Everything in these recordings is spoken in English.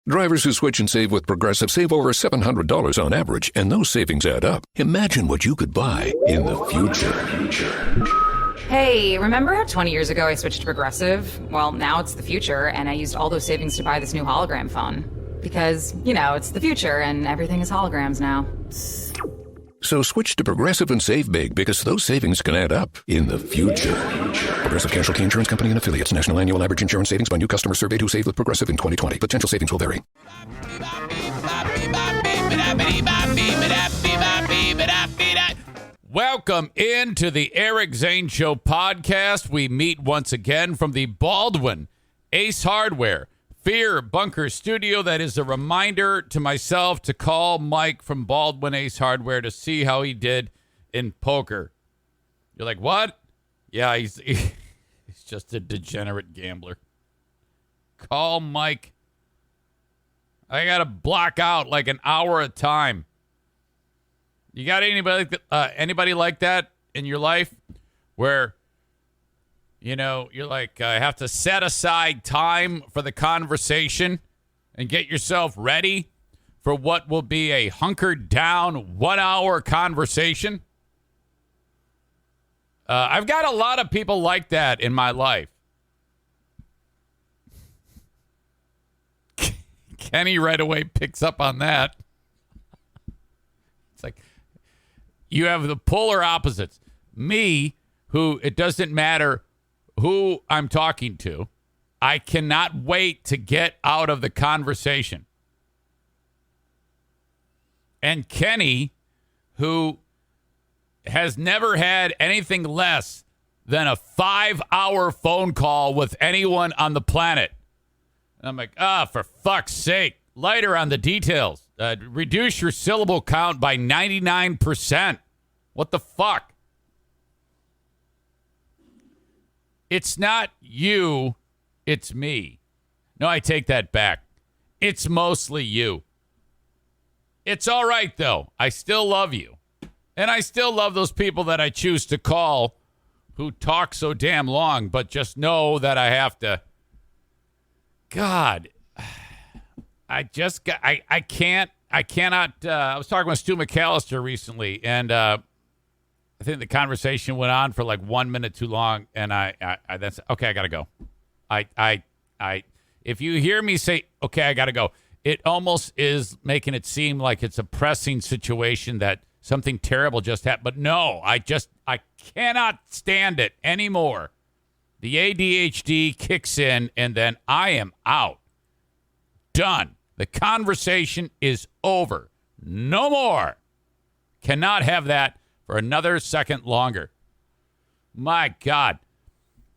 Drivers who switch and save with Progressive save over $700 on average, and those savings add up. Imagine what you could buy in the future. Hey, remember how 20 years ago I switched to Progressive? Well, now it's the future, and I used all those savings to buy this new hologram phone. Because, it's the future, and everything is holograms now. So switch to Progressive and save big, because those savings can add up in the future. Progressive Casualty Insurance Company and Affiliates. National annual average insurance savings by new customers surveyed who saved with Progressive in 2020. Potential savings will vary. Welcome into the Eric Zane Show podcast. We meet once again from the Baldwin Ace Hardware Fear Bunker Studio. That is a reminder to myself to call Mike from Baldwin Ace Hardware to see how he did in poker. You're like, what? Yeah, he's just a degenerate gambler. Call Mike. I got to block out like an hour at a time. You got anybody like that in your life where, you're like, I have to set aside time for the conversation and get yourself ready for what will be a hunkered down 1 hour conversation? I've got a lot of people like that in my life. Kenny right away picks up on that. It's like, you have the polar opposites. Me, who it doesn't matter who I'm talking to, I cannot wait to get out of the conversation. And Kenny, who has never had anything less than a 5-hour phone call with anyone on the planet. And I'm like, for fuck's sake, lighter on the details. Reduce your syllable count by 99%. What the fuck? It's not you, it's me. No, I take that back. It's mostly you. It's all right, though. I still love you. And I still love those people that I choose to call who talk so damn long, but just know that I have to. God, I cannot. I was talking with Stu McAllister recently, and I think the conversation went on for like 1 minute too long, and that's okay. I gotta go. If you hear me say, okay, I gotta go, it almost is making it seem like it's a pressing situation that something terrible just happened. But no, I cannot stand it anymore. The ADHD kicks in, and then I am out. Done. The conversation is over. No more. Cannot have that for another second longer. My God.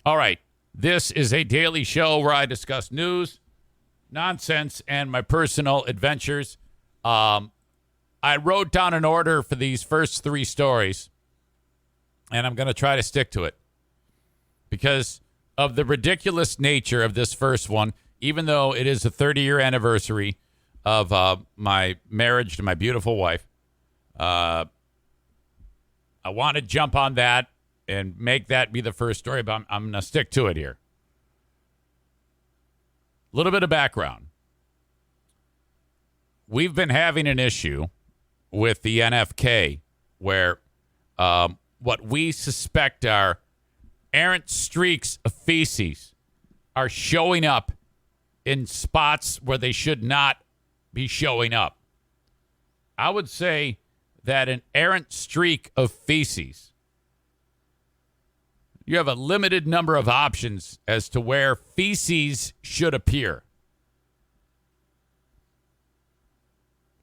All right. This is a daily show where I discuss news, nonsense, and my personal adventures. I wrote down an order for these first 3 stories, and I'm going to try to stick to it because of the ridiculous nature of this first one. Even though it is a 30-year anniversary of my marriage to my beautiful wife, I want to jump on that and make that be the first story, but I'm going to stick to it here. A little bit of background. We've been having an issue with the NFK where what we suspect are errant streaks of feces are showing up in spots where they should not be showing up. I would say that an errant streak of feces, you have a limited number of options as to where feces should appear.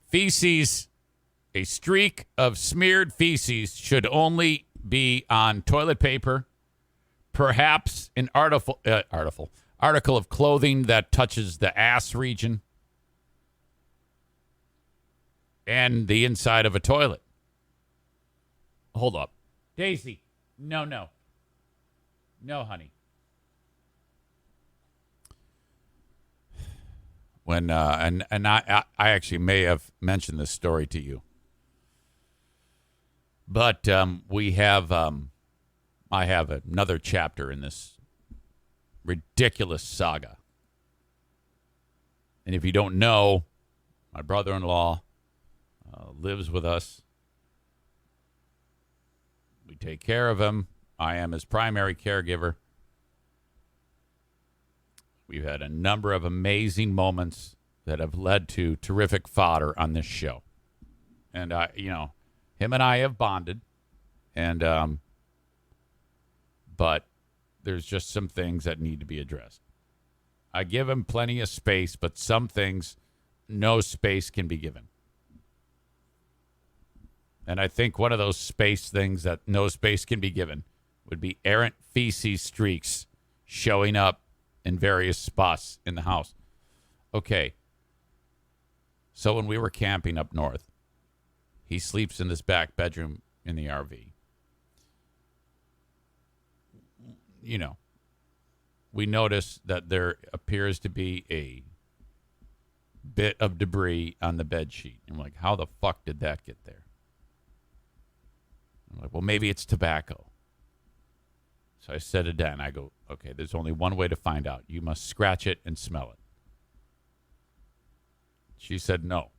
Feces, a streak of smeared feces should only be on toilet paper, perhaps an article of clothing that touches the ass region, and the inside of a toilet. Hold up. Daisy. No, honey. When and I actually may have mentioned this story to you. But we have I have another chapter in this ridiculous saga. And if you don't know, my brother-in-law lives with us. We take care of him. I am his primary caregiver. We've had a number of amazing moments that have led to terrific fodder on this show. And, him and I have bonded. And, but there's just some things that need to be addressed. I give him plenty of space, but some things, no space can be given. And I think one of those space things that no space can be given would be errant feces streaks showing up in various spots in the house. Okay. So when we were camping up north, he sleeps in this back bedroom in the RV. We notice that there appears to be a bit of debris on the bed sheet. And we're like, how the fuck did that get there? I'm like, well, maybe it's tobacco. So I said it then. I go, okay, there's only one way to find out. You must scratch it and smell it. She said no.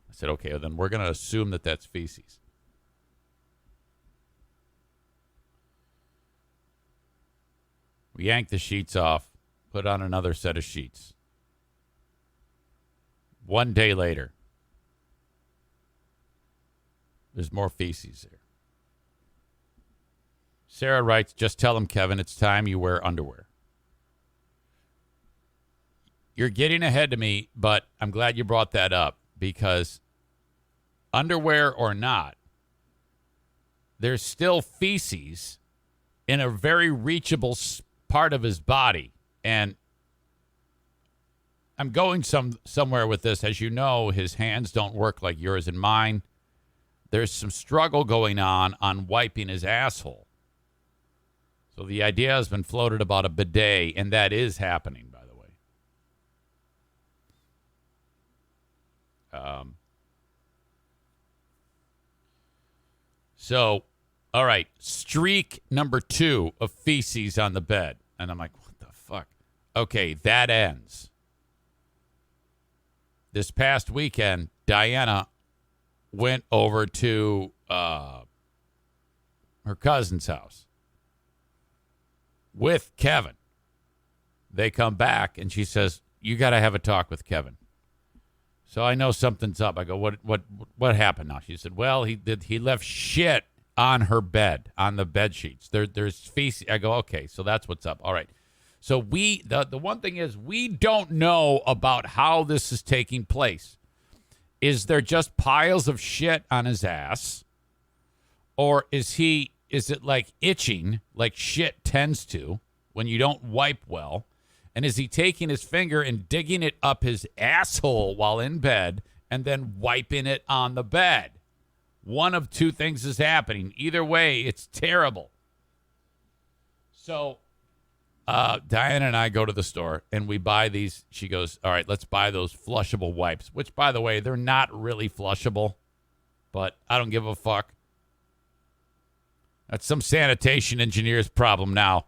I said, okay, well, then we're going to assume that that's feces. We yanked the sheets off, put on another set of sheets. One day later, there's more feces there. Sarah writes, just tell him, Kevin, it's time you wear underwear. You're getting ahead of me, but I'm glad you brought that up because underwear or not, there's still feces in a very reachable part of his body. And I'm going somewhere with this. As you know, his hands don't work like yours and mine. There's some struggle going on wiping his asshole. So the idea has been floated about a bidet, and that is happening, by the way. So, all right, streak number 2 of feces on the bed. And I'm like, what the fuck? Okay, that ends. This past weekend, Diana went over to her cousin's house with Kevin. They come back, and she says, you got to have a talk with Kevin. So I know something's up. I go, what happened now? She said, well, he left shit on her bed, on the bed sheets. There's feces. I go, okay, so that's what's up. All right. So the one thing is we don't know about how this is taking place. Is there just piles of shit on his ass? Or is it like itching, like shit tends to when you don't wipe well? And is he taking his finger and digging it up his asshole while in bed and then wiping it on the bed? One of two things is happening. Either way, it's terrible. So Diana and I go to the store and we buy these. She goes, all right, let's buy those flushable wipes, which, by the way, they're not really flushable, but I don't give a fuck. That's some sanitation engineer's problem now.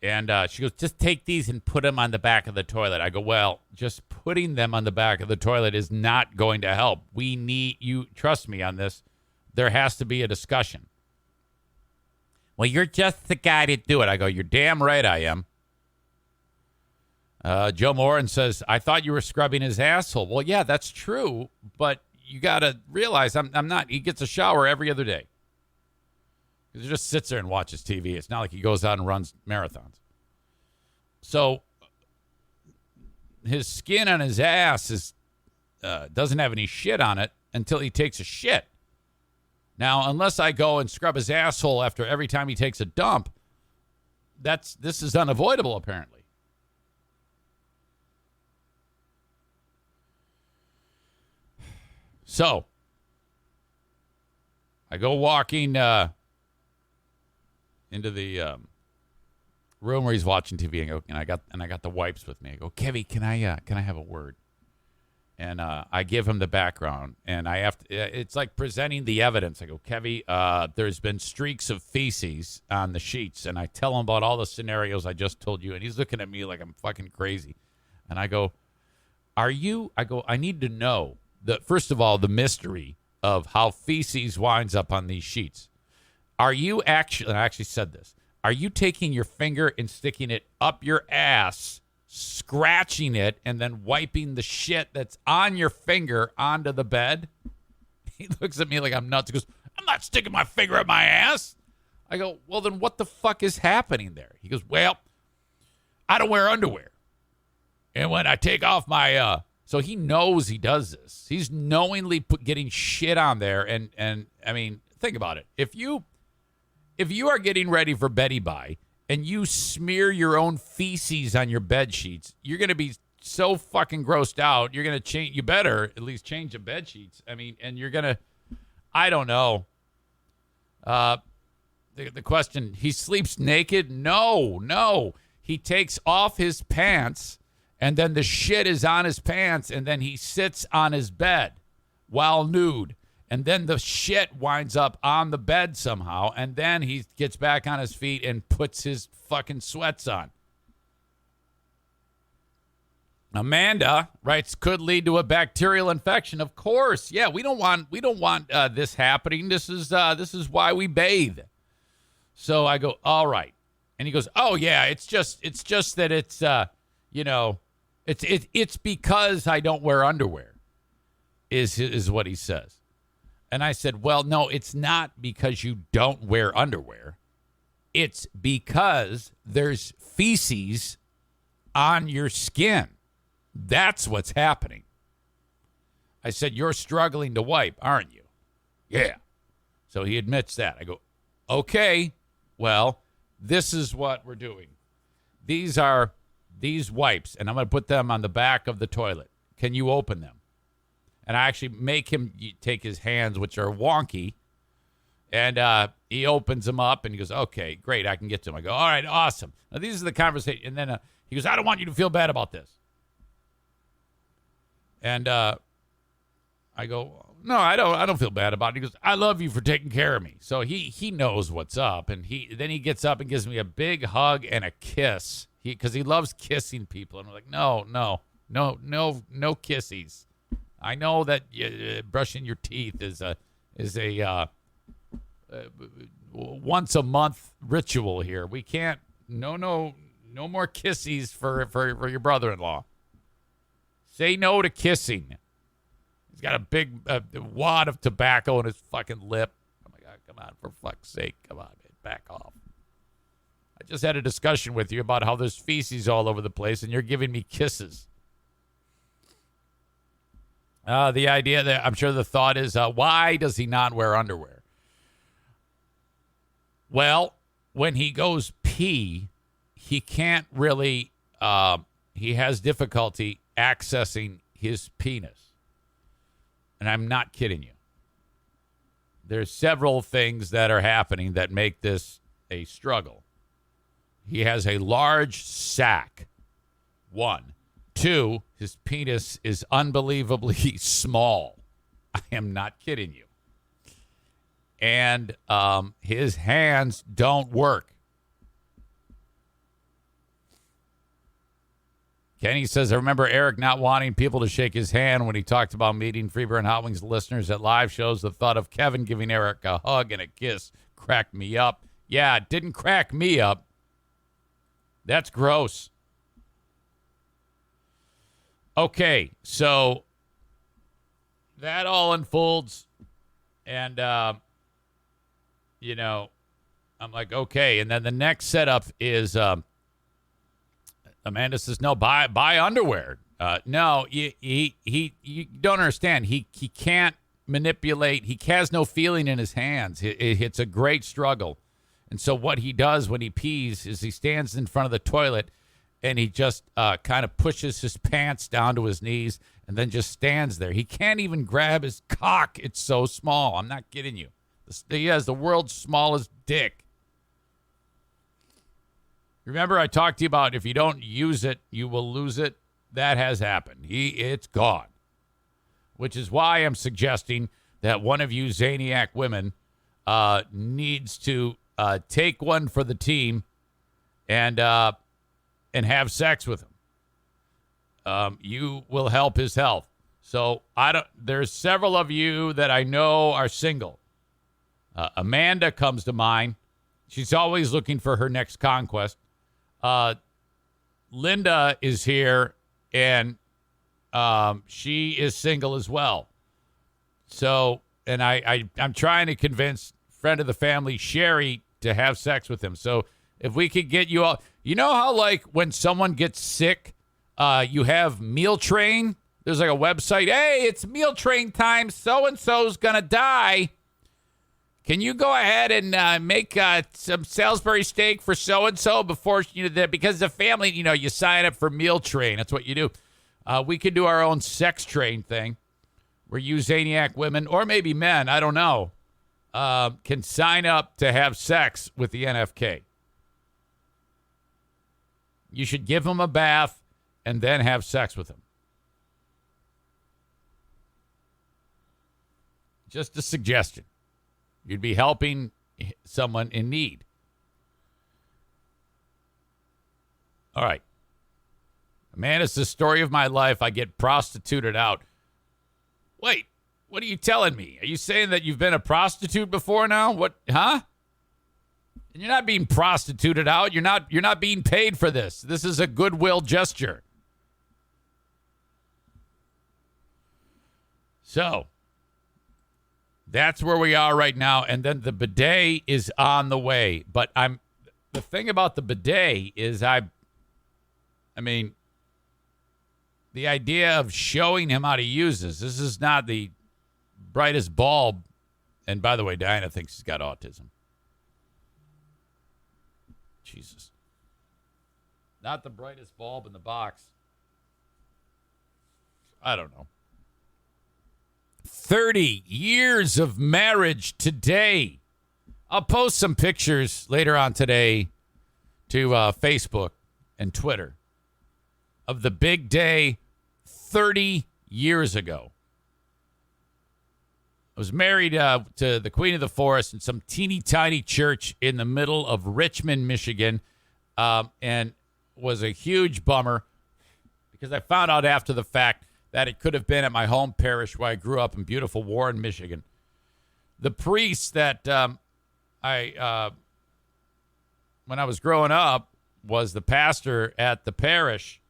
And she goes, just take these and put them on the back of the toilet. I go, well, just putting them on the back of the toilet is not going to help. We need you. Trust me on this. There has to be a discussion. Well, you're just the guy to do it. I go, you're damn right I am. Joe Moran says, I thought you were scrubbing his asshole. Well, yeah, that's true. But you got to realize I'm not. He gets a shower every other day. He just sits there and watches TV. It's not like he goes out and runs marathons. So his skin on his ass doesn't have any shit on it until he takes a shit. Now, unless I go and scrub his asshole after every time he takes a dump, this is unavoidable, apparently. So I go walking into the room where he's watching TV, and I got the wipes with me. I go, Kevy, can I have a word? And I give him the background, and I have to. It's like presenting the evidence. I go, Kevy, there's been streaks of feces on the sheets, and I tell him about all the scenarios I just told you, and he's looking at me like I'm fucking crazy. And I go, I need to know, first of all, the mystery of how feces winds up on these sheets. Are you actually, and I actually said this, are you taking your finger and sticking it up your ass, scratching it, and then wiping the shit that's on your finger onto the bed? He looks at me like I'm nuts. He goes, I'm not sticking my finger up my ass. I go, well, then what the fuck is happening there? He goes, well, I don't wear underwear. And when I take off my, so he knows he does this. He's knowingly getting shit on there. And I mean, think about it. If you are getting ready for Betty Bye and you smear your own feces on your bed sheets, you're going to be so fucking grossed out. You're going to change. You better at least change the bed sheets. I mean, and you're going to, I don't know. The question, he sleeps naked? No. He takes off his pants, and then the shit is on his pants, and then he sits on his bed while nude. And then the shit winds up on the bed somehow, and then he gets back on his feet and puts his fucking sweats on. Amanda writes, could lead to a bacterial infection. Of course. Yeah, we don't want this happening. This is why we bathe. So I go, all right. And he goes, oh yeah, it's just that it's it's because I don't wear underwear, is what he says. And I said, well, no, it's not because you don't wear underwear. It's because there's feces on your skin. That's what's happening. I said, you're struggling to wipe, aren't you? Yeah. So he admits that. I go, okay, well, this is what we're doing. These are these wipes, and I'm going to put them on the back of the toilet. Can you open them? And I actually make him take his hands, which are wonky, and he opens them up, and he goes, okay, great, I can get to them. I go, all right, awesome. Now, these are the conversation. And then he goes, I don't want you to feel bad about this. And I go, no, I don't feel bad about it. He goes, I love you for taking care of me. So he knows what's up, and then he gets up and gives me a big hug and a kiss. Because he loves kissing people. And I'm like, no kissies. I know that brushing your teeth is a once a month ritual here. We can't. No more kissies for your brother-in-law. Say no to kissing. He's got a big wad of tobacco in his fucking lip. Oh my God, come on, for fuck's sake, come on, man, back off. I just had a discussion with you about how there's feces all over the place, and you're giving me kisses. The idea that I'm sure the thought is, why does he not wear underwear? Well, when he goes pee, he can't really, he has difficulty accessing his penis. And I'm not kidding you. There's several things that are happening that make this a struggle. He has a large sack. 1. 2, his penis is unbelievably small. I am not kidding you. And his hands don't work. Kenny says, I remember Eric not wanting people to shake his hand when he talked about meeting Freeburg and Hot Wings listeners at live shows. The thought of Kevin giving Eric a hug and a kiss cracked me up. Yeah, it didn't crack me up. That's gross. Okay, so that all unfolds, and, I'm like, okay. And then the next setup is Amanda says, no, buy underwear. No, you don't understand. He can't manipulate. He has no feeling in his hands. It's a great struggle. And so what he does when he pees is he stands in front of the toilet and he just kind of pushes his pants down to his knees and then just stands there. He can't even grab his cock. It's so small. I'm not kidding you. He has the world's smallest dick. Remember I talked to you about if you don't use it, you will lose it? That has happened. It's gone. Which is why I'm suggesting that one of you Zaniac women needs to take one for the team and have sex with him. you will help his health. So there's several of you that I know are single. Amanda comes to mind. She's always looking for her next conquest. Linda is here, and she is single as well. So, and I'm trying to convince friend of the family, Sherry, to have sex with him. So if we could get you all, you know how like when someone gets sick, you have Meal Train. There's like a website. Hey, it's Meal Train time. So-and-so's going to die. Can you go ahead and make some Salisbury steak for so-and-so before, because the family, you sign up for Meal Train. That's what you do. We could do our own sex train thing where you Zaniac women, or maybe men, I don't know, can sign up to have sex with the NFK. You should give him a bath and then have sex with him. Just a suggestion. You'd be helping someone in need. All right. Man, it's the story of my life. I get prostituted out. Wait, what are you telling me? Are you saying that you've been a prostitute before now? What, huh? You're not being prostituted out. You're not being paid for this. This is a goodwill gesture. So, that's where we are right now. And then the bidet is on the way. But the thing about the bidet is the idea of showing him how to use this is not the brightest bulb. And by the way, Diana thinks he's got autism. Jesus. Not the brightest bulb in the box. I don't know. 30 years of marriage today. I'll post some pictures later on today to Facebook and Twitter of the big day 30 years ago. I was married to the Queen of the Forest in some teeny tiny church in the middle of Richmond, Michigan, and was a huge bummer because I found out after the fact that it could have been at my home parish where I grew up in beautiful Warren, Michigan. The priest that when I was growing up, was the pastor at the parish,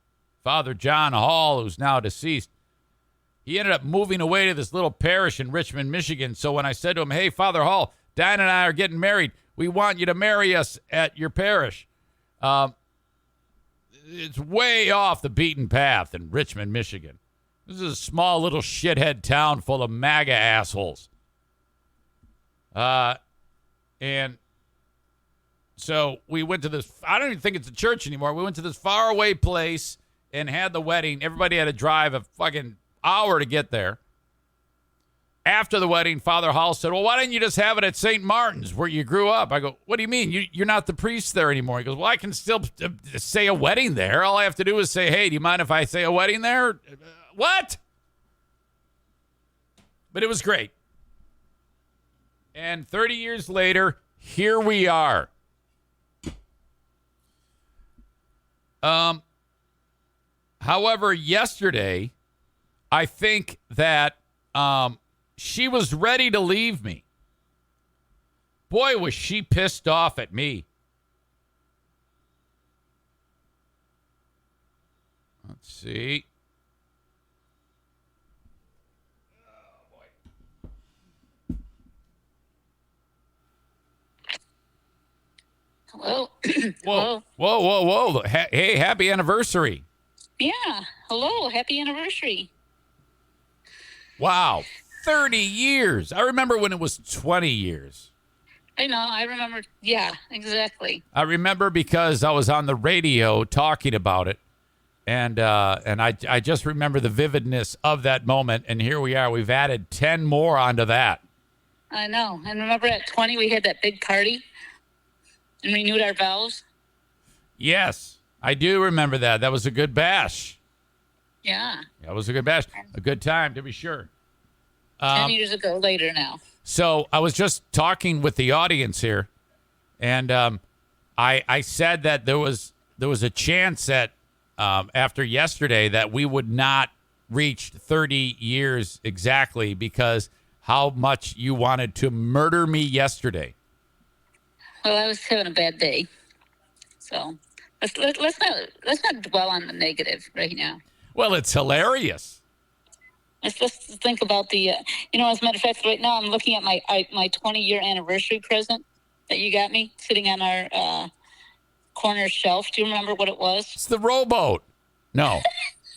Father John Hall, who's now deceased. He ended up moving away to this little parish in Richmond, Michigan. So when I said to him, hey, Father Hall, Diana and I are getting married. We want you to marry us at your parish. It's way off the beaten path in Richmond, Michigan. This is a small little shithead town full of MAGA assholes. And so we went to this, I don't even think it's a church anymore. We went to this faraway place and had the wedding. Everybody had to drive a fucking hour to get there. After the wedding, Father Hall said, well, why didn't you just have it at St. Martin's where you grew up? I go, what do you mean? You're not the priest there anymore. He goes, well, I can still say a wedding there. All I have to do is say, hey, do you mind if I say a wedding there? What? But it was great. And 30 years later, here we are. However, yesterday, I think that she was ready to leave me. Boy, was she pissed off at me. Let's see. Hello. Whoa, whoa. Hey, happy anniversary. Yeah. Hello. Happy anniversary. Wow. 30 years. I remember when it was 20 years. I know. I remember. Yeah, exactly. I remember because I was on the radio talking about it. And I just remember the vividness of that moment. And here we are. We've added 10 more onto that. I know. And remember at 20, we had that big party and renewed our vows? Yes, I do remember that. That was a good bash. Yeah. That was a good bash. A good time, to be sure. 10 years ago later now. So I was just talking with the audience here, and I said that there was a chance that after yesterday that we would not reach 30 years exactly because how much you wanted to murder me yesterday. Well, I was having a bad day, so let's not dwell on the negative right now. Well, it's hilarious. Let's think about the. As a matter of fact, right now I'm looking at my 20-year anniversary present that you got me sitting on our corner shelf. Do you remember what it was? It's the rowboat. No.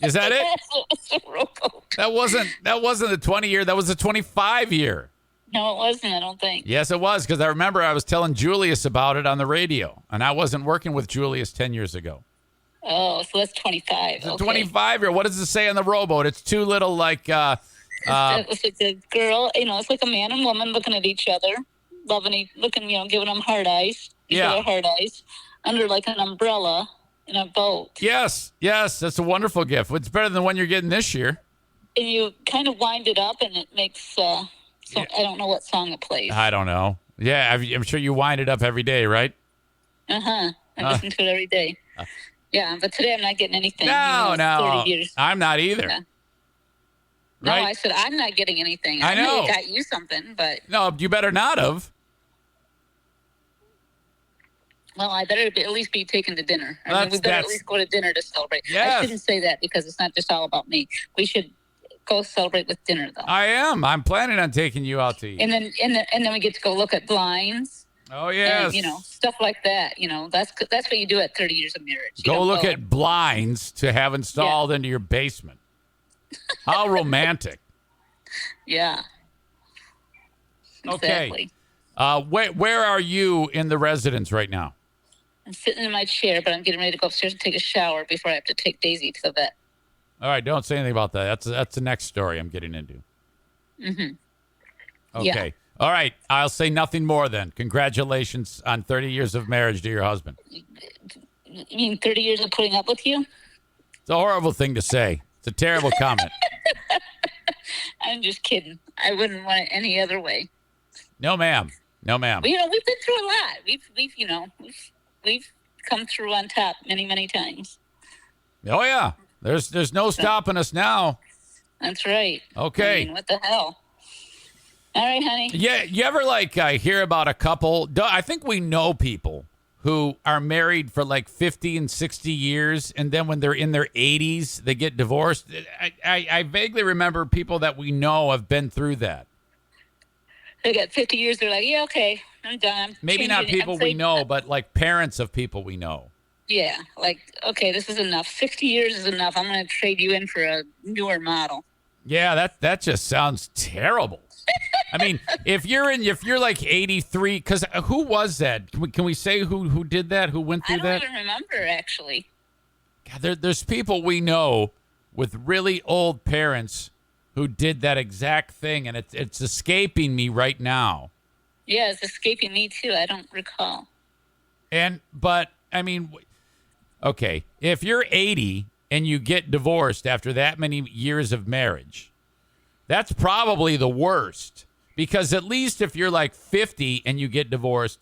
Is that it? It's a rowboat. That wasn't the 20-year. That was the 25-year. No, it wasn't, I don't think. Yes, it was, because I remember I was telling Julius about it on the radio, and I wasn't working with Julius 10 years ago. Oh, so that's 25. It's a 25-year. What does it say on the rowboat? It's two little, like... it's like a girl, it's like a man and woman looking at each other, looking, giving them hard eyes. Yeah. Hard eyes, under like an umbrella in a boat. Yes, that's a wonderful gift. It's better than the one you're getting this year. And you kind of wind it up, and it makes... I don't know what song it plays. I don't know. Yeah, I'm sure you wind it up every day, right? I listen to it every day. Yeah, but today I'm not getting anything. No. 30 years. I'm not either. Yeah. Right? No, I said I'm not getting anything. I know. I got you something, but... No, you better not have. Well, I better at least be taken to dinner. We better at least go to dinner to celebrate. Yes. I shouldn't say that because it's not just all about me. We should go celebrate with dinner, though. I am. I'm planning on taking you out to eat. And then we get to go look at blinds. Oh, yes. And, stuff like that. That's what you do at 30 years of marriage. Go look at blinds to have installed into your basement. How romantic. Yeah. Okay. Exactly. Where are you in the residence right now? I'm sitting in my chair, but I'm getting ready to go upstairs and take a shower before I have to take Daisy to the vet. All right, don't say anything about that. That's the next story I'm getting into. Mm-hmm. Okay. Yeah. All right. I'll say nothing more then. Congratulations on 30 years of marriage to your husband. You mean 30 years of putting up with you? It's a horrible thing to say. It's a terrible comment. I'm just kidding. I wouldn't want it any other way. No, ma'am. No, ma'am. We've been through a lot. We've come through on top many, many times. Oh, yeah. There's no stopping us now. That's right. Okay. What the hell? All right, honey. Yeah, you ever hear about a couple? I think we know people who are married for 50 and 60 years, and then when they're in their 80s, they get divorced. I vaguely remember people that we know have been through that. They got 50 years. They're like, yeah, okay, I'm done. Maybe not people we know, but parents of people we know. Yeah, okay, this is enough. 60 years is enough. I'm going to trade you in for a newer model. Yeah, that just sounds terrible. I mean, if you're 83, because who was that? Can we say who did that? Who went through that? I don't even remember, actually. God, there's people we know with really old parents who did that exact thing, and it's escaping me right now. Yeah, it's escaping me too. I don't recall. But I mean, okay, if you're 80 and you get divorced after that many years of marriage, that's probably the worst. Because at least if you're 50 and you get divorced,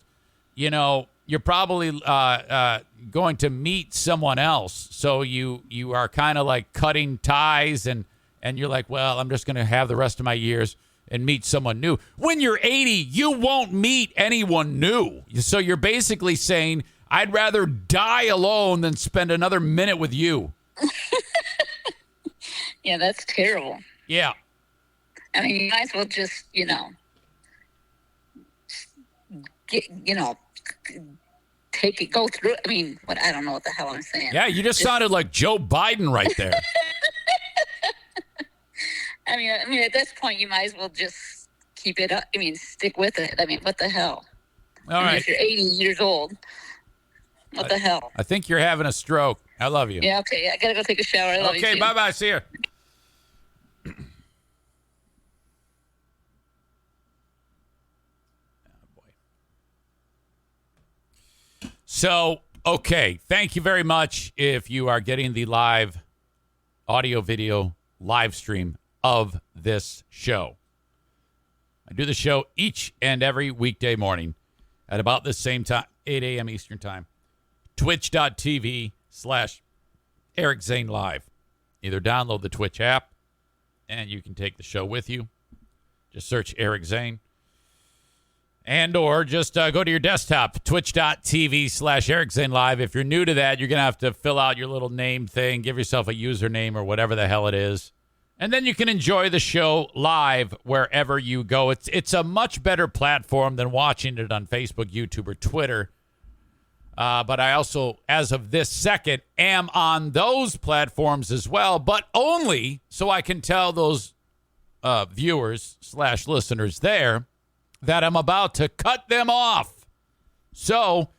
you're probably going to meet someone else. So you are kind of cutting ties and you're like, well, I'm just going to have the rest of my years and meet someone new. When you're 80, you won't meet anyone new. So you're basically saying, I'd rather die alone than spend another minute with you. Yeah, that's terrible. Yeah. I mean, you might as well just, go through. I mean, I don't know what the hell I'm saying. Yeah, you just sounded like Joe Biden right there. I mean, at this point, you might as well just keep it up. I mean, stick with it. I mean, what the hell? All right. If you're 80 years old, what the hell? I think you're having a stroke. I love you. Yeah, okay. I got to go take a shower. I love you. Okay, bye-bye. See you. So, okay, thank you very much if you are getting the live audio video live stream of this show. I do the show each and every weekday morning at about the same time, 8 a.m. Eastern time. Twitch.tv/TC Eric Zane Live. Either download the Twitch app, and you can take the show with you. Just search Eric Zane. And or just go to your desktop, twitch.tv/Eric Zane Live. If you're new to that, you're going to have to fill out your little name thing, give yourself a username or whatever the hell it is. And then you can enjoy the show live wherever you go. It's a much better platform than watching it on Facebook, YouTube, or Twitter. But I also, as of this second, am on those platforms as well, but only so I can tell those viewers/listeners there that I'm about to cut them off. So,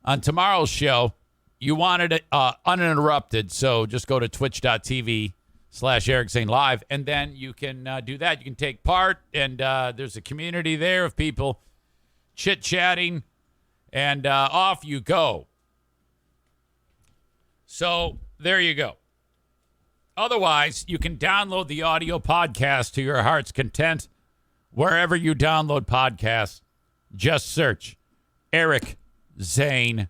on tomorrow's show, you wanted it uninterrupted, so just go to twitch.tv/Eric Zane Live, and then you can do that. You can take part, and there's a community there of people chit-chatting, and off you go. So, there you go. Otherwise, you can download the audio podcast to your heart's content. Wherever you download podcasts, just search Eric Zane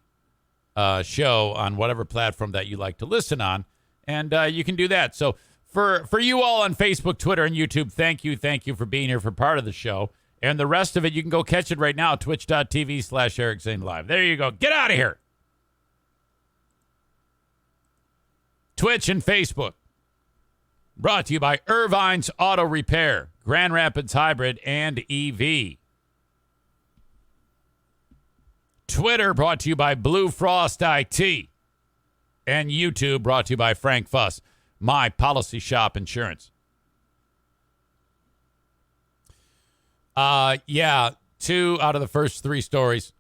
Show on whatever platform that you like to listen on, and you can do that. So for you all on Facebook, Twitter, and YouTube, thank you for being here for part of the show. And the rest of it, you can go catch it right now, twitch.tv/Eric Zane Live. There you go. Get out of here. Twitch and Facebook. Brought to you by Irvine's Auto Repair, Grand Rapids Hybrid, and EV. Twitter brought to you by Blue Frost IT. And YouTube brought to you by Frank Fuss, My Policy Shop Insurance. Yeah, 2 out of the first 3 stories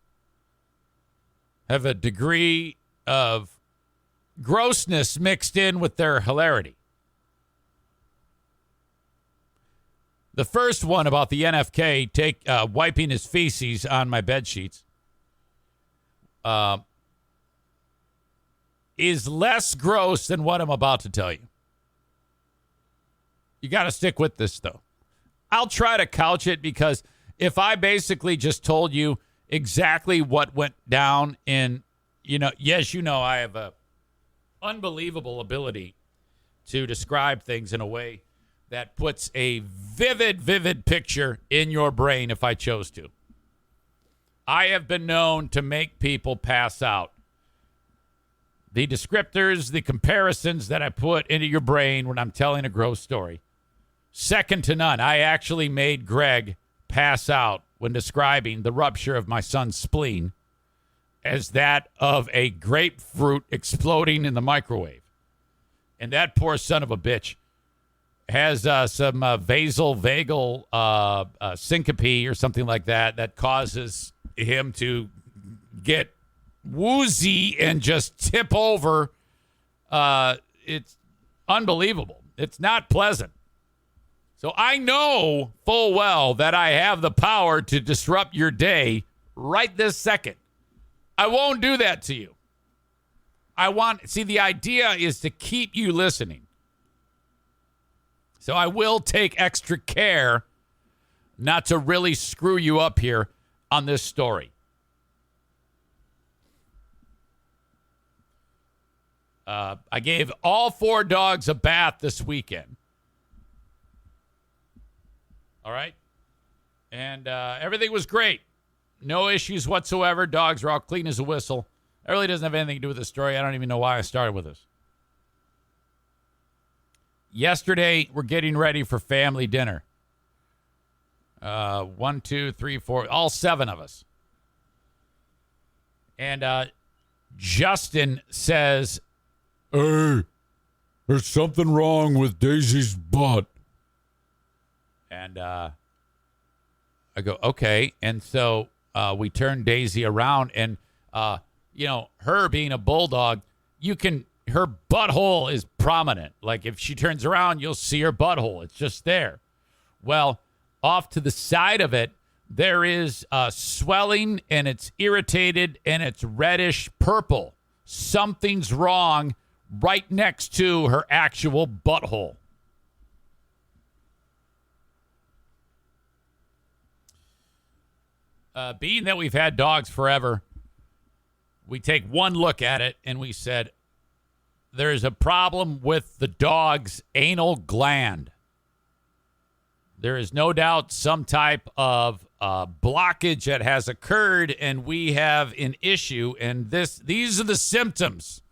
have a degree of grossness mixed in with their hilarity. The first one about the NFK wiping his feces on my bed sheets is less gross than what I'm about to tell you. You got to stick with this, though. I'll try to couch it, because if I basically just told you exactly what went down in, yes, I have a unbelievable ability to describe things in a way that puts a vivid picture in your brain if I chose to. I have been known to make people pass out. The descriptors, the comparisons that I put into your brain when I'm telling a gross story, second to none. I actually made Greg pass out when describing the rupture of my son's spleen as that of a grapefruit exploding in the microwave. And that poor son of a bitch has some vagal syncope or something like that causes him to get woozy and just tip over. It's unbelievable. It's not pleasant. So I know full well that I have the power to disrupt your day right this second. I won't do that to you. The idea is to keep you listening. So I will take extra care not to really screw you up here on this story. I gave all 4 dogs a bath this weekend. All right? And everything was great. No issues whatsoever. Dogs are all clean as a whistle. That really doesn't have anything to do with the story. I don't even know why I started with this. Yesterday, we're getting ready for family dinner. 1, 2, 3, 4, all 7 of us. And Justin says, "Hey, there's something wrong with Daisy's butt." And I go, "Okay." And so we turn Daisy around, and her being a bulldog, her butthole is prominent. Like, if she turns around, you'll see her butthole. It's just there. Well, off to the side of it, there is swelling, and it's irritated, and it's reddish purple. Something's wrong right next to her actual butthole. Being that we've had dogs forever, we take one look at it, and we said, there's a problem with the dog's anal gland. There is no doubt some type of blockage that has occurred, and we have an issue. And these are the symptoms.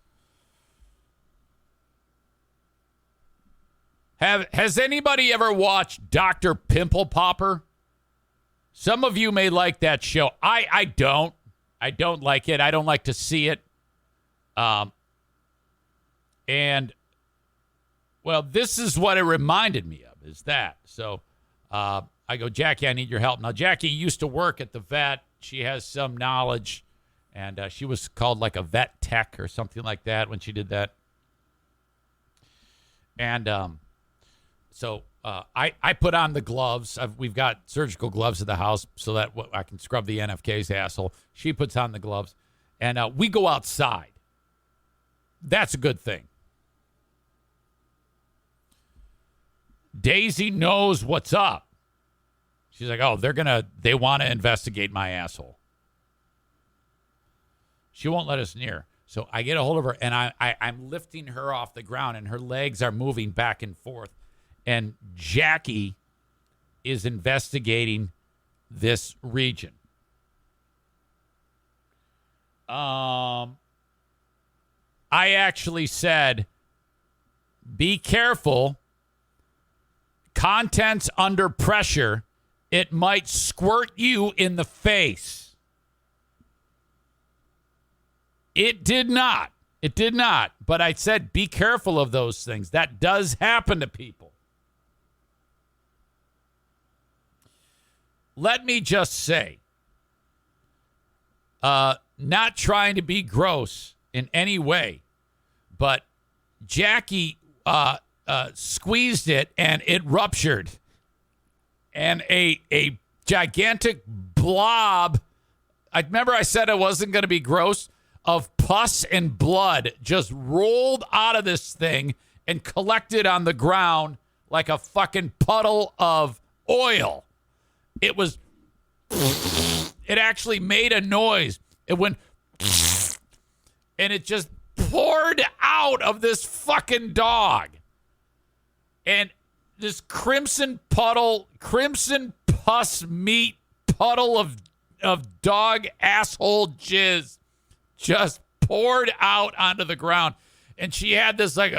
Has anybody ever watched Dr. Pimple Popper? Some of you may like that show. I don't. I don't like it. I don't like to see it. And, well, this is what it reminded me of, is that. So I go, Jackie, I need your help. Now, Jackie used to work at the vet. She has some knowledge, and she was called like a vet tech or something like that when she did that. And so I put on the gloves. We've got surgical gloves at the house so that I can scrub the NFK's asshole. She puts on the gloves, and we go outside. That's a good thing. Daisy knows what's up. She's like, oh, they want to investigate my asshole. She won't let us near. So I get a hold of her, and I'm lifting her off the ground, and her legs are moving back and forth. And Jackie is investigating this region. I actually said, be careful. Contents under pressure. It might squirt you in the face. It did not. It did not. But I said, be careful of those things. That does happen to people. Let me just say, not trying to be gross in any way, but Jackie squeezed it and it ruptured. And a gigantic blob, I remember I said it wasn't going to be gross, of pus and blood just rolled out of this thing and collected on the ground like a fucking puddle of oil. It actually made a noise. It went, and it just poured out of this fucking dog. And this crimson pus meat puddle of dog asshole jizz just poured out onto the ground. And she had this like,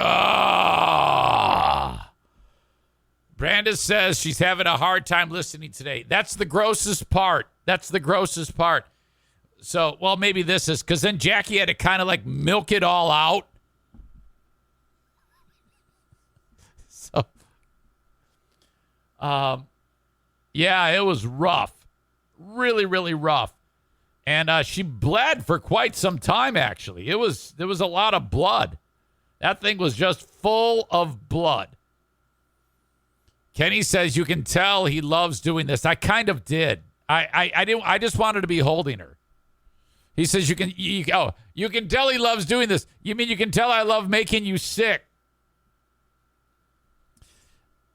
Brandis says she's having a hard time listening today. That's the grossest part. So, well, maybe this is, because then Jackie had to kind of like milk it all out. So, yeah, it was rough. Really, really rough. And she bled for quite some time, actually. There was a lot of blood. That thing was just full of blood. Kenny says you can tell he loves doing this. I kind of did. I just wanted to be holding her. He says you can tell he loves doing this. You mean you can tell I love making you sick?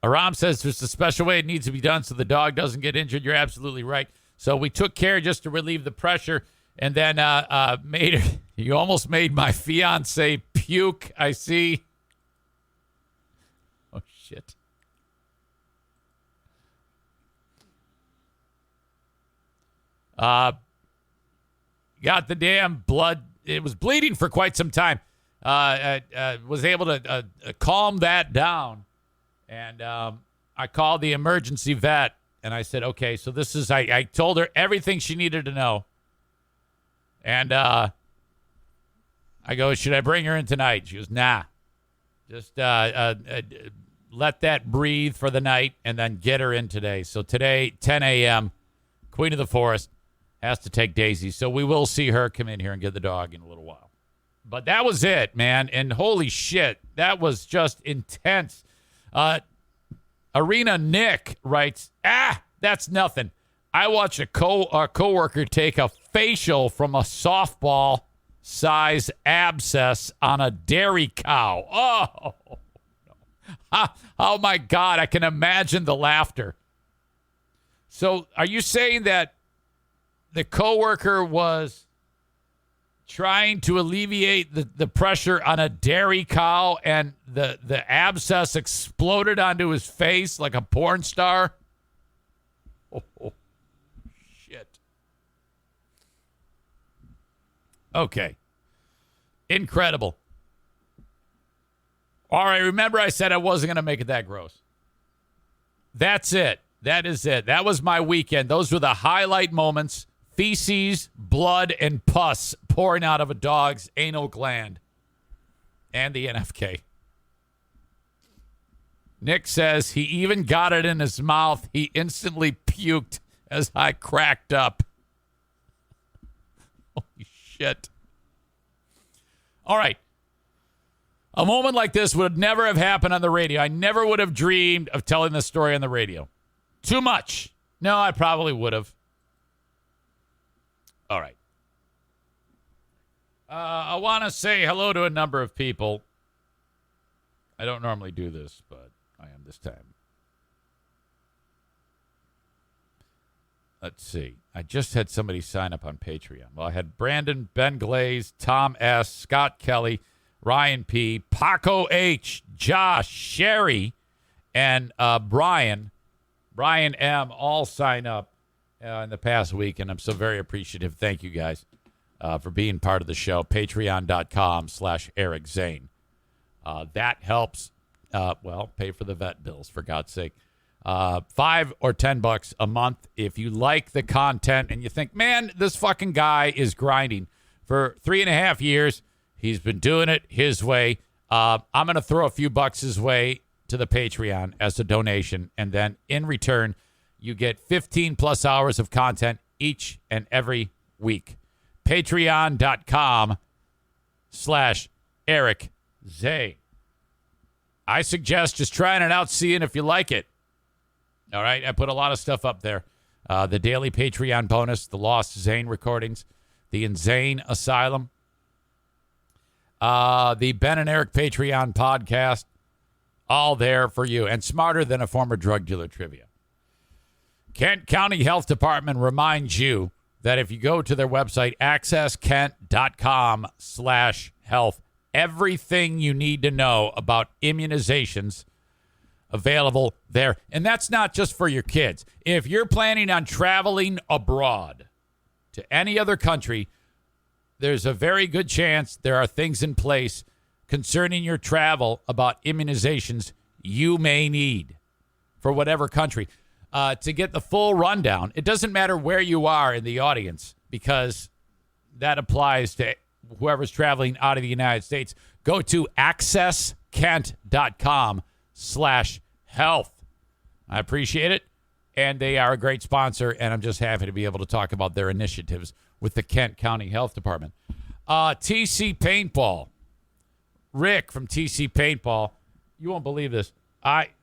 Aram says there's a special way it needs to be done so the dog doesn't get injured. You're absolutely right. So we took care just to relieve the pressure, and then you almost made my fiance puke. I see. Oh shit. Got the damn blood. It was bleeding for quite some time. Was able to calm that down. And I called the emergency vet, and I said, okay, so this is, I told her everything she needed to know. And I go, should I bring her in tonight? She goes, nah. Just let that breathe for the night and then get her in today. So today, 10 a.m., Queen of the Forest has to take Daisy. So we will see her come in here and get the dog in a little while. But that was it, man. And holy shit, that was just intense. Arena Nick writes, that's nothing. I watched a coworker take a facial from a softball size abscess on a dairy cow. Oh, no. Oh my God. I can imagine the laughter. So are you saying that the coworker was trying to alleviate the pressure on a dairy cow, and the abscess exploded onto his face like a porn star. Oh, shit. Okay. Incredible. All right, remember I said I wasn't going to make it that gross. That's it. That is it. That was my weekend. Those were the highlight moments. Feces, blood, and pus pouring out of a dog's anal gland. And the NFK. Nick says he even got it in his mouth. He instantly puked as I cracked up. Holy shit. All right. A moment like this would never have happened on the radio. I never would have dreamed of telling this story on the radio. Too much. No, I probably would have. All right. I want to say hello to a number of people. I don't normally do this, but I am this time. Let's see. I just had somebody sign up on Patreon. Well, I had Brandon, Ben Glaze, Tom S., Scott Kelly, Ryan P., Paco H., Josh, Sherry, and Brian M. all sign up in the past week, and I'm so very appreciative. Thank you guys for being part of the show. Patreon.com/Eric Zane. That helps, pay for the vet bills, for God's sake. $5 or $10 a month. If you like the content and you think, man, this fucking guy is grinding for 3.5 years, he's been doing it his way. I'm going to throw a few bucks his way to the Patreon as a donation. And then in return, you get 15 plus hours of content each and every week. Patreon.com/Eric Zane. I suggest just trying it out, seeing if you like it. All right. I put a lot of stuff up there. The daily Patreon bonus, the Lost Zane recordings, the Insane Asylum, the Ben and Eric Patreon podcast, all there for you. And Smarter Than a Former Drug Dealer trivia. Kent County Health Department reminds you that if you go to their website, accesskent.com/health, everything you need to know about immunizations available there. And that's not just for your kids. If you're planning on traveling abroad to any other country, there's a very good chance there are things in place concerning your travel about immunizations you may need for whatever country. To get the full rundown, it doesn't matter where you are in the audience, because that applies to whoever's traveling out of the United States. Go to accesskent.com/health. I appreciate it. And they are a great sponsor, and I'm just happy to be able to talk about their initiatives with the Kent County Health Department. TC Paintball. Rick from TC Paintball. You won't believe this.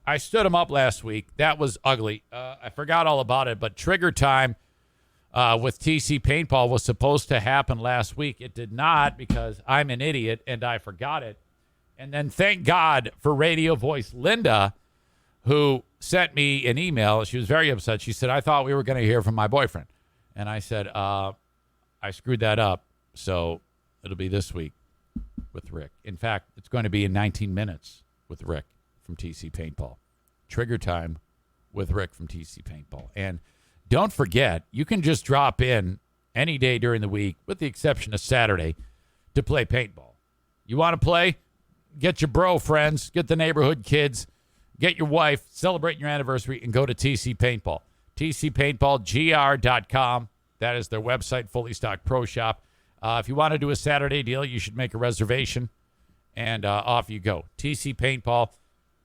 I stood him up last week. That was ugly. I forgot all about it, but trigger time with TC Paintball was supposed to happen last week. It did not, because I'm an idiot and I forgot it. And then thank God for radio voice Linda, who sent me an email. She was very upset. She said, I thought we were going to hear from my boyfriend. And I said, I screwed that up. So it'll be this week with Rick. In fact, it's going to be in 19 minutes with Rick from TC Paintball. Trigger time with Rick from TC Paintball. And don't forget, you can just drop in any day during the week, with the exception of Saturday, to play paintball. You want to play? Get your bro friends, get the neighborhood kids, get your wife, celebrate your anniversary, and go to TC Paintball. TCPaintballGR.com. That is their website, fully stocked pro shop. If you want to do a Saturday deal, you should make a reservation, and off you go. TC Paintball,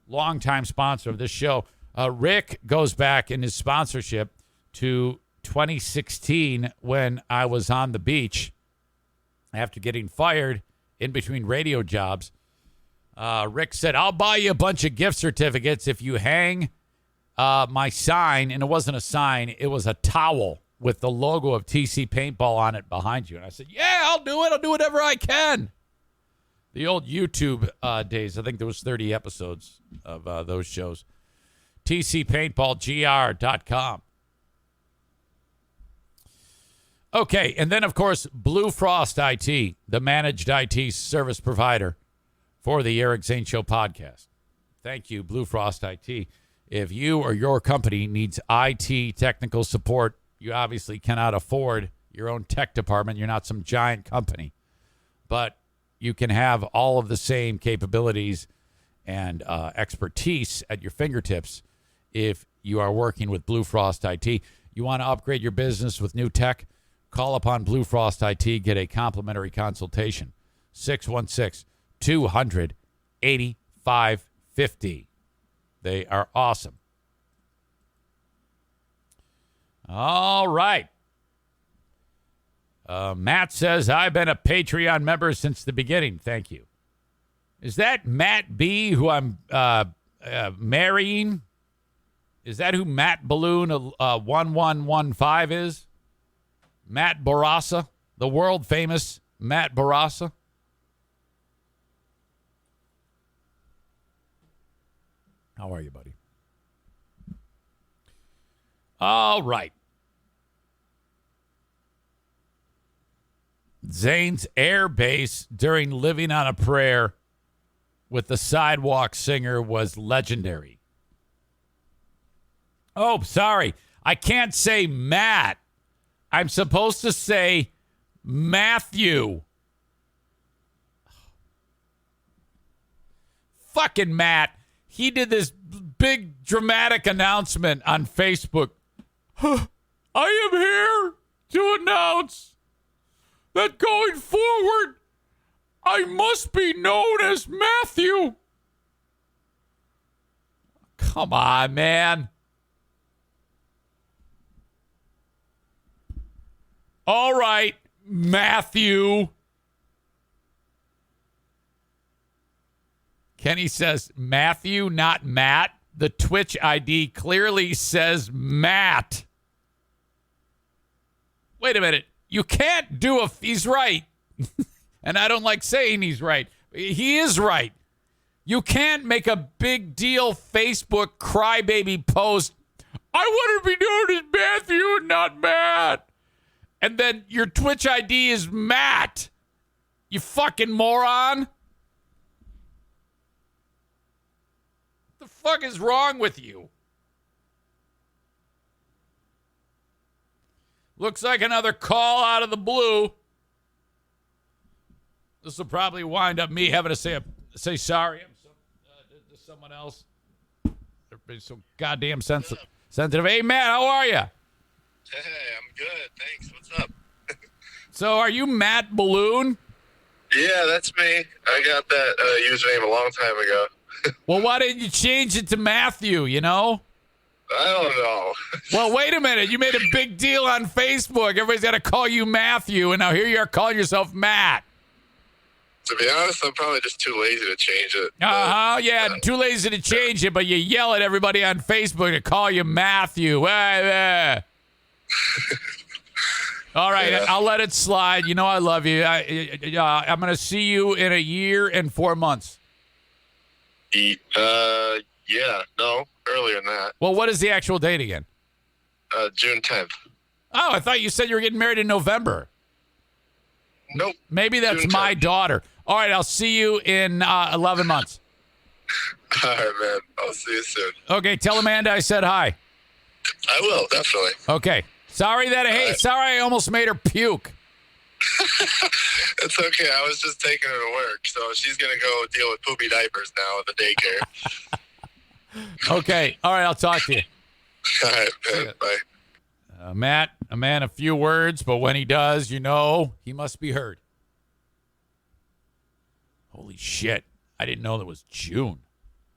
longtime sponsor of this show. Rick goes back in his sponsorship to 2016 when I was on the beach after getting fired in between radio jobs. Rick said, I'll buy you a bunch of gift certificates if you hang my sign. And it wasn't a sign. It was a towel with the logo of TC Paintball on it behind you. And I said, yeah, I'll do it. I'll do whatever I can. The old YouTube days. I think there was 30 episodes of those shows. TCPaintballGR.com. Okay, and then, of course, Blue Frost IT, the managed IT service provider for the Eric Zane Show podcast. Thank you, Blue Frost IT. If you or your company needs IT technical support, you obviously cannot afford your own tech department. You're not some giant company. But you can have all of the same capabilities and expertise at your fingertips if you are working with Blue Frost IT. You want to upgrade your business with new tech? Call upon Blue Frost IT. Get a complimentary consultation. 616-200-8550. They are awesome. All right. Matt says, I've been a Patreon member since the beginning. Thank you. Is that Matt B, who I'm marrying? Is that who Matt Balloon 1115 is? Matt Barassa, the world famous Matt Barassa. How are you, buddy? All right. Zane's air bass during Living on a Prayer with the Sidewalk Singer was legendary. Oh, sorry. I can't say Matt. I'm supposed to say Matthew. Fucking Matt. He did this big dramatic announcement on Facebook. I am here to announce that going forward, I must be known as Matthew. Come on, man. All right, Matthew. Kenny says Matthew, not Matt. The Twitch ID clearly says Matt. Wait a minute. You can't do he's right. And I don't like saying he's right. He is right. You can't make a big deal Facebook crybaby post. I want to be known as Matthew and not Matt. And then your Twitch ID is Matt. You fucking moron. What the fuck is wrong with you? Looks like another call out of the blue. This will probably wind up me having to say sorry to someone else. They're being so goddamn sensitive. Hey, Matt, how are you? Hey, I'm good. Thanks. What's up? So are you Matt Balloon? Yeah, that's me. I got that username a long time ago. Well, why didn't you change it to Matthew, you know? I don't know. Well, wait a minute. You made a big deal on Facebook. Everybody's got to call you Matthew, and now here you are calling yourself Matt. To be honest, I'm probably just too lazy to change it. Yeah, too lazy to change it, but you yell at everybody on Facebook to call you Matthew. All right, yeah. I'll let it slide. You know I love you. I'm going to see you in a year and 4 months. Yeah, no, earlier than that. Well, what is the actual date again? June 10th. Oh, I thought you said you were getting married in November. Nope. Maybe that's June my 10th. Daughter. All right, I'll see you in 11 months. All right, man. I'll see you soon. Okay, tell Amanda I said hi. I will, definitely. Okay. Sorry I almost made her puke. It's okay. I was just taking her to work, so she's going to go deal with poopy diapers now at the daycare. Okay. All right, I'll talk to you. All right, man. Bye. Matt, a man of few words, but when he does, you know he must be heard. Holy shit. I didn't know that was June.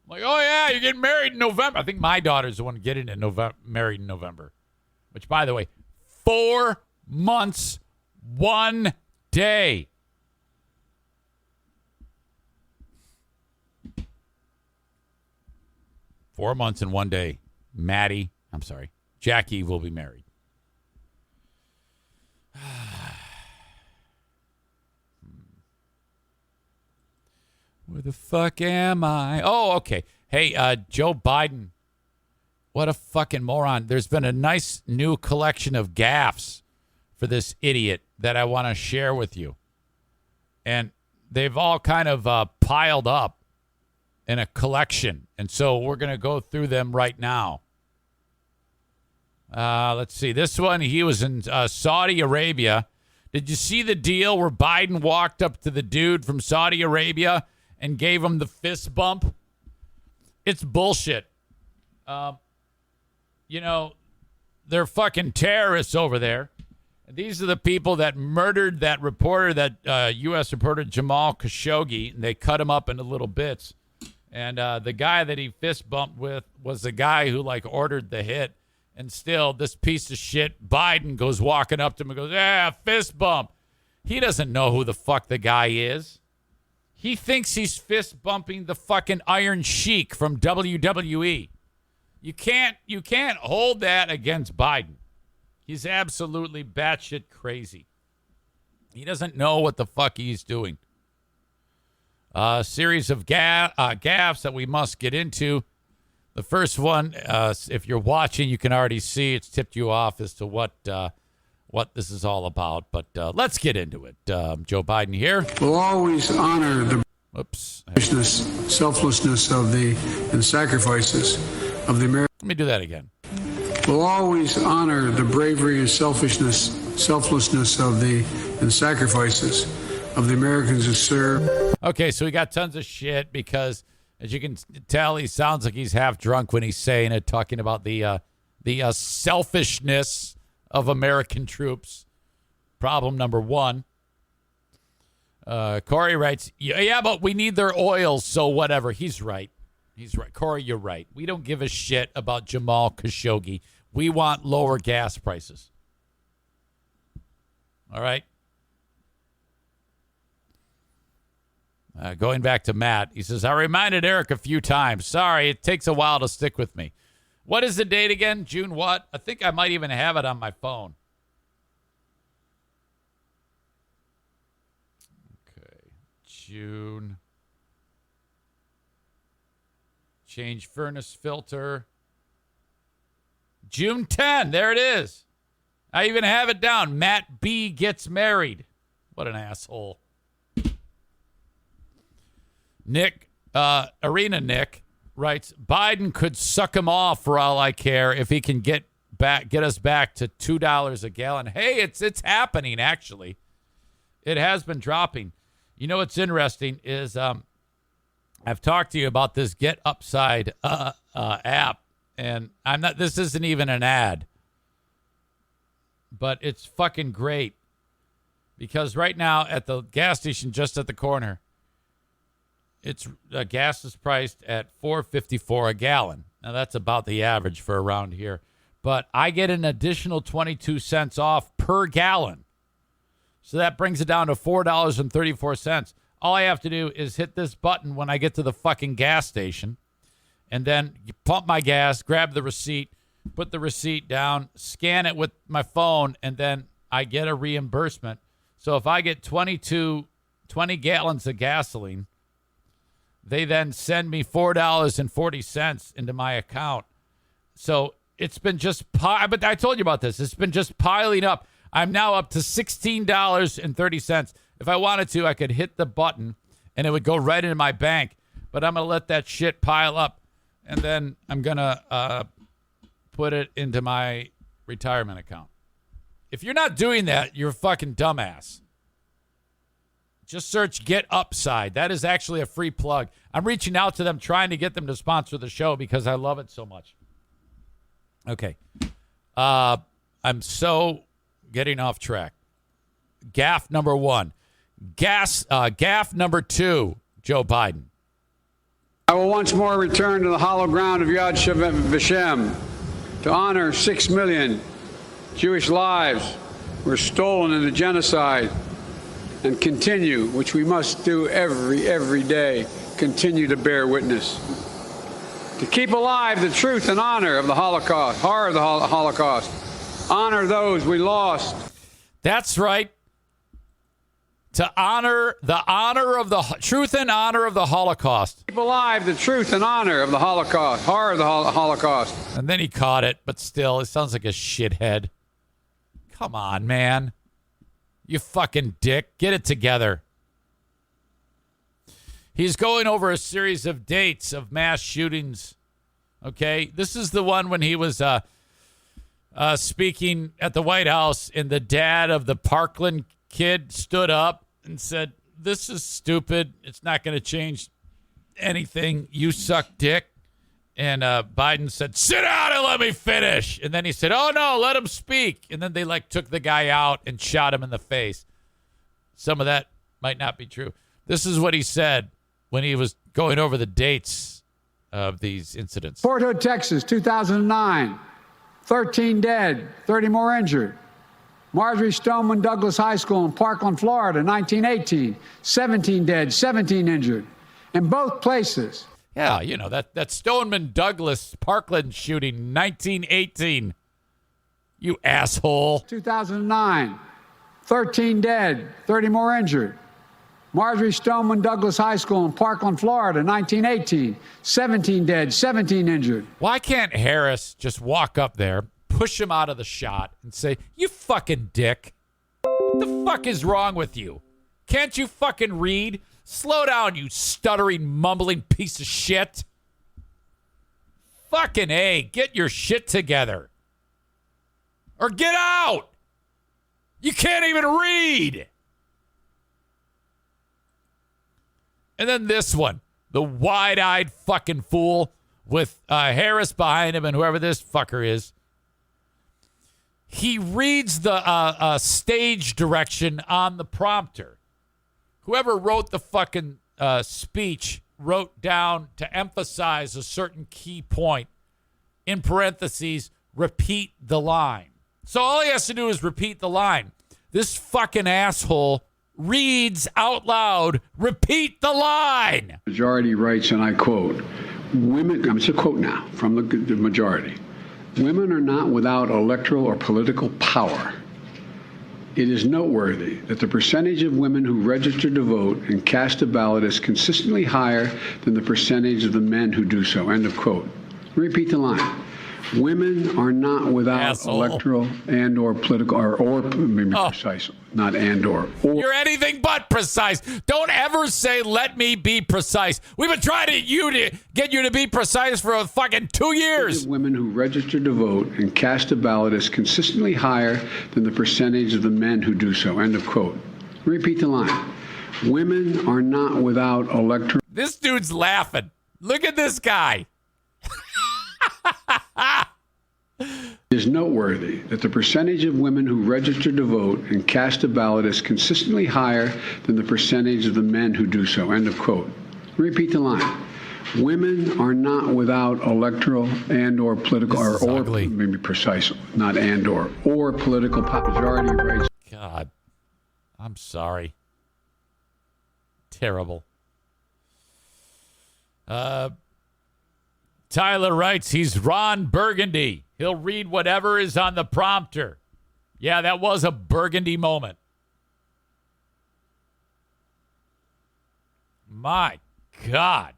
I'm like, oh, yeah, you're getting married in November. I think my daughter's the one getting married in November. Which, by the way, 4 months, 1 day. Four months and 1 day. Jackie will be married. Where the fuck am I? Oh, okay. Hey, Joe Biden. What a fucking moron. There's been a nice new collection of gaffes for this idiot that I want to share with you. And they've all kind of piled up in a collection. And so we're going to go through them right now. Let's see. This one, he was in Saudi Arabia. Did you see the deal where Biden walked up to the dude from Saudi Arabia and gave him the fist bump? It's bullshit. They're fucking terrorists over there. These are the people that murdered that reporter, that U.S. reporter Jamal Khashoggi, and they cut him up into little bits. And the guy that he fist bumped with was the guy who, ordered the hit. And still, this piece of shit, Biden, goes walking up to him and goes, fist bump. He doesn't know who the fuck the guy is. He thinks he's fist bumping the fucking Iron Sheik from WWE. You can't hold that against Biden. He's absolutely batshit crazy. He doesn't know what the fuck he's doing. A series of gaffes that we must get into. The first one, if you're watching, you can already see it's tipped you off as to what this is all about. But let's get into it. Joe Biden here. Will always honor the selflessness and sacrifices of the American. Let me do that again. Will always honor the bravery and selflessness and sacrifices of the Americans who serve. Okay, so we got tons of shit because, as you can tell, he sounds like he's half drunk when he's saying it, talking about the selfishness of American troops. Problem number one. Corey writes, yeah, but we need their oil, so whatever. He's right. Corey, you're right. We don't give a shit about Jamal Khashoggi. We want lower gas prices. All right? Going back to Matt, he says, I reminded Eric a few times. Sorry, it takes a while to stick with me. What is the date again? June what? I think I might even have it on my phone. Okay. June. Change furnace filter. June 10. There it is. I even have it down. Matt B gets married. What an asshole. Arena Nick writes, Biden could suck him off for all I care if he can get us back to $2 a gallon. Hey, it's happening, actually. It has been dropping. You know what's interesting is I've talked to you about this Get Upside app, and this isn't even an ad, but it's fucking great because right now at the gas station just at the corner, gas is priced at $4.54 a gallon. Now that's about the average for around here, but I get an additional 22 cents off per gallon, so that brings it down to $4.34. All I have to do is hit this button when I get to the fucking gas station, and then you pump my gas, grab the receipt, put the receipt down, scan it with my phone, and then I get a reimbursement. So if I get 20 gallons of gasoline, they then send me $4.40 into my account. So it's been just, but I told you about this. It's been just piling up. I'm now up to $16.30. If I wanted to, I could hit the button and it would go right into my bank. But I'm going to let that shit pile up, and then I'm going to put it into my retirement account. If you're not doing that, you're a fucking dumbass. Just search Get Upside. That is actually a free plug. I'm reaching out to them, trying to get them to sponsor the show because I love it so much. Okay. I'm so getting off track. Gaff number one. Gaff number two, Joe Biden. I will once more return to the hollow ground of Yad Vashem to honor 6 million Jewish lives were stolen in the genocide, and continue, which we must do every day, continue to bear witness. To keep alive the truth and honor of the Holocaust, horror of the Holocaust, honor those we lost. That's right. To honor the truth and honor of the Holocaust. Keep alive the truth and honor of the Holocaust, horror of the Holocaust. And then he caught it, but still, it sounds like a shithead. Come on, man. You fucking dick. Get it together. He's going over a series of dates of mass shootings. Okay? This is the one when he was speaking at the White House, and the dad of the Parkland kid stood up and said, "This is stupid. It's not going to change anything. You suck dick." And Biden said, "Sit down and let me finish." And then he said, "Oh, no, let him speak." And then they took the guy out and shot him in the face. Some of that might not be true. This is what he said when he was going over the dates of these incidents. Fort Hood, Texas, 2009. 13 dead, 30 more injured. Marjorie Stoneman Douglas High School in Parkland, Florida, 1918. 17 dead, 17 injured. In both places. Yeah, you know, that Stoneman Douglas Parkland shooting, 1918. You asshole. 2009. 13 dead, 30 more injured. Marjorie Stoneman Douglas High School in Parkland, Florida, 1918. 17 dead, 17 injured. Why can't Harris just walk up there, push him out of the shot, and say, "You fucking dick. What the fuck is wrong with you? Can't you fucking read? Slow down, you stuttering, mumbling piece of shit. Fucking A, get your shit together. Or get out. You can't even read." And then this one, the wide-eyed fucking fool with Harris behind him and whoever this fucker is. He reads the stage direction on the prompter. Whoever wrote the fucking speech wrote down to emphasize a certain key point. In parentheses, repeat the line. So all he has to do is repeat the line. This fucking asshole reads out loud, repeat the line. Majority writes, and I quote, women, it's a quote now from the majority, "Women are not without electoral or political power. It is noteworthy that the percentage of women who register to vote and cast a ballot is consistently higher than the percentage of the men who do so." End of quote. Repeat the line. Women are not without Asshole. electoral and or political or maybe precise, not and or. You're anything but precise. Don't ever say, "Let me be precise." We've been trying to get you to be precise for fucking 2 years. Women who register to vote and cast a ballot is consistently higher than the percentage of the men who do so. End of quote. Repeat the line. Women are not without electoral. This dude's laughing. Look at this guy. It is noteworthy that the percentage of women who register to vote and cast a ballot is consistently higher than the percentage of the men who do so. End of quote. Repeat the line. Women are not without electoral and or political or maybe precise, not and or political majority rights. God, I'm sorry. Terrible. Tyler writes, he's Ron Burgundy. He'll read whatever is on the prompter. Yeah, that was a Burgundy moment. My God.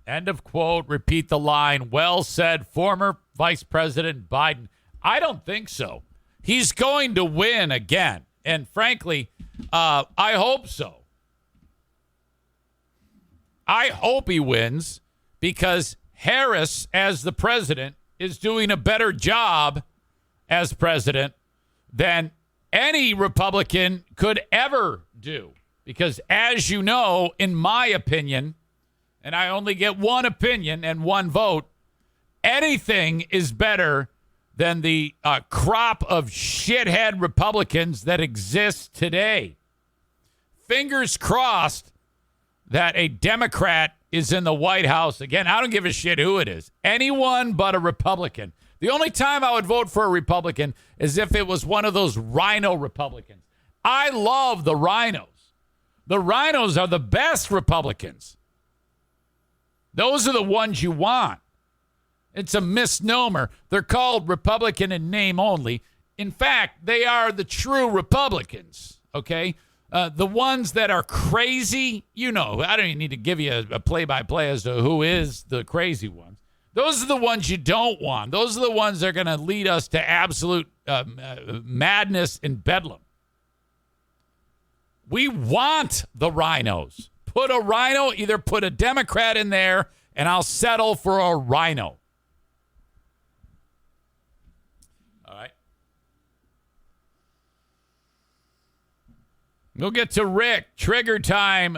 End of quote. Repeat the line. Well said, former Vice President Biden. I don't think so. He's going to win again. And frankly, I hope so. I hope he wins because Harris, as the president, is doing a better job as president than any Republican could ever do. Because as you know, in my opinion, and I only get one opinion and one vote, anything is better than the crop of shithead Republicans that exist today. Fingers crossed that a Democrat is in the White House. Again, I don't give a shit who it is. Anyone but a Republican. The only time I would vote for a Republican is if it was one of those rhino Republicans. I love the rhinos. The rhinos are the best Republicans. Those are the ones you want. It's a misnomer. They're called Republican in name only. In fact, they are the true Republicans, okay? The ones that are crazy, you know, I don't even need to give you a play-by-play as to who is the crazy ones. Those are the ones you don't want. Those are the ones that are going to lead us to absolute madness and bedlam. We want the rhinos. Put a rhino, either put a Democrat in there, and I'll settle for a rhino. All right. We'll get to Rick. Trigger time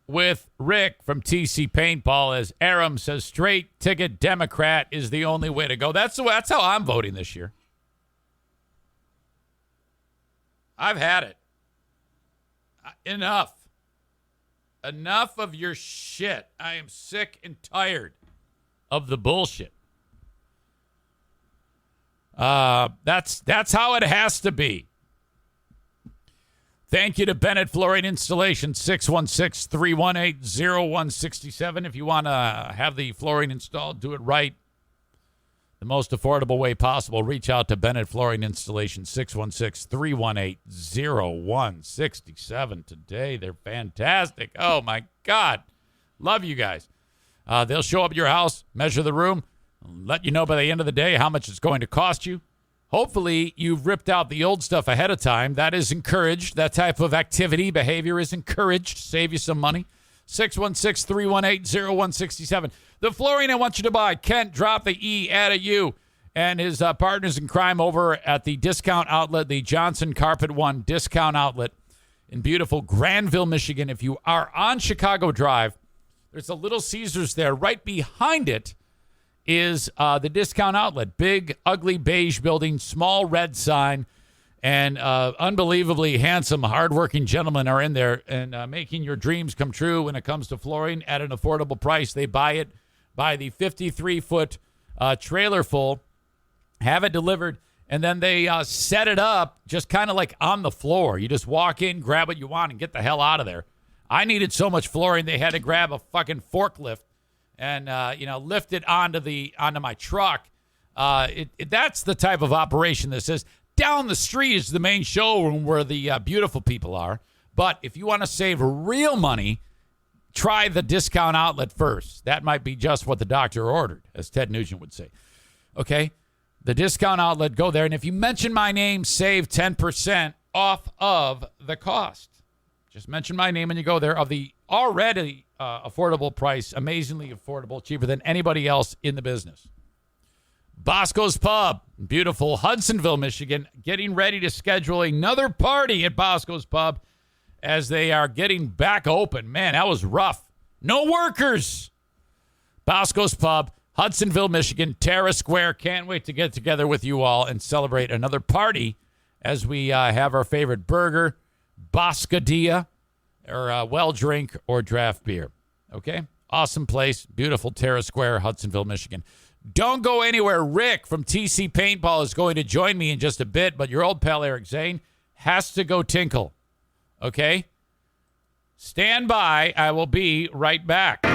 with Rick from TC Paintball, as Aram says straight ticket Democrat is the only way to go. That's how I'm voting this year. I've had it. Enough. Enough of your shit. I am sick and tired of the bullshit. That's how it has to be. Thank you to Bennett Flooring Installation, 616-318-0167. If you want to have the flooring installed, do it right, the most affordable way possible. Reach out to Bennett Flooring Installation, 616-318-0167 today. They're fantastic. Oh, my God. Love you guys. They'll show up at your house, measure the room, let you know by the end of the day how much it's going to cost you. Hopefully, you've ripped out the old stuff ahead of time. That is encouraged. That type of activity, behavior is encouraged. Save you some money. 616-318-0167. The flooring I want you to buy. Kent, drop the E, add a U. And his partners in crime over at the discount outlet, the Johnson Carpet One discount outlet in beautiful Granville, Michigan. If you are on Chicago Drive, there's a Little Caesars there. Right behind it is the discount outlet. Big, ugly beige building, small red sign, and unbelievably handsome, hardworking gentlemen are in there and making your dreams come true when it comes to flooring at an affordable price. They buy it by the 53-foot trailer full, have it delivered, and then they set it up just kind of like on the floor. You just walk in, grab what you want, and get the hell out of there. I needed so much flooring, they had to grab a fucking forklift and lift it onto my truck. That's the type of operation this is. Down the street is the main showroom where the beautiful people are. But if you want to save real money, try the discount outlet first. That might be just what the doctor ordered, as Ted Nugent would say. Okay? The discount outlet, go there. And if you mention my name, save 10% off of the cost. Just mention my name and you go there. Of the already affordable price, amazingly affordable, cheaper than anybody else in the business. Bosco's Pub, beautiful Hudsonville, Michigan, getting ready to schedule another party at Bosco's Pub as they are getting back open. Man, that was rough. No workers. Bosco's Pub, Hudsonville, Michigan, Terra Square. Can't wait to get together with you all and celebrate another party as we have our favorite burger, Boscadilla, or well drink or draft beer. Okay? Awesome place. Beautiful Terra Square, Hudsonville, Michigan. Don't go anywhere. Rick from TC Paintball is going to join me in just a bit, but your old pal Eric Zane has to go tinkle. Okay? Stand by. I will be right back.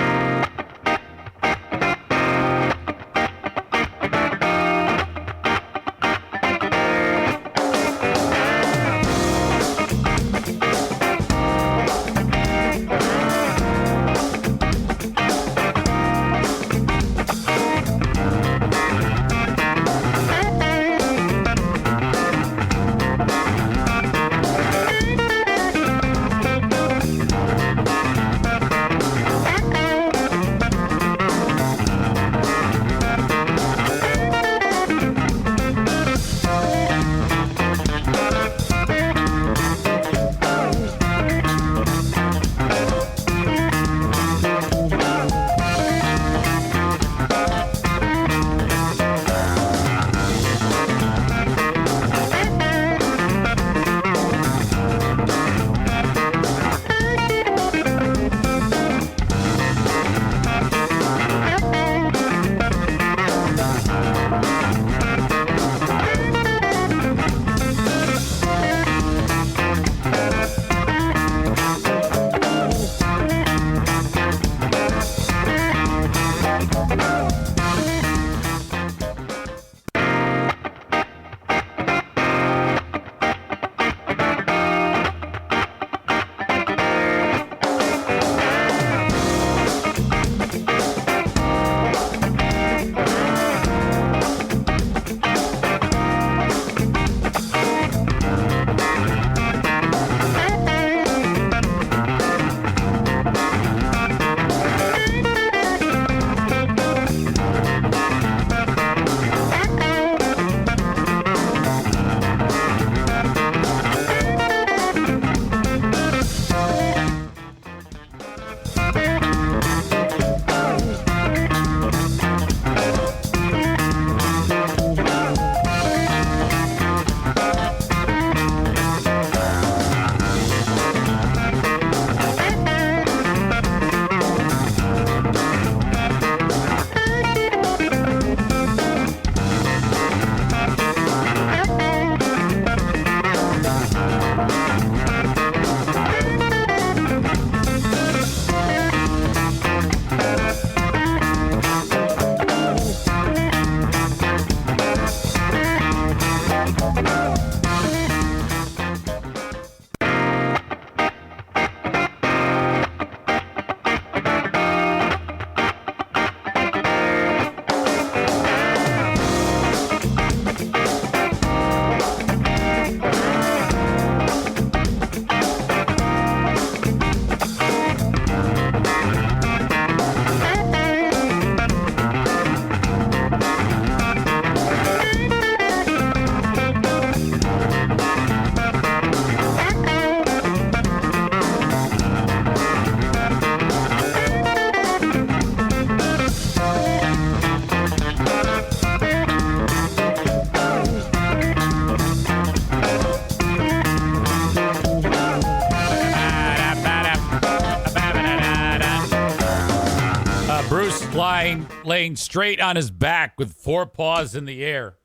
laying straight on his back with 4 paws in the air.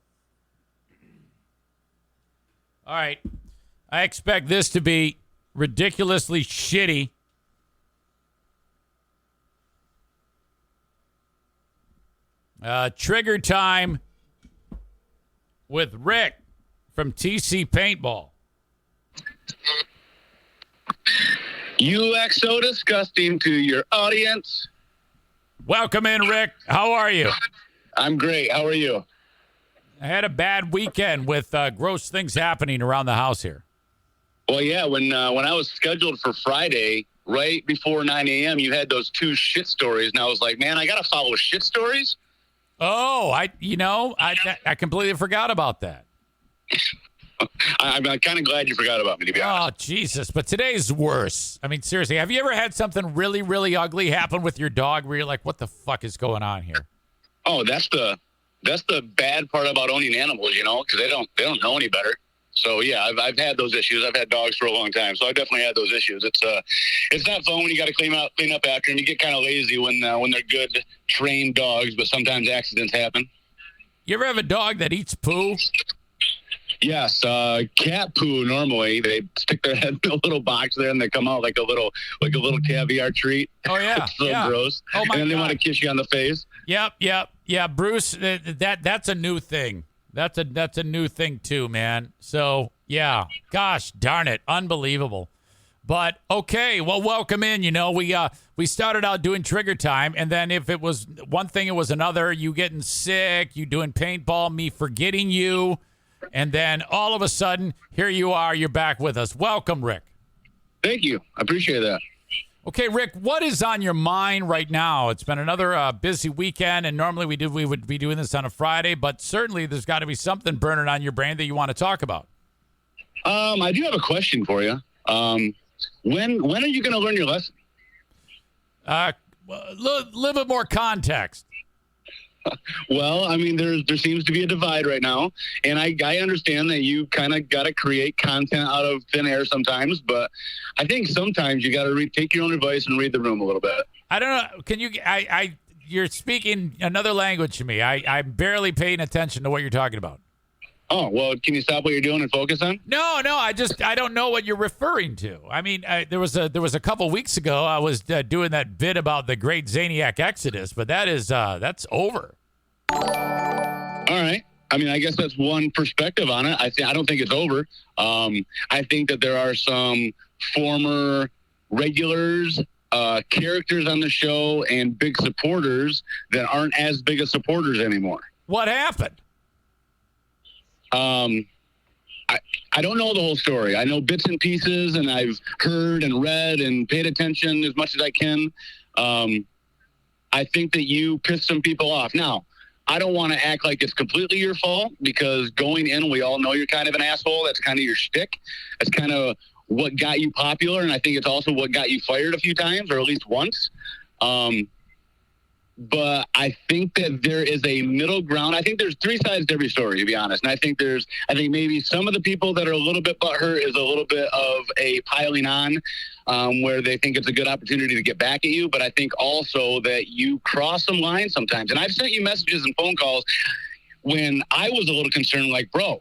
All right. I expect this to be ridiculously shitty. Trigger time with Rick from TC Paintball. You act so disgusting to your audience. Welcome in, Rick. How are you? I'm great. How are you? I had a bad weekend with gross things happening around the house here. Well, yeah, when I was scheduled for Friday, right before 9 a.m., you had those 2 shit stories, and I was like, man, I got to follow shit stories? Oh, I completely forgot about that. I'm kind of glad you forgot about me, to be honest. Oh, Jesus. But today's worse. I mean, seriously, have you ever had something really, really ugly happen with your dog where you're like, what the fuck is going on here? Oh, that's the bad part about owning animals, because they don't know any better. So, yeah, I've had those issues. I've had dogs for a long time, so I definitely had those issues. It's not fun when you got to clean up after them. You get kind of lazy when they're good, trained dogs, but sometimes accidents happen. You ever have a dog that eats poo? Yes, cat poo. Normally, they stick their head in a little box there, and they come out like a little caviar treat. Oh yeah, it's so yeah. gross. Oh my And then they God. want to kiss you on the face. Yep. Yeah, Bruce, that's a new thing. That's a new thing too, man. So yeah, gosh darn it, unbelievable. But okay, well, welcome in. We started out doing trigger time, and then if it was one thing, it was another. You getting sick, you doing paintball, me forgetting you. And then all of a sudden, here you are. You're back with us. Welcome, Rick. Thank you. I appreciate that. Okay, Rick, what is on your mind right now? It's been another busy weekend, and normally we would be doing this on a Friday, but certainly there's got to be something burning on your brain that you want to talk about. I do have a question for you. When are you going to learn your lesson? A little bit more context. Well, I mean, there seems to be a divide right now, and I understand that you kind of got to create content out of thin air sometimes, but I think sometimes you got to take your own advice and read the room a little bit. I don't know. Can you? You're speaking another language to me. I'm barely paying attention to what you're talking about. Oh, well, can you stop what you're doing and focus on? No, I don't know what you're referring to. I mean, there was a couple weeks ago I was doing that bit about the Great Zaniac Exodus, but that's over. All right. I mean, I guess that's one perspective on it. I don't think it's over. I think that there are some former regulars, characters on the show, and big supporters that aren't as big as supporters anymore. What happened? I don't know the whole story. I know bits and pieces, and I've heard and read and paid attention as much as I can. I think that you pissed some people off. Now, I don't want to act like it's completely your fault, because going in, we all know you're kind of an asshole. That's kind of your shtick. That's kind of what got you popular, and I think it's also what got you fired a few times, or at least once. But I think that there is a middle ground. I think there's 3 sides to every story, to be honest. And I think maybe some of the people that are a little bit butthurt is a little bit of a piling on, where they think it's a good opportunity to get back at you. But I think also that you cross some lines sometimes. And I've sent you messages and phone calls when I was a little concerned, like, bro,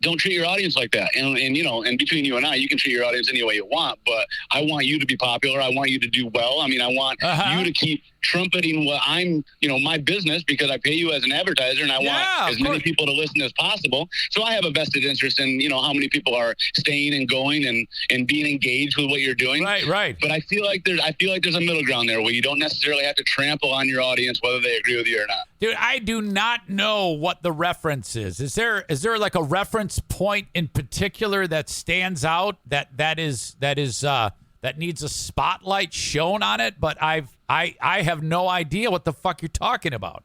don't treat your audience like that. And between you and I, you can treat your audience any way you want, but I want you to be popular. I want you to do well. I mean, I want you to keep trumpeting what I'm, my business, because I pay you as an advertiser, and I want as many people to listen as possible. So I have a vested interest in, how many people are staying and going and being engaged with what you're doing. Right. But I feel like there's a middle ground there where you don't necessarily have to trample on your audience, whether they agree with you or not. Dude, I do not know what the reference is. Is there like a reference point in particular that stands out that needs a spotlight shown on it? But I have no idea what the fuck you're talking about.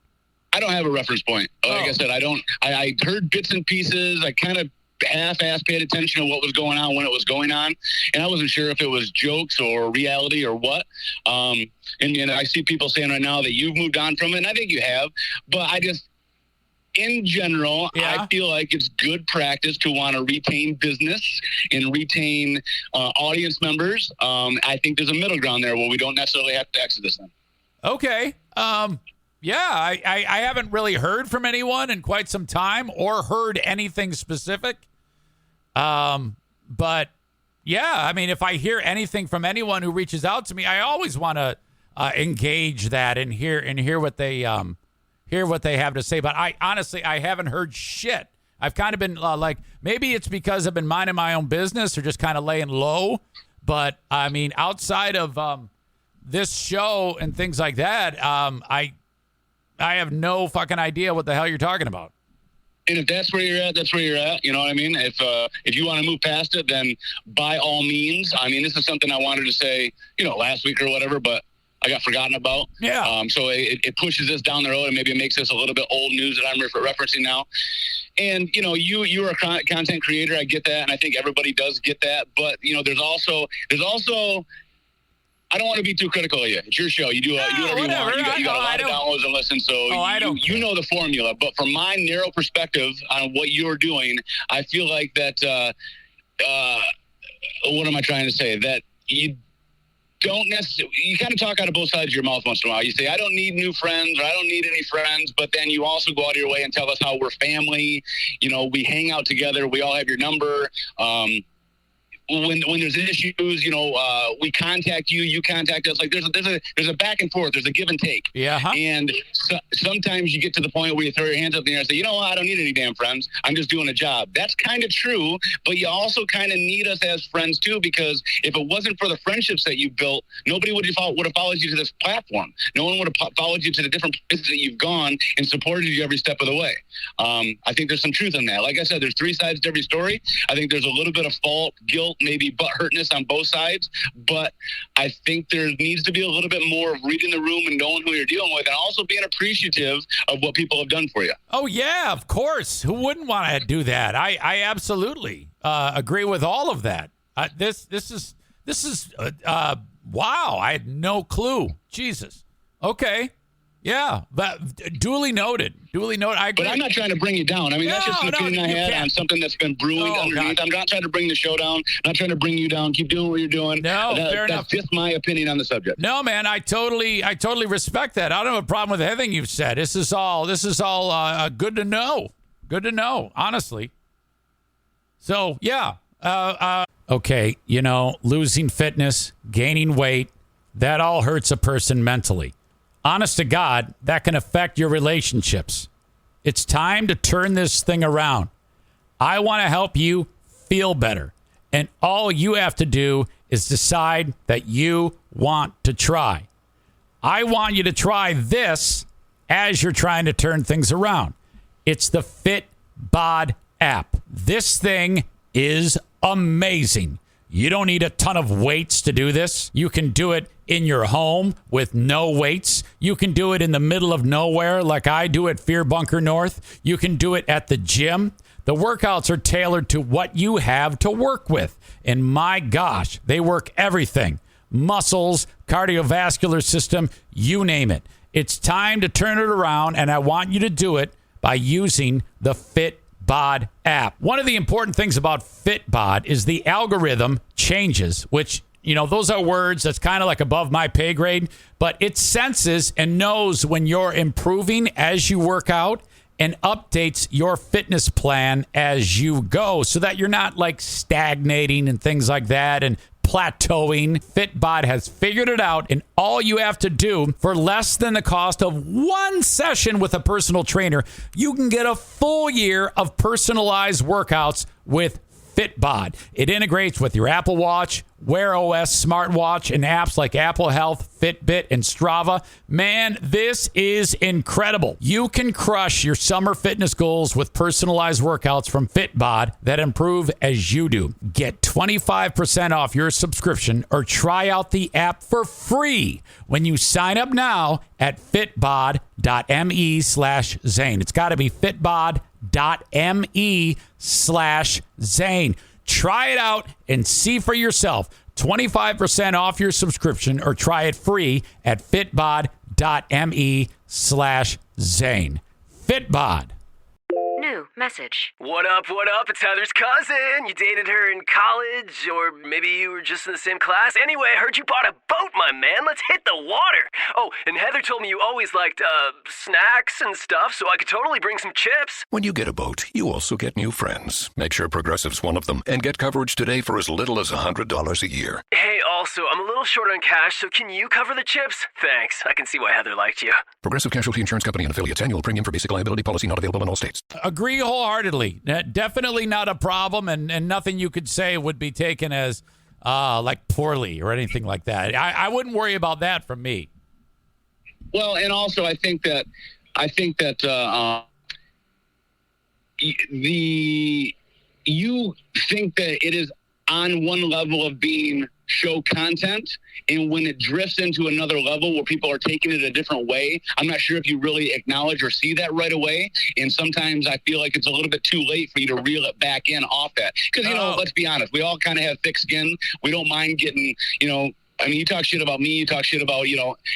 I don't have a reference point. Like I said, I heard bits and pieces. I kind of half-assed paid attention to what was going on when it was going on, and I wasn't sure if it was jokes or reality or what. And I see people saying right now that you've moved on from it, and I think you have. But in general, I feel like it's good practice to want to retain business and retain audience members. I think there's a middle ground there where we don't necessarily have to exit this thing. Okay. Yeah, I haven't really heard from anyone in quite some time or heard anything specific. But yeah, I mean, if I hear anything from anyone who reaches out to me, I always want to engage that and hear what they have to say. But I honestly haven't heard shit. I've kind of been like, maybe it's because I've been minding my own business or just kind of laying low. But I mean, outside of this show and things like that, I have no fucking idea what the hell you're talking about. And if that's where you're at, that's where you're at. You know what I mean? If you want to move past it, then by all means. I mean, this is something I wanted to say, last week or whatever, but I got forgotten about. Yeah. So it pushes this down the road, and maybe it makes this a little bit old news that I'm referencing now. And, you're a content creator. I get that. And I think everybody does get that. But, there's also, I don't want to be too critical of you. It's your show. You do whatever you want. You got a lot of downloads and listens, so you know the formula. But from my narrow perspective on what you're doing, I feel like that, what am I trying to say? That you don't necessarily, you kind of talk out of both sides of your mouth once in a while. You say, I don't need new friends, or I don't need any friends, but then you also go out of your way and tell us how we're family. We hang out together. We all have your number. When there's issues, we contact you, you contact us. Like there's a back and forth. There's a give and take. Yeah. And sometimes you get to the point where you throw your hands up in the air and say, I don't need any damn friends. I'm just doing a job. That's kind of true, but you also kind of need us as friends too, because if it wasn't for the friendships that you built, nobody would have followed you to this platform. No one would have followed you to the different places that you've gone and supported you every step of the way. I think there's some truth in that. Like I said, there's three sides to every story. I think there's a little bit of fault, guilt, maybe butthurtness on both sides, but I think there needs to be a little bit more of reading the room and knowing who you're dealing with, and also being appreciative of what people have done for you. Oh yeah, of course. Who wouldn't want to do that? I absolutely agree with all of that. This is wow. I had no clue. Jesus. Okay. Yeah, but duly noted. I agree. But I'm not trying to bring you down. I mean, that's just an opinion I had on something that's been brewing underneath. God. I'm not trying to bring the show down. I'm not trying to bring you down. Keep doing what you're doing. No, fair enough. That's just my opinion on the subject. No, man, I totally respect that. I don't have a problem with anything you've said. This is all good to know. Good to know, honestly. So, yeah. Okay, losing fitness, gaining weight, that all hurts a person mentally. Honest to God, that can affect your relationships. It's time to turn this thing around. I want to help you feel better. And all you have to do is decide that you want to try. I want you to try this as you're trying to turn things around. It's the FitBod app. This thing is amazing. You don't need a ton of weights to do this. You can do it in your home with no weights. You can do it in the middle of nowhere like I do at Fear Bunker North. You can do it at the gym. The workouts are tailored to what you have to work with. And my gosh, they work everything. Muscles, cardiovascular system, you name it. It's time to turn it around, and I want you to do it by using the FitBod app. One of the important things about FitBod is the algorithm changes, which, those are words that's kind of like above my pay grade, but it senses and knows when you're improving as you work out and updates your fitness plan as you go so that you're not like stagnating and things like that and plateauing. FitBod has figured it out, and all you have to do for less than the cost of one session with a personal trainer, you can get a full year of personalized workouts with FitBod. It integrates with your Apple Watch, Wear OS smartwatch, and apps like Apple Health, Fitbit, and Strava. Man, this is incredible. You can crush your summer fitness goals with personalized workouts from FitBod that improve as you do. Get 25% off your subscription or try out the app for free when you sign up now at fitbod.me/Zane. It's got to be fitbod.me/Zane. Try it out and see for yourself. 25% off your subscription or try it free at fitbod.me/Zane. FitBod. New Message. What up, what up? It's Heather's cousin. You dated her in college, or maybe you were just in the same class. Anyway, I heard you bought a boat, my man. Let's hit the water. Oh, and Heather told me you always liked, snacks and stuff, so I could totally bring some chips. When you get a boat, you also get new friends. Make sure Progressive's one of them and get coverage today for as little as $100 a year. Hey, also, I'm a little short on cash, so can you cover the chips? Thanks. I can see why Heather liked you. Progressive Casualty Insurance Company and affiliates. Annual premium for basic liability policy not available in all states. Agree wholeheartedly. Definitely not a problem, and nothing you could say would be taken as like poorly or anything like that. I wouldn't worry about that from me. Well, and also I think that you think that it is on one level of being show content, and when it drifts into another level where people are taking it a different way, I'm not sure if you really acknowledge or see that right away. And sometimes I feel like it's a little bit too late for you to reel it back in off that. Because, let's be honest, we all kind of have thick skin. We don't mind getting, I mean, you talk shit about me, you talk shit about,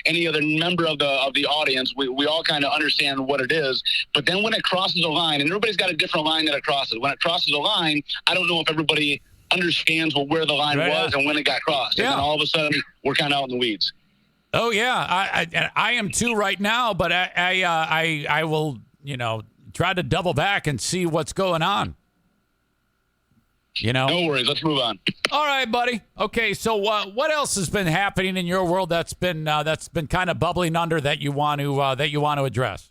any other member of the audience. We all kind of understand what it is. But then when it crosses a line, and everybody's got a different line that it crosses. When it crosses a line, I don't know if everybody understands where the line was and when it got crossed. Yeah. And then all of a sudden, we're kind of out in the weeds. Oh, yeah. I am too right now, but I will, try to double back and see what's going on. No worries. Let's move on. All right, buddy. Okay, so what else has been happening in your world that's been kind of bubbling under that you want to address?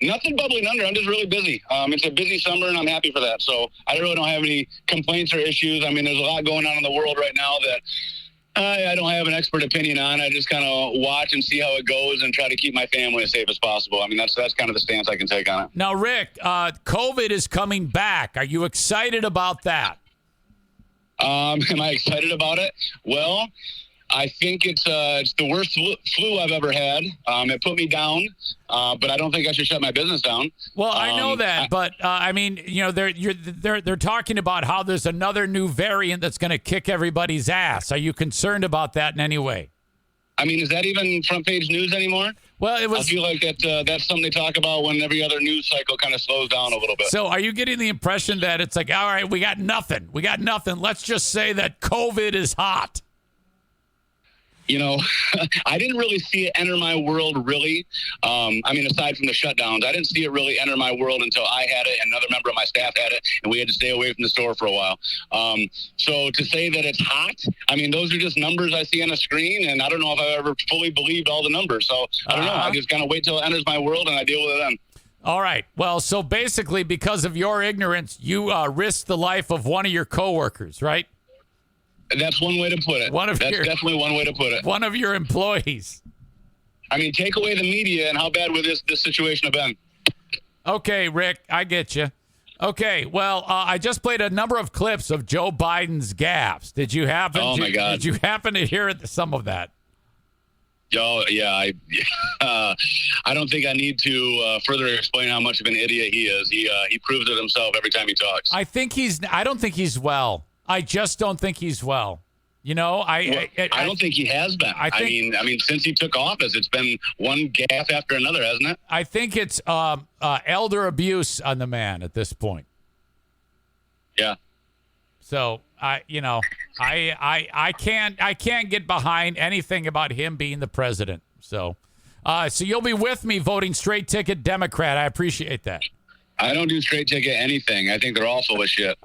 Nothing bubbling under. I'm just really busy. It's a busy summer, and I'm happy for that. So I really don't have any complaints or issues. I mean, there's a lot going on in the world right now that I don't have an expert opinion on. I just kind of watch and see how it goes and try to keep my family as safe as possible. I mean, that's kind of the stance I can take on it. Now, Rick, COVID is coming back. Are you excited about that? Am I excited about it? Well, I think it's the worst flu I've ever had. It put me down, but I don't think I should shut my business down. Well, I know that, but I mean, they're talking about how there's another new variant that's going to kick everybody's ass. Are you concerned about that in any way? I mean, is that even front page news anymore? Well, it was. I feel like that's something they talk about when every other news cycle kind of slows down a little bit. So are you getting the impression that it's like, all right, we got nothing. Let's just say that COVID is hot. I didn't really see it enter my world, really. I mean, aside from the shutdowns, I didn't see it really enter my world until I had it and another member of my staff had it, and we had to stay away from the store for a while. So to say that it's hot, I mean, those are just numbers I see on a screen, and I don't know if I've ever fully believed all the numbers. So I don't know. I just kind of wait till it enters my world, and I deal with it then. All right. Well, so basically, because of your ignorance, you risked the life of one of your coworkers, right? That's one way to put it. That's definitely one way to put it. One of your employees. I mean, take away the media, and how bad would this situation have been? Okay, Rick, I get you. Okay, well, I just played a number of clips of Joe Biden's gaffes. Did you happen? Oh my God! Did you happen to hear some of that? Oh yeah, I don't think I need to further explain how much of an idiot he is. He proves it himself every time he talks. I don't think he's well. I just don't think he's well. I don't think he has been. I mean, since he took office, it's been one gaffe after another, hasn't it? I think it's elder abuse on the man at this point. Yeah. So I can't get behind anything about him being the president. So you'll be with me voting straight ticket Democrat. I appreciate that. I don't do straight ticket anything. I think they're all full of shit.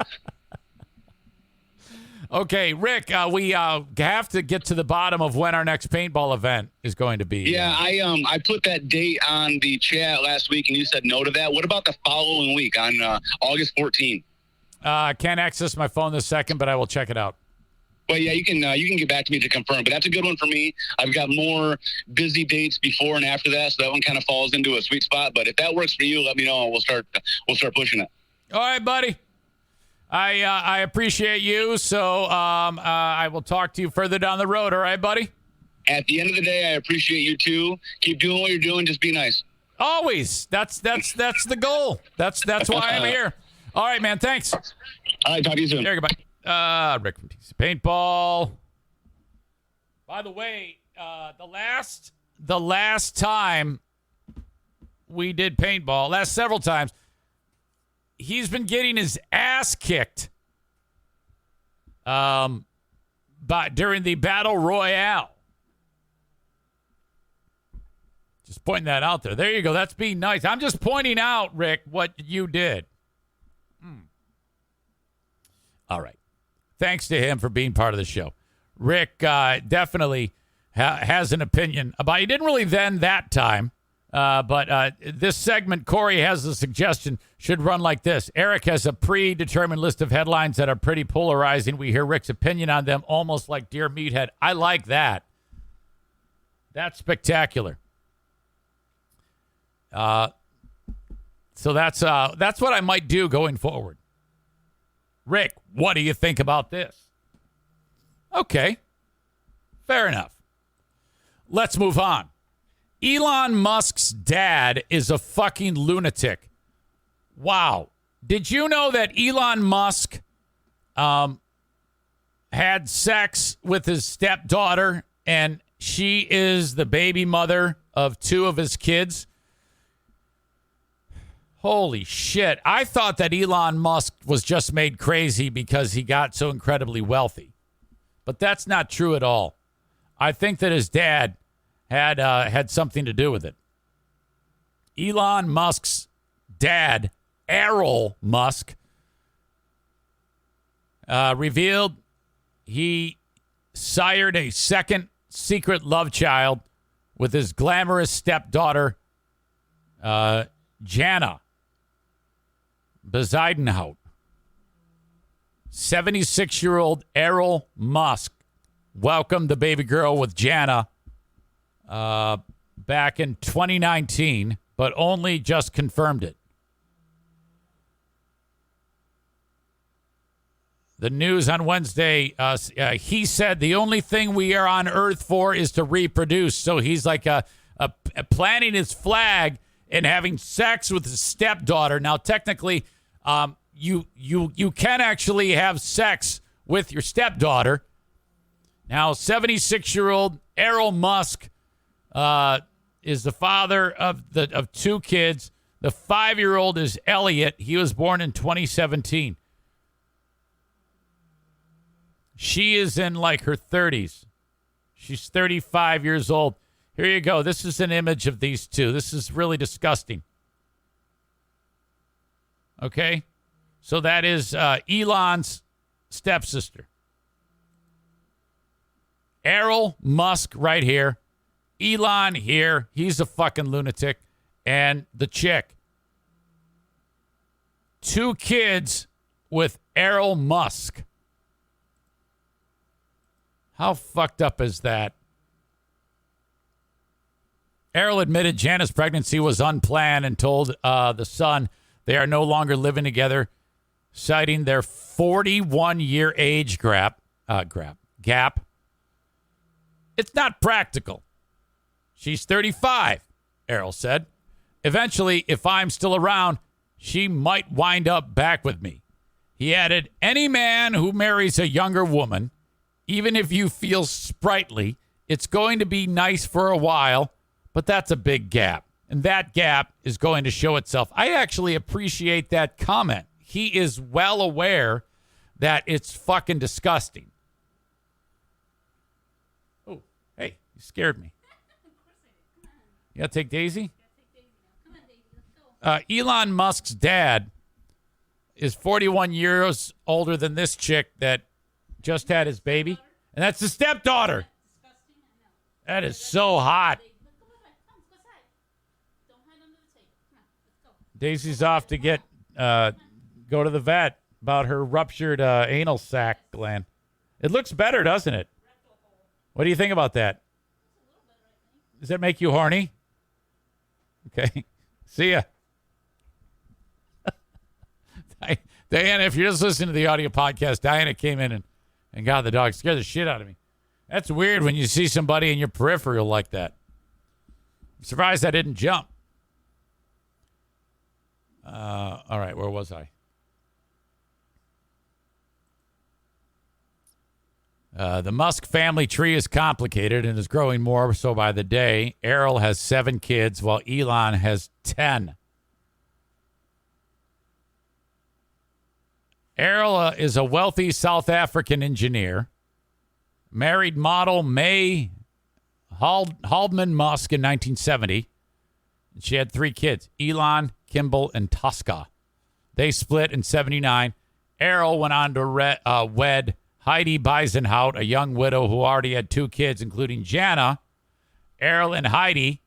Okay, Rick, we have to get to the bottom of when our next paintball event is going to be. Yeah, I put that date on the chat last week, and you said no to that. What about the following week on August 14th? I can't access my phone this second, but I will check it out. Well, yeah, you can get back to me to confirm, but that's a good one for me. I've got more busy dates before and after that, so that one kind of falls into a sweet spot. But if that works for you, let me know, and we'll start pushing it. All right, buddy. I appreciate you, so I will talk to you further down the road. All right, buddy? At the end of the day, I appreciate you, too. Keep doing what you're doing. Just be nice. Always. That's the goal. That's why I'm here. All right, man. Thanks. All right, talk to you soon. There, goodbye. Rick from TC Paintball. By the way, the last time we did paintball, several times, he's been getting his ass kicked during the Battle Royale. Just pointing that out there. There you go. That's being nice. I'm just pointing out, Rick, what you did. All right. Thanks to him for being part of the show. Rick definitely has an opinion about. He didn't really then that time, but this segment, Corey has a suggestion, should run like this. Eric has a predetermined list of headlines that are pretty polarizing. We hear Rick's opinion on them, almost like Dear Meathead. I like that. That's spectacular. So that's what I might do going forward. Rick, what do you think about this? Okay. Fair enough. Let's move on. Elon Musk's dad is a fucking lunatic. Wow. Did you know that Elon Musk had sex with his stepdaughter and she is the baby mother of 2 of his kids? Holy shit. I thought that Elon Musk was just made crazy because he got so incredibly wealthy. But that's not true at all. I think that his dad had something to do with it. Elon Musk's dad, Errol Musk, revealed he sired a second secret love child with his glamorous stepdaughter, Jana Bezeidenhout. 76-year-old Errol Musk welcomed the baby girl with Jana back in 2019, but only just confirmed it. The news on Wednesday, he said the only thing we are on Earth for is to reproduce. So he's like planting his flag and having sex with his stepdaughter. Now, technically, you can actually have sex with your stepdaughter. Now, 76-year-old Errol Musk is the father of 2 kids. The 5-year-old is Elliot. He was born in 2017. She is in like her 30s. She's 35 years old. Here you go. This is an image of these 2. This is really disgusting. Okay? So that is Elon's stepsister. Errol Musk right here. Elon here. He's a fucking lunatic. And the chick. 2 kids with Errol Musk. How fucked up is that? Errol admitted Jana's pregnancy was unplanned and told the Sun they are no longer living together, citing their 41-year age gap. It's not practical. She's 35, Errol said. Eventually, if I'm still around, she might wind up back with me. He added, any man who marries a younger woman, even if you feel sprightly, it's going to be nice for a while, but that's a big gap. And that gap is going to show itself. I actually appreciate that comment. He is well aware that it's fucking disgusting. Oh, hey, you scared me. You gotta take Daisy? Elon Musk's dad is 41 years older than this chick that just had his baby. And that's the stepdaughter. That is so hot. Daisy's off to go to the vet about her ruptured anal sac gland. It looks better, doesn't it? What do you think about that? Does that make you horny? Okay. See ya. Diana, if you're just listening to the audio podcast, Diana came in and got the dog. Scared the shit out of me. That's weird when you see somebody in your peripheral like that. I'm surprised I didn't jump. All right, where was I? The Musk family tree is complicated and is growing more so by the day. Errol has 7 kids, while Elon has 10. Errol is a wealthy South African engineer. Married model May Haldeman Musk in 1970. She had 3 kids, Elon, Kimball, and Tosca. They split in 79. Errol went on to wed Heidi Beisenhout, a young widow who already had 2 kids, including Jana. Errol and Heidi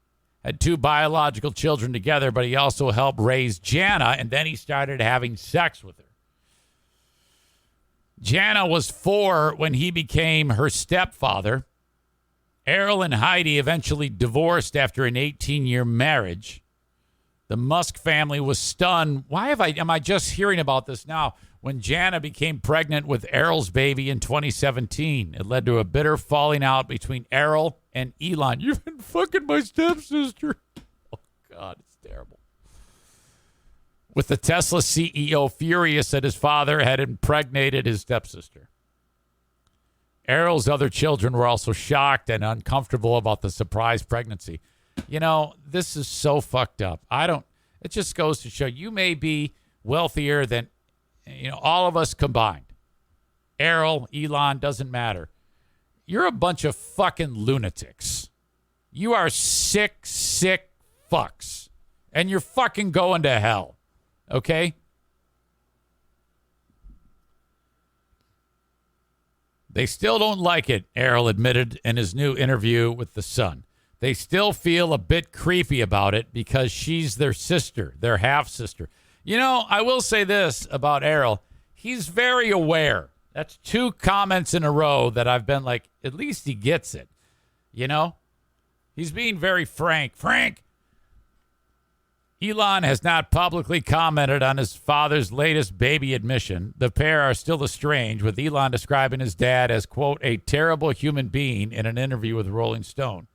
had 2 biological children together, but he also helped raise Jana, and then he started having sex with her. Jana was 4 when he became her stepfather. Errol and Heidi eventually divorced after an 18-year marriage. The Musk family was stunned. Am I just hearing about this now? When Jana became pregnant with Errol's baby in 2017, it led to a bitter falling out between Errol and Elon. You've been fucking my stepsister. Oh, God, it's terrible. With the Tesla CEO furious that his father had impregnated his stepsister. Errol's other children were also shocked and uncomfortable about the surprise pregnancy. You know, this is so fucked up. It just goes to show you may be wealthier than, all of us combined. Errol, Elon, doesn't matter. You're a bunch of fucking lunatics. You are sick fucks. And you're fucking going to hell. Okay? They still don't like it, Errol admitted in his new interview with The Sun. They still feel a bit creepy about it because she's their sister, their half-sister. I will say this about Errol. He's very aware. That's 2 comments in a row that I've been like, at least he gets it. He's being very frank. Elon has not publicly commented on his father's latest baby admission. The pair are still estranged, with Elon describing his dad as, quote, a terrible human being in an interview with Rolling Stone.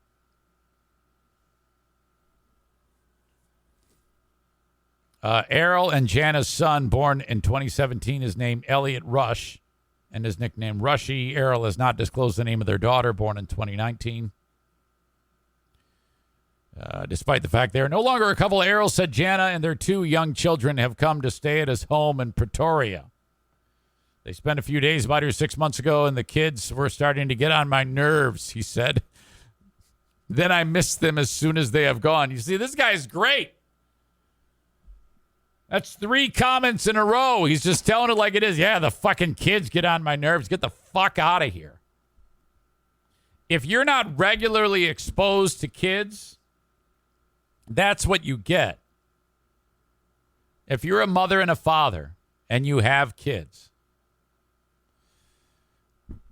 Errol and Jana's son, born in 2017, is named Elliot Rush and is nicknamed Rushy. Errol has not disclosed the name of their daughter, born in 2019. Despite the fact they are no longer a couple, Errol said Jana and their 2 young children have come to stay at his home in Pretoria. They spent a few days about here 6 months ago, and the kids were starting to get on my nerves, he said. Then I missed them as soon as they have gone. You see, this guy's great. That's 3 comments in a row. He's just telling it like it is. Yeah, the fucking kids get on my nerves. Get the fuck out of here. If you're not regularly exposed to kids, that's what you get. If you're a mother and a father and you have kids,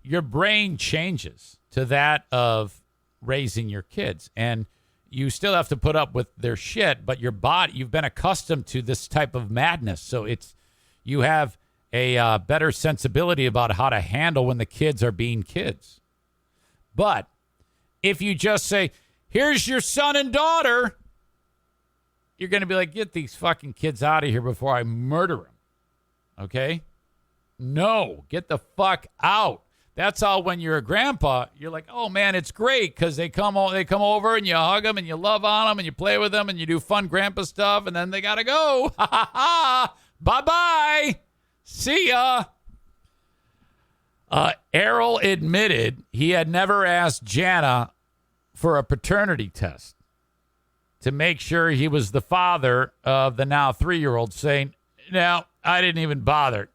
your brain changes to that of raising your kids. And you still have to put up with their shit, but your body, you've been accustomed to this type of madness. So you have a better sensibility about how to handle when the kids are being kids. But if you just say, here's your son and daughter, you're going to be like, get these fucking kids out of here before I murder them. Okay? No, get the fuck out. That's how when you're a grandpa, you're like, oh, man, it's great because they come over and you hug them and you love on them and you play with them and you do fun grandpa stuff and then they got to go. Ha, ha, ha. Bye-bye. See ya. Errol admitted he had never asked Jana for a paternity test to make sure he was the father of the now 3-year-old, saying, no, I didn't even bother.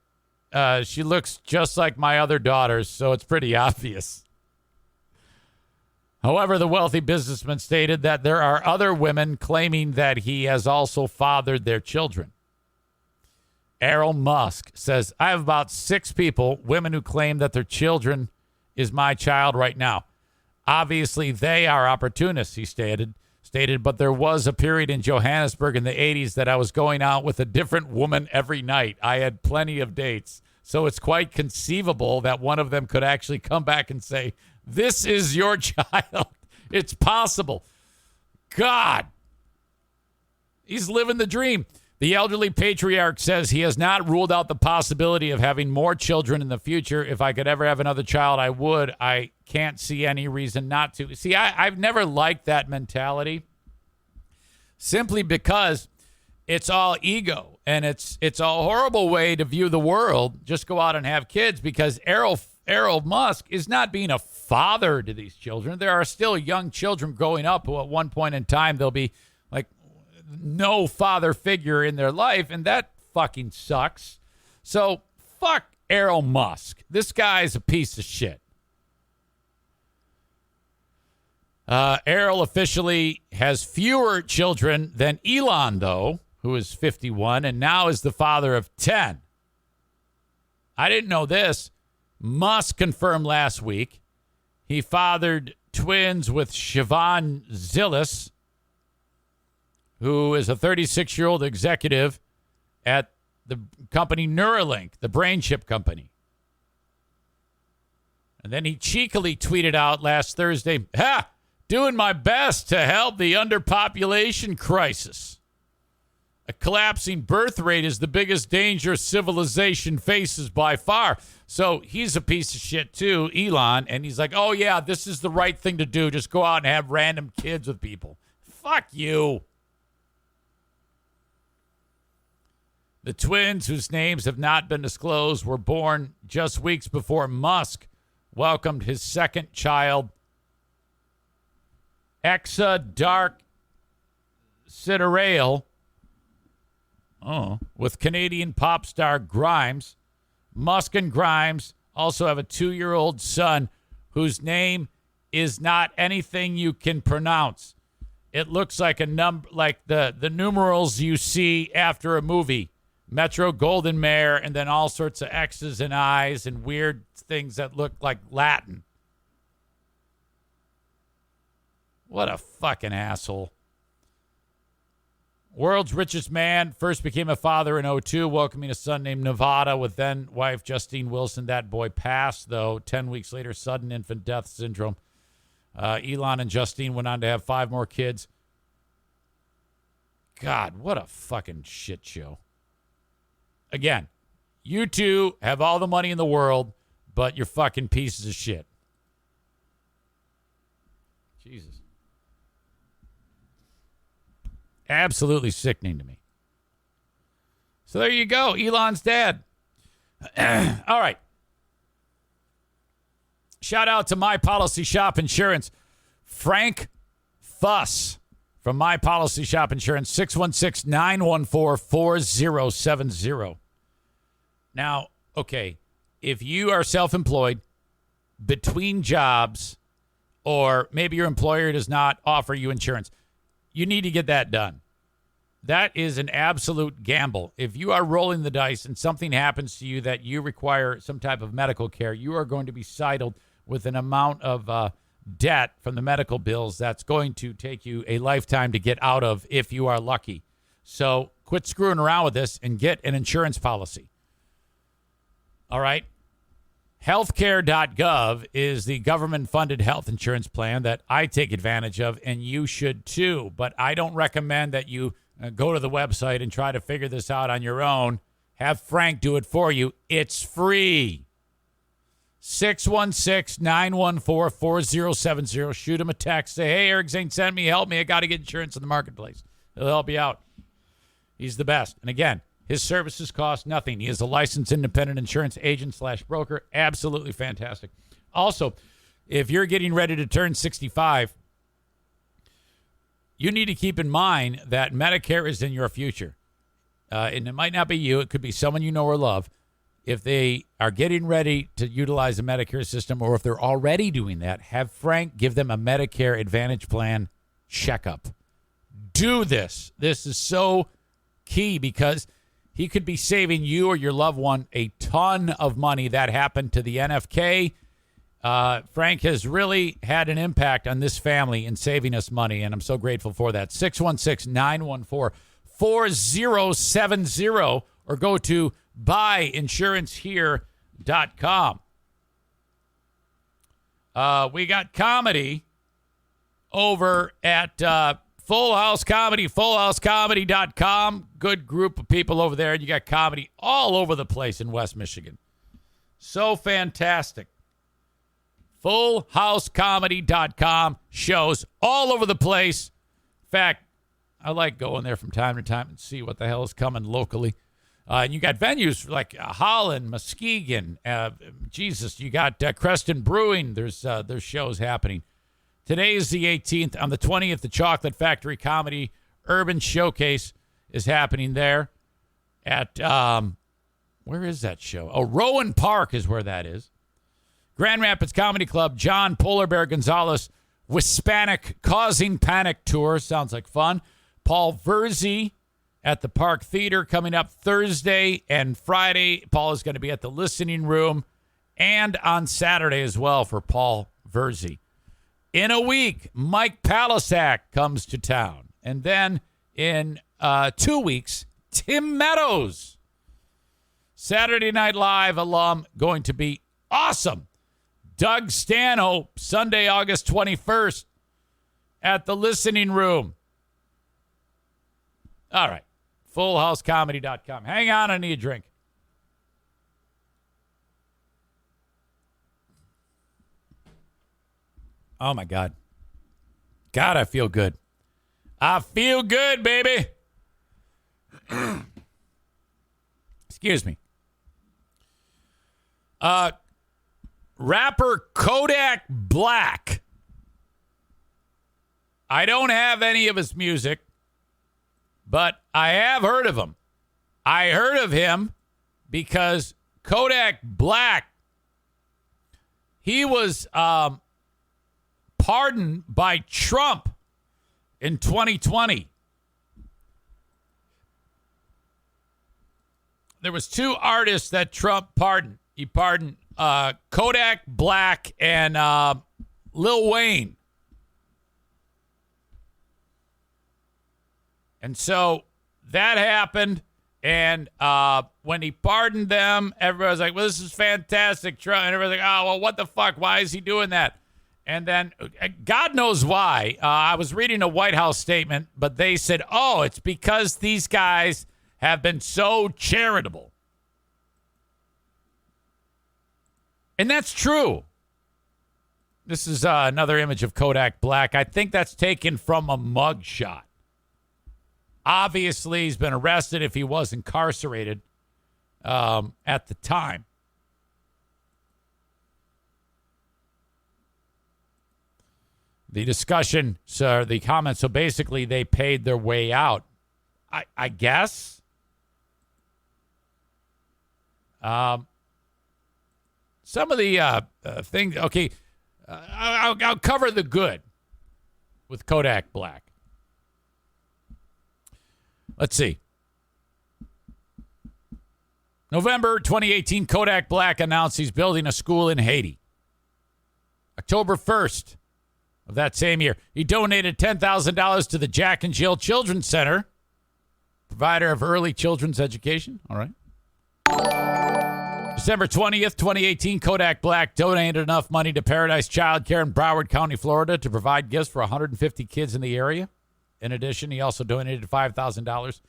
She looks just like my other daughters, so it's pretty obvious. However, the wealthy businessman stated that there are other women claiming that he has also fathered their children. Errol Musk says, I have about 6 people, women who claim that their children is my child right now. Obviously, they are opportunists, he stated, but there was a period in Johannesburg in the 80s that I was going out with a different woman every night. I had plenty of dates. So it's quite conceivable that one of them could actually come back and say, this is your child. It's possible. God. He's living the dream. The elderly patriarch says he has not ruled out the possibility of having more children in the future. If I could ever have another child, I would. I can't see any reason not to. See, I've never liked that mentality simply because it's all ego, and it's a horrible way to view the world. Just go out and have kids, because Errol Musk is not being a father to these children. There are still young children growing up who at one point in time they'll be like no father figure in their life, and that fucking sucks. So fuck Errol Musk. This guy's a piece of shit. Errol officially has fewer children than Elon, though, who is 51 and now is the father of 10. I didn't know this. Musk confirmed last week he fathered twins with Siobhan Zillis, who is a 36-year-old executive at the company Neuralink, the brain chip company. And then he cheekily tweeted out last Thursday, doing my best to help the underpopulation crisis. A collapsing birth rate is the biggest danger civilization faces by far. So he's a piece of shit too, Elon, and he's like, oh yeah, this is the right thing to do. Just go out and have random kids with people. Fuck you. The twins, whose names have not been disclosed, were born just weeks before Musk welcomed his second child, Exa Dark Sidereal, with Canadian pop star Grimes. Musk and Grimes also have a 2-year-old son whose name is not anything you can pronounce. It looks like a number, like the numerals you see after a movie. Metro Golden Mare, and then all sorts of X's and I's and weird things that look like Latin. What a fucking asshole. World's richest man first became a father in 2002, welcoming a son named Nevada with then-wife Justine Wilson. That boy passed, though, 10 weeks later, sudden infant death syndrome. Elon and Justine went on to have 5 more kids. God, what a fucking shit show. Again, you two have all the money in the world, but you're fucking pieces of shit. Jesus. Absolutely sickening to me. So there you go. Elon's dad. All right. Shout out to My Policy Shop Insurance. Frank Fuss from My Policy Shop Insurance, 616-914-4070. Now, okay, if you are self-employed, between jobs, or maybe your employer does not offer you insurance, you need to get that done. That is an absolute gamble. If you are rolling the dice and something happens to you that you require some type of medical care, you are going to be saddled with an amount of debt from the medical bills that's going to take you a lifetime to get out of if you are lucky. So quit screwing around with this and get an insurance policy. All right? Healthcare.gov is the government-funded health insurance plan that I take advantage of, and you should too. But I don't recommend that you go to the website and try to figure this out on your own. Have Frank do it for you. It's free. 616-914-4070. Shoot him a text. Say, hey, Eric Zane sent me. Help me. I got to get insurance in the marketplace. He'll help you out. He's the best. And again, his services cost nothing. He is a licensed independent insurance agent / broker. Absolutely fantastic. Also, if you're getting ready to turn 65, you need to keep in mind that Medicare is in your future. And it might not be you. It could be someone you know or love. If they are getting ready to utilize the Medicare system, or if they're already doing that, have Frank give them a Medicare Advantage plan checkup. Do this. This is so key, because he could be saving you or your loved one a ton of money. That happened to the NFK. Frank has really had an impact on this family in saving us money, and I'm so grateful for that. 616-914-4070, or go to buyinsurancehere.com. We got comedy over at Full House Comedy, fullhousecomedy.com. Good group of people over there. You got comedy all over the place in West Michigan. So fantastic. Fullhousecomedy.com. Shows all over the place. In fact, I like going there from time to time and see what the hell is coming locally. And you got venues like Holland, Muskegon. Jesus, you got Creston Brewing. There's shows happening. Today is the 18th. On the 20th, the Chocolate Factory Comedy Urban Showcase is happening there at, where is that show? Oh, Rowan Park is where that is. Grand Rapids Comedy Club, John Polar Bear Gonzalez, Hispanic Causing Panic Tour. Sounds like fun. Paul Verzi at the Park Theater coming up Thursday and Friday. Paul is going to be at the Listening Room and on Saturday as well for Paul Verzi. In a week, Mike Palisak comes to town. And then in 2 weeks, Tim Meadows. Saturday Night Live alum, going to be awesome. Doug Stanhope, Sunday, August 21st at the Listening Room. All right. FullHouseComedy.com. Hang on, I need a drink. Oh, my God. God, I feel good. I feel good, baby. Excuse me. Rapper Kodak Black. I don't have any of his music, but I have heard of him. I heard of him because Kodak Black, he was pardoned by Trump in 2020. There was two artists that Trump pardoned. He pardoned Kodak Black and Lil Wayne. And so that happened. And when he pardoned them, everybody was like, well, this is fantastic, Trump. And everybody's like, oh, well, what the fuck? Why is he doing that? And then God knows why. I was reading a White House statement, but they said, oh, it's because these guys have been so charitable. And that's true. This is another image of Kodak Black. I think that's taken from a mug shot. Obviously, he's been arrested if he was incarcerated at the time. The discussion, sir, the comments, so basically they paid their way out. I guess. Some of the things, okay, I'll cover the good with Kodak Black. Let's see. November 2018, Kodak Black announced he's building a school in Haiti. October 1st of that same year, he donated $10,000 to the Jack and Jill Children's Center, provider of early children's education. All right. December 20th, 2018, Kodak Black donated enough money to Paradise Child Care in Broward County, Florida, to provide gifts for 150 kids in the area. In addition, he also donated $5,000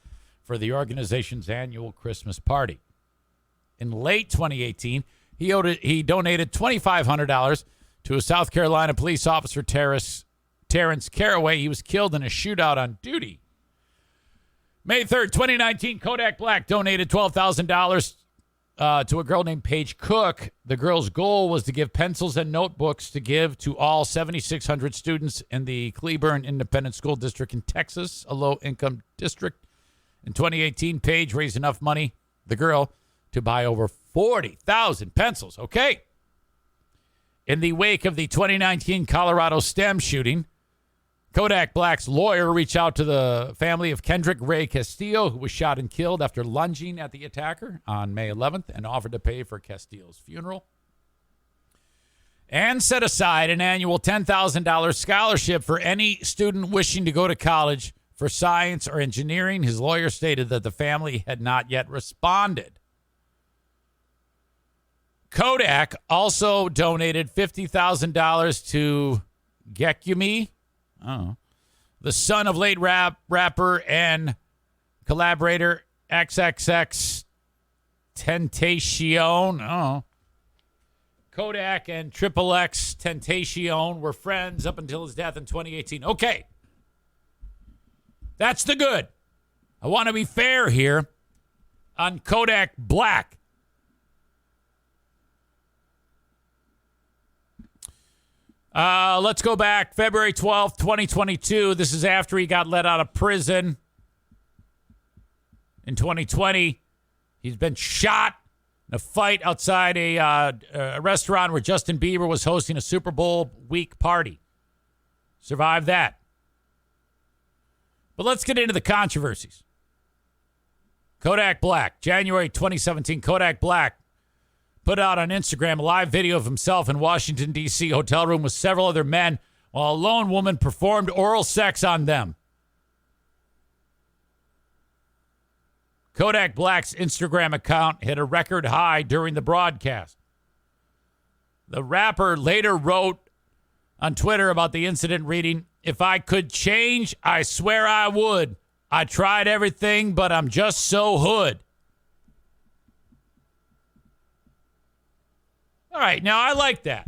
for the organization's annual Christmas party. In late 2018, he donated $2,500 to a South Carolina police officer, Terrence Caraway. He was killed in a shootout on duty. May 3rd, 2019, Kodak Black donated $12,000 to a girl named Paige Cook. The girl's goal was to give pencils and notebooks to give to all 7,600 students in the Cleburne Independent School District in Texas, a low-income district. In 2018, Paige raised enough money, the girl, to buy over 40,000 pencils. Okay. In the wake of the 2019 Colorado STEM shooting, Kodak Black's lawyer reached out to the family of Kendrick Ray Castillo, who was shot and killed after lunging at the attacker on May 11th, and offered to pay for Castillo's funeral. And set aside an annual $10,000 scholarship for any student wishing to go to college for science or engineering. His lawyer stated that the family had not yet responded. Kodak also donated $50,000 to Gekumi, the son of late rapper and collaborator XXX Tentacion. Kodak and Triple X Tentacion were friends up until his death in 2018. Okay. That's the good. I want to be fair here on Kodak Black. Let's go back. February 12th, 2022. This is after he got let out of prison. In 2020, he's been shot in a fight outside a restaurant where Justin Bieber was hosting a Super Bowl week party. Survived that. But let's get into the controversies. Kodak Black, January 2017, Kodak Black put out on Instagram a live video of himself in Washington, D.C. hotel room with several other men while a lone woman performed oral sex on them. Kodak Black's Instagram account hit a record high during the broadcast. The rapper later wrote on Twitter about the incident, reading, "If I could change, I swear I would. I tried everything, but I'm just so hood." All right, now I like that.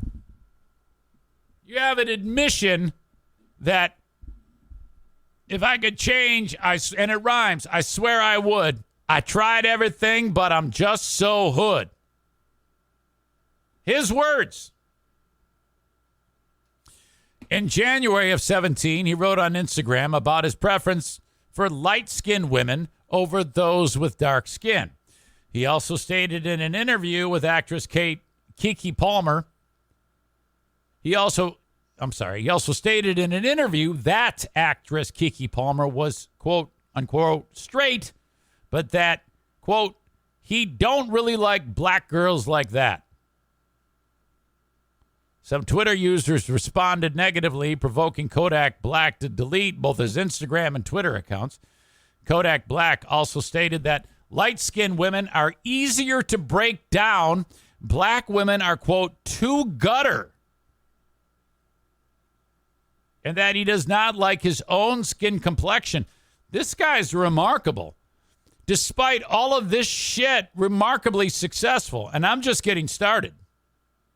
You have an admission that if I could change, and it rhymes, I swear I would. I tried everything, but I'm just so hood. His words. In January of 17, he wrote on Instagram about his preference for light-skinned women over those with dark skin. He also stated in an interview with actress Keke Palmer, he also stated in an interview that actress Keke Palmer was, quote, unquote, straight, but that, quote, he don't really like black girls like that. Some Twitter users responded negatively, provoking Kodak Black to delete both his Instagram and Twitter accounts. Kodak Black also stated that light-skinned women are easier to break down. Black women are, quote, too gutter. And that he does not like his own skin complexion. This guy's remarkable. Despite all of this shit, remarkably successful. And I'm just getting started.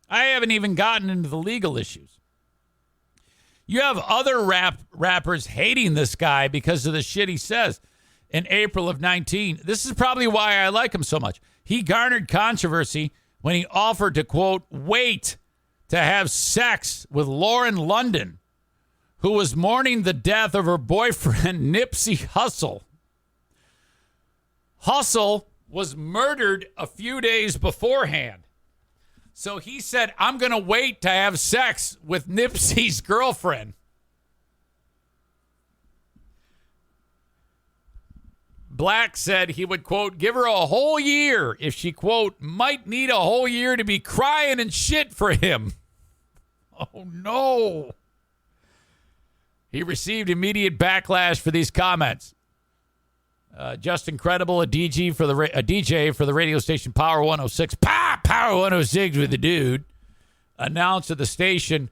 I haven't even gotten into the legal issues. You have other rappers hating this guy because of the shit he says. In April of 19, this is probably why I like him so much. He garnered controversy when he offered to, quote, wait to have sex with Lauren London, who was mourning the death of her boyfriend, Nipsey Hussle. Hussle was murdered a few days beforehand. So he said, I'm going to wait to have sex with Nipsey's girlfriend. Black said he would, quote, give her a whole year if she, quote, might need a whole year to be crying and shit for him. Oh, no. He received immediate backlash for these comments. Just Incredible, a DJ for the radio station Power 106, Power 106 with the dude, announced that the station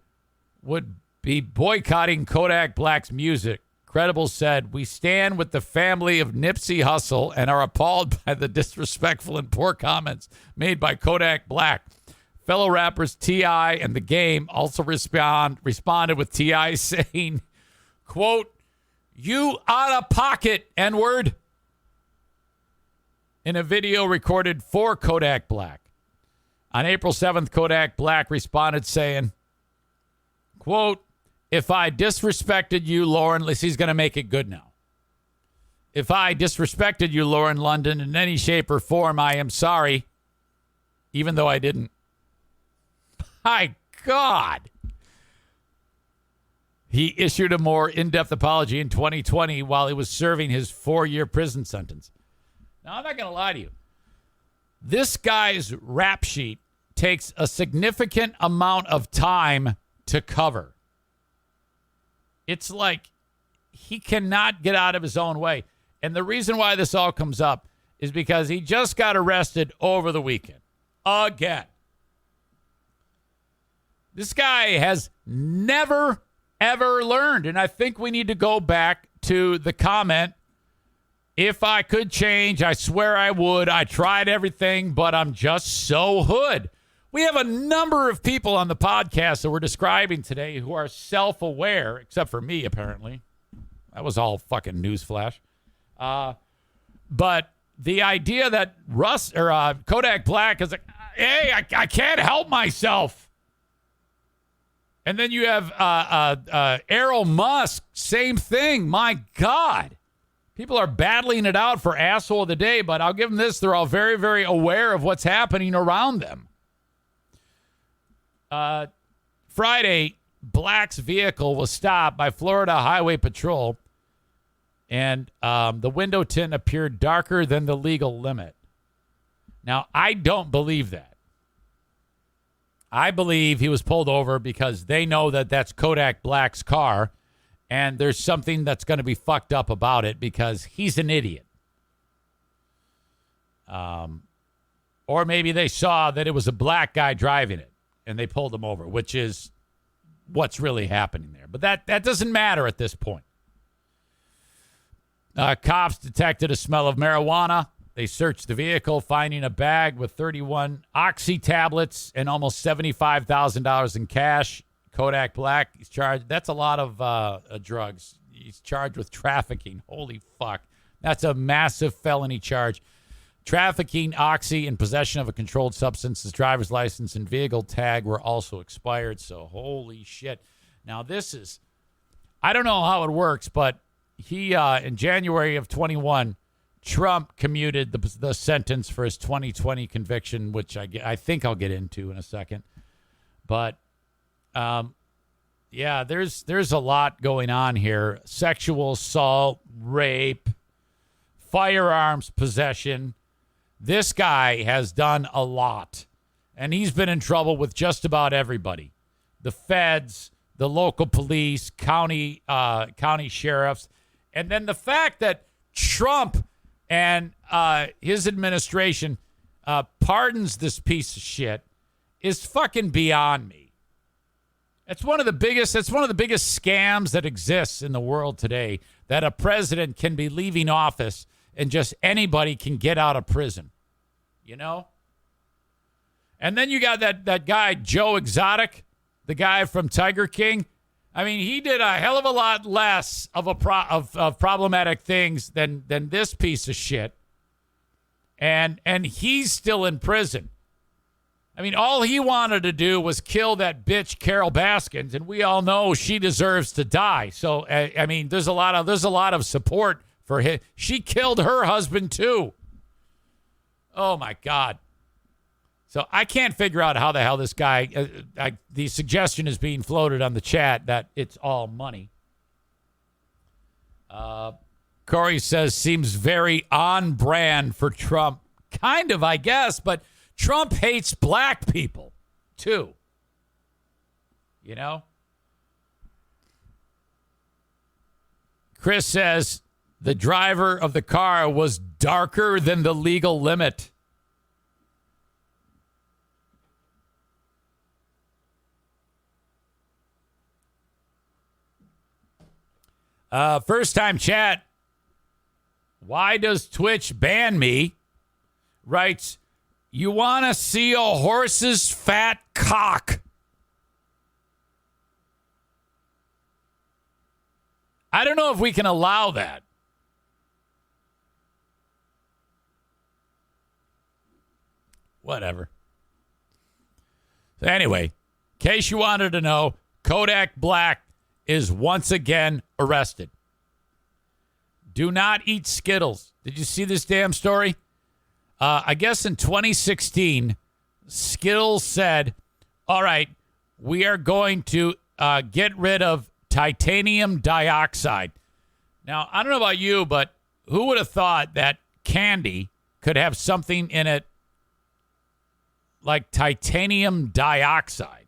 would be boycotting Kodak Black's music. Credible said, we stand with the family of Nipsey Hussle and are appalled by the disrespectful and poor comments made by Kodak Black. Fellow rappers T.I. and The Game also responded with T.I. saying, quote, you out of pocket, N-word, in a video recorded for Kodak Black. On April 7th, Kodak Black responded saying, quote, if I disrespected you, Lauren, he's going to make it good now. If I disrespected you, Lauren London, in any shape or form, I am sorry, even though I didn't. My God. He issued a more in-depth apology in 2020 while he was serving his 4-year prison sentence. Now, I'm not going to lie to you. This guy's rap sheet takes a significant amount of time to cover. It's like he cannot get out of his own way. And the reason why this all comes up is because he just got arrested over the weekend. Again. This guy has never, ever learned. And I think we need to go back to the comment, if I could change, I swear I would. I tried everything, but I'm just so hood. We have a number of people on the podcast that we're describing today who are self-aware, except for me, apparently. That was all fucking newsflash. But the idea that Kodak Black is like, hey, I can't help myself. And then you have Errol Musk, same thing. My God. People are battling it out for asshole of the day, but I'll give them this. They're all very, very aware of what's happening around them. Friday, Black's vehicle was stopped by Florida Highway Patrol, and the window tint appeared darker than the legal limit. Now, I don't believe that. I believe he was pulled over because they know that that's Kodak Black's car, and there's something that's going to be fucked up about it because he's an idiot. Or maybe they saw that it was a black guy driving it, and they pulled him over, which is what's really happening there. But that doesn't matter at this point. Cops detected a smell of marijuana. They searched the vehicle, finding a bag with 31 oxy tablets and almost $75,000 in cash. Kodak Black, he's charged. That's a lot of drugs. He's charged with trafficking. Holy fuck. That's a massive felony charge. Trafficking, oxy, and possession of a controlled substance. His driver's license and vehicle tag were also expired. So, holy shit. Now, this is, I don't know how it works, but he, in January of 21, Trump commuted the sentence for his 2020 conviction, which I think I'll get into in a second. But, yeah, there's a lot going on here. Sexual assault, rape, firearms possession. This guy has done a lot, and he's been in trouble with just about everybody. The feds, the local police, county sheriffs, and then the fact that Trump and his administration pardons this piece of shit is fucking beyond me. It's one of the biggest scams that exists in the world today, that a president can be leaving office and just anybody can get out of prison, you know? And then you got that guy, Joe Exotic, the guy from Tiger King. I mean, he did a hell of a lot less of problematic things than this piece of shit. And he's still in prison. I mean, all he wanted to do was kill that bitch Carol Baskins, and we all know she deserves to die. So I mean, there's a lot of support for him. She killed her husband too. Oh my God. So I can't figure out how the hell this guy, the suggestion is being floated on the chat that it's all money. Corey says, seems very on brand for Trump. Kind of, I guess, but Trump hates black people too. You know? Chris says the driver of the car was darker than the legal limit. First time chat. Why does Twitch ban me? Writes, you want to see a horse's fat cock. I don't know if we can allow that. Whatever. So anyway, in case you wanted to know, Kodak Black is once again arrested. Do not eat Skittles. Did you see this damn story? I guess in 2016, Skittles said, all right, we are going to get rid of titanium dioxide. Now, I don't know about you, but who would have thought that candy could have something in it like titanium dioxide?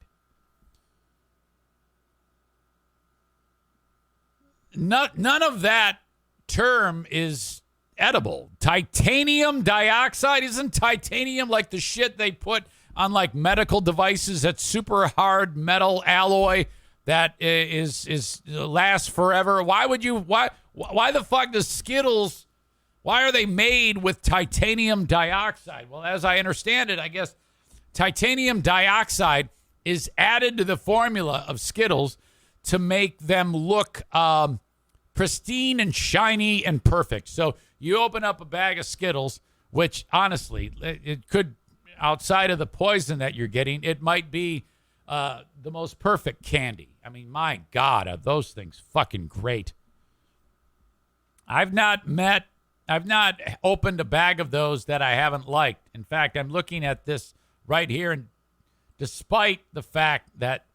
None of that term is edible. Titanium dioxide? Isn't titanium like the shit they put on like medical devices, that super hard metal alloy that is lasts forever? Why the fuck does Skittles, why are they made with titanium dioxide? Well, as I understand it, I guess titanium dioxide is added to the formula of Skittles to make them look pristine and shiny and perfect. So you open up a bag of Skittles, which honestly, it could, outside of the poison that you're getting, it might be the most perfect candy. I mean, my God, are those things fucking great. I've not opened a bag of those that I haven't liked. In fact, I'm looking at this right here, and despite the fact that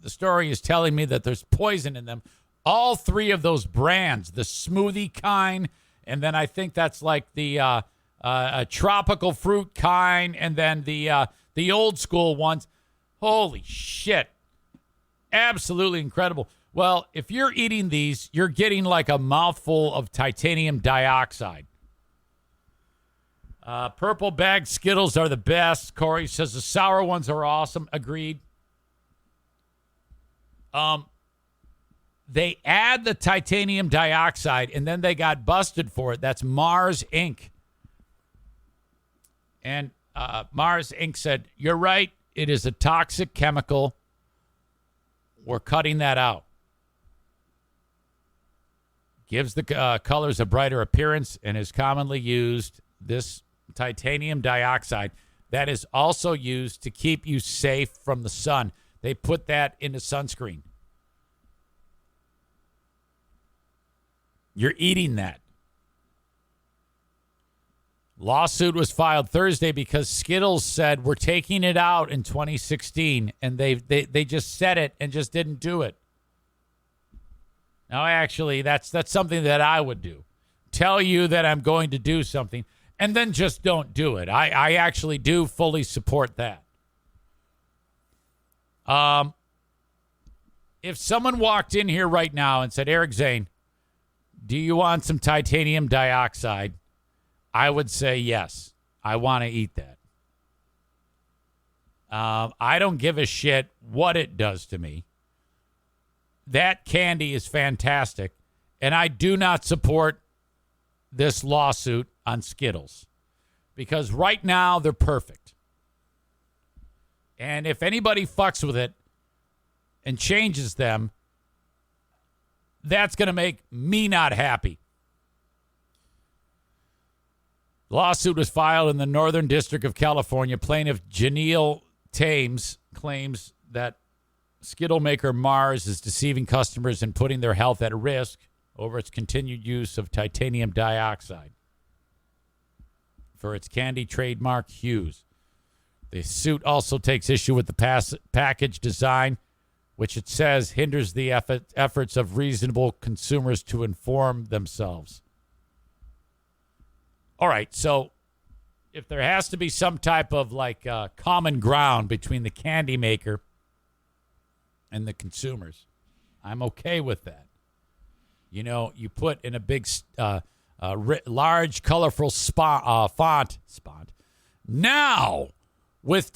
the story is telling me that there's poison in them, all three of those brands, the smoothie kind, and then I think that's like the a tropical fruit kind, and then the old school ones. Holy shit. Absolutely incredible. Well, if you're eating these, you're getting like a mouthful of titanium dioxide. Purple bag Skittles are the best. Corey says the sour ones are awesome. Agreed. They add the titanium dioxide, and then they got busted for it. That's Mars Inc. And Mars Inc. said, you're right. It is a toxic chemical. We're cutting that out. Gives the colors a brighter appearance and is commonly used. This titanium dioxide that is also used to keep you safe from the sun. They put that into sunscreen. You're eating that. Lawsuit was filed Thursday because Skittles said we're taking it out in 2016, and they just said it and just didn't do it. Now, actually, that's something that I would do. Tell you that I'm going to do something, and then just don't do it. I actually do fully support that. If someone walked in here right now and said, Eric Zane, do you want some titanium dioxide? I would say yes. I want to eat that. I don't give a shit what it does to me. That candy is fantastic, and I do not support this lawsuit on Skittles because right now they're perfect. And if anybody fucks with it and changes them, that's going to make me not happy. The lawsuit was filed in the Northern District of California. Plaintiff Janelle Thames claims that Skittle maker Mars is deceiving customers and putting their health at risk over its continued use of titanium dioxide for its candy trademark hues. The suit also takes issue with the package design, which it says hinders the efforts of reasonable consumers to inform themselves. All right, so if there has to be some type of like common ground between the candy maker and the consumers, I'm okay with that. You know, you put in a big, large, colorful font. Now, with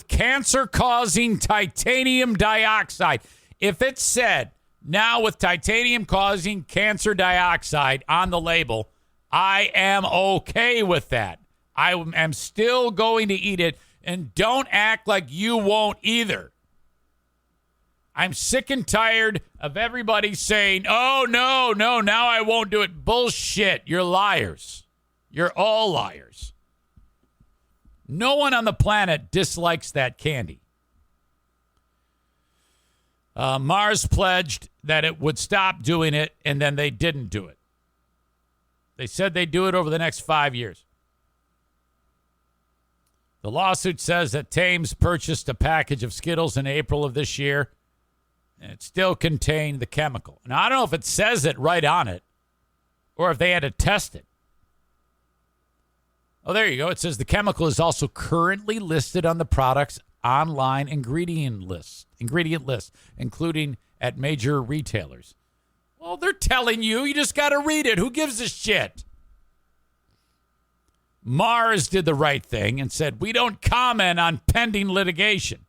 cancer-causing titanium dioxide. If it said, now with titanium-causing cancer dioxide on the label, I am okay with that. I am still going to eat it, and don't act like you won't either. I'm sick and tired of everybody saying, oh, no, now I won't do it. Bullshit. You're liars. You're all liars. No one on the planet dislikes that candy. Mars pledged that it would stop doing it, and then they didn't do it. They said they'd do it over the next 5 years. The lawsuit says that Thames purchased a package of Skittles in April of this year, and it still contained the chemical. Now, I don't know if it says it right on it or if they had to test it. Oh, there you go. It says the chemical is also currently listed on the product's online ingredient list, including at major retailers. Well, they're telling you. You just got to read it. Who gives a shit? Mars did the right thing and said, we don't comment on pending litigation.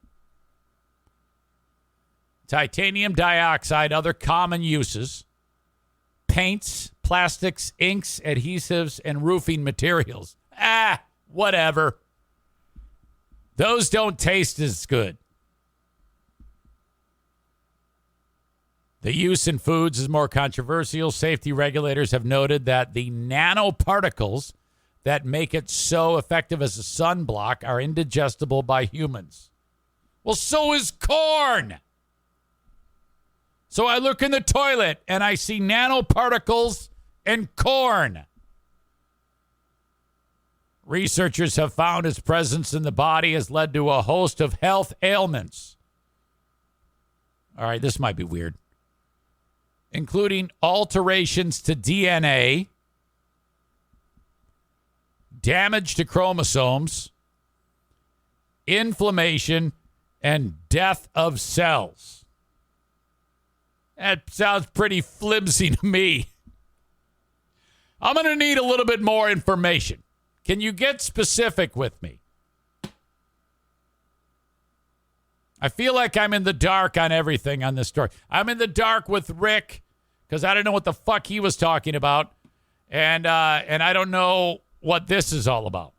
Titanium dioxide, other common uses, paints, plastics, inks, adhesives, and roofing materials. Whatever. Those don't taste as good. The use in foods is more controversial. Safety regulators have noted that the nanoparticles that make it so effective as a sunblock are indigestible by humans. Well, so is corn. So I look in the toilet and I see nanoparticles and corn. Researchers have found its presence in the body has led to a host of health ailments. All right, this might be weird. Including alterations to DNA, damage to chromosomes, inflammation, and death of cells. That sounds pretty flimsy to me. I'm going to need a little bit more information. Can you get specific with me? I feel like I'm in the dark on everything on this story. I'm in the dark with Rick because I don't know what the fuck he was talking about. And I don't know what this is all about.